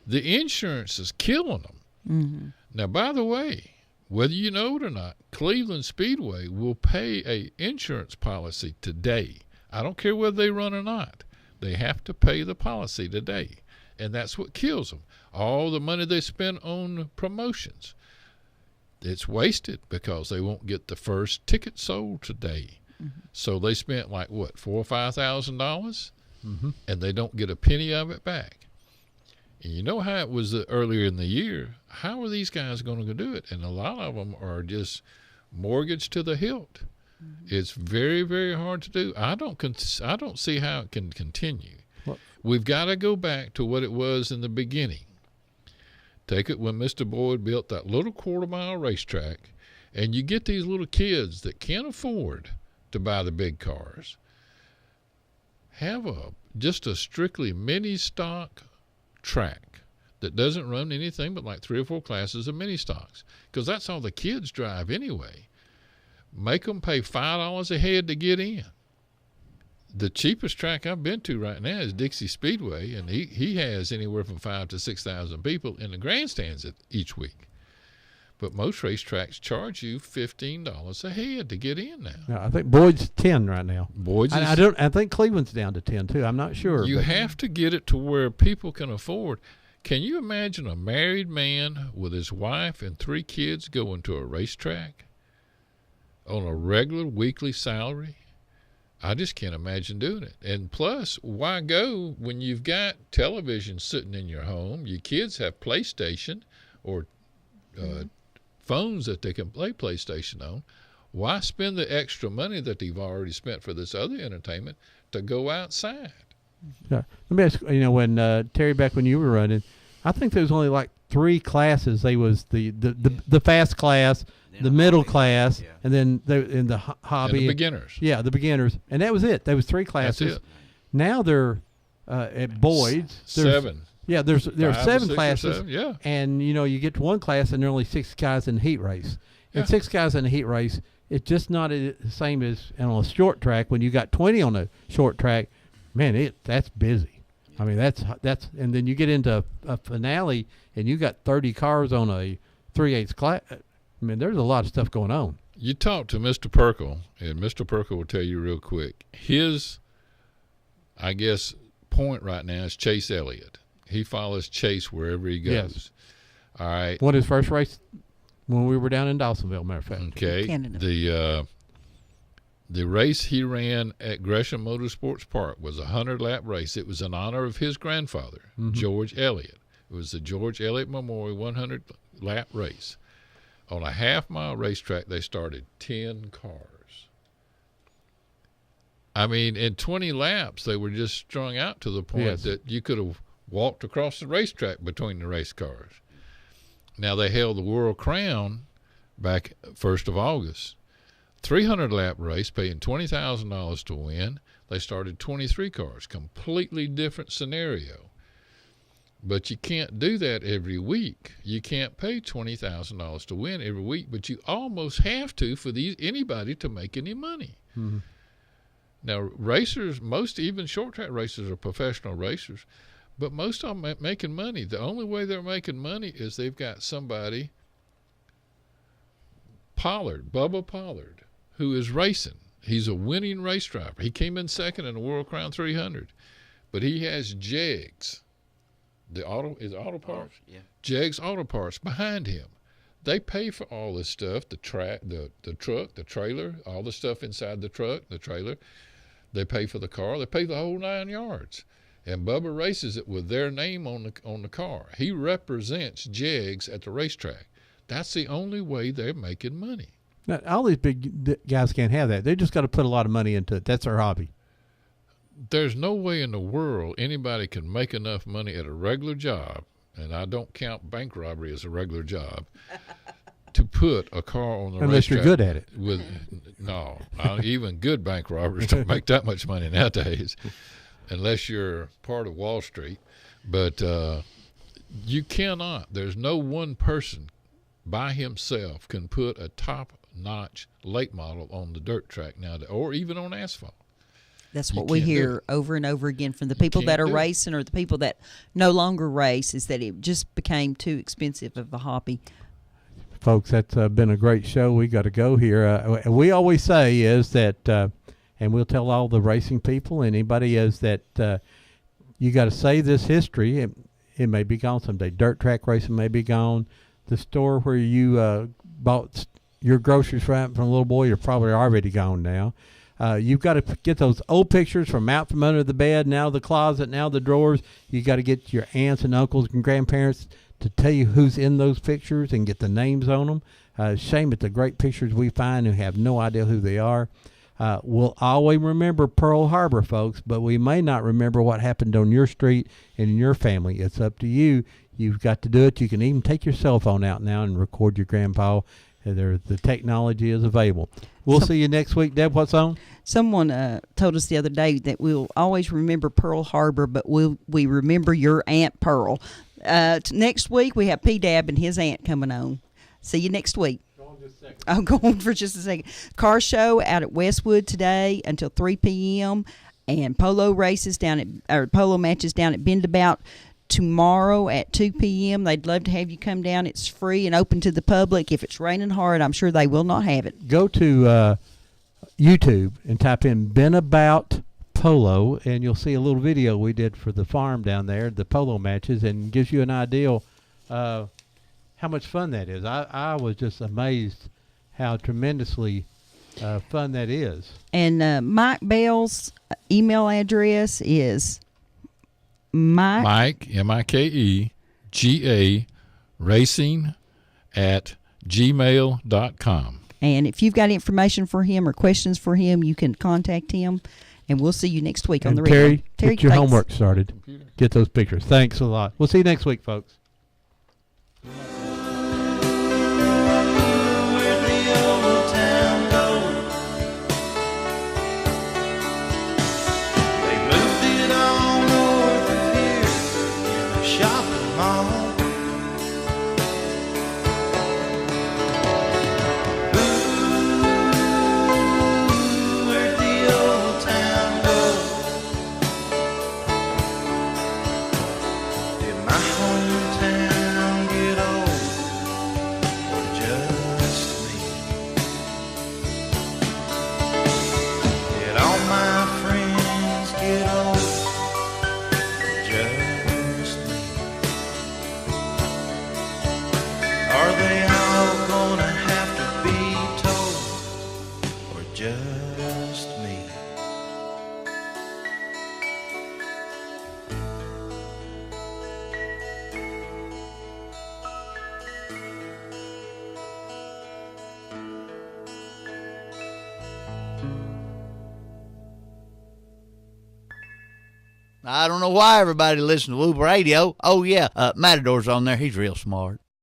The insurance is killing them. Mm-hmm. Now, by the way, whether you know it or not, Cleveland Speedway will pay a insurance policy today. I don't care whether they run or not. They have to pay the policy today, and that's what kills them. All the money they spend on promotions, it's wasted because they won't get the first ticket sold today. Mm-hmm. So they spent like what, $4,000 or $5,000, and they don't get a penny of it back. And you know how it was earlier in the year. How are these guys going to do it? And a lot of them are just mortgaged to the hilt. Mm-hmm. It's very, very hard to do. I don't see how it can continue. What? We've got to go back to what it was in the beginning. Take it when Mr. Boyd built that little quarter-mile racetrack, and you get these little kids that can't afford to buy the big cars. Have just a strictly mini stock track that doesn't run anything but like 3 or 4 classes of mini stocks, because that's all the kids drive anyway. Make them pay $5 a head to get in. The cheapest track I've been to right now is Dixie Speedway, and he has anywhere from 5,000 to 6,000 people in the grandstands each week. But most racetracks charge you $15 a head to get in now. Yeah, I think Boyd's 10 right now. Boyd's I think Cleveland's down to 10 too. I'm not sure. You have to get it to where people can afford. Can you imagine a married man with his wife and 3 kids going to a racetrack on a regular weekly salary? I just can't imagine doing it. And plus, why go when you've got television sitting in your home? Your kids have PlayStation or phones that they can play PlayStation on. Why spend the extra money that they've already spent for this other entertainment to go outside? Yeah. Let me ask you, when Terry, back when you were running, I think there was only like 3 classes. They was the fast class, the middle class, and then in the hobby. And the beginners. Yeah, the beginners. And that was it. There was 3 classes. That's it. Now they're at Boyd's. 7. Yeah, there are 7 classes. 7, yeah. And, you get to one class and there are only 6 guys in the heat race. And 6 guys in the heat race, it's just not the same as on a short track. When you got 20 on a short track, man, that's busy. I mean, that's and then you get into a finale and you got 30 cars on a 3/8 class. I mean, there's a lot of stuff going on. You talk to Mr. Perkle, and Mr. Perkle will tell you real quick. His, I guess, point right now is Chase Elliott. He follows Chase wherever he goes. Yes. All right. Won his first race when we were down in Dawsonville, matter of fact. Okay. Canada. The race he ran at Gresham Motorsports Park was a 100-lap race. It was in honor of his grandfather, George Elliott. It was the George Elliott Memorial 100-lap race. On a half-mile racetrack, they started 10 cars. I mean, in 20 laps, they were just strung out to the point that you could have walked across the racetrack between the race cars. Now, they held the World Crown back 1st of August. 300-lap race, paying $20,000 to win. They started 23 cars. Completely different scenario. But you can't do that every week. You can't pay $20,000 to win every week, but you almost have to for anybody to make any money. Mm-hmm. Now, racers, most even short-track racers are professional racers, but most of them are making money. The only way they're making money is they've got somebody, Bubba Pollard, who is racing. He's a winning race driver. He came in second in the World Crown 300, but he has Jegs. Auto parts? Yeah. Jegs Auto Parts behind him. They pay for all this stuff, the truck, the trailer, all the stuff inside the truck, the trailer. They pay for the car. They pay the whole 9 yards. And Bubba races it with their name on the car. He represents Jegs at the racetrack. That's the only way they're making money. Now, all these big guys can't have that. They just got to put a lot of money into it. That's their hobby. There's no way in the world anybody can make enough money at a regular job, and I don't count bank robbery as a regular job, to put a car on the racetrack. Unless you're good at it. No, even good bank robbers don't make that much money nowadays, unless you're part of Wall Street. But you cannot. There's no one person by himself can put a top-notch late model on the dirt track now, or even on asphalt. That's what we hear over and over again from the people that are racing or the people that no longer race, is that it just became too expensive of a hobby. Folks, that's been a great show. We got to go here. We always say is that, and we'll tell all the racing people and anybody is that you got to save this history. It may be gone someday. Dirt track racing may be gone. The store where you bought your groceries from a little boy, you're probably already gone now. You've got to get those old pictures from out from under the bed, now the closet, now the drawers. You got to get your aunts and uncles and grandparents to tell you who's in those pictures and get the names on them. Shame at the great pictures we find and have no idea who they are. We'll always remember Pearl Harbor, folks, but we may not remember what happened on your street and in your family. It's up to you. You've got to do it. You can even take your cell phone out now and record your grandpa. The technology is available. We'll see you next week. Deb, what's on? Someone told us the other day that we'll always remember Pearl Harbor, but we remember your Aunt Pearl. Next week we have P-Dab and his aunt coming on. See you next week. I'll go on for just a second. Car show out at Westwood today until 3 p.m. and polo matches down at Bendabout tomorrow at 2 p.m. They'd love to have you come down. It's free and open to the public. If it's raining hard, I'm sure they will not have it. Go to YouTube and type in Bendabout Polo, and you'll see a little video we did for the farm down there, the polo matches, and gives you an idea how much fun that is. I was just amazed how tremendously fun that is. And Mike Bell's email address is Mike, M-I-K-E-G-A, racing at gmail.com. And if you've got information for him or questions for him, you can contact him. And we'll see you next week on the radio. Terry, get your homework started. Get those pictures. Thanks a lot. We'll see you next week, folks. I don't know why everybody listens to Whoop Radio. Oh, yeah, Matador's on there. He's real smart.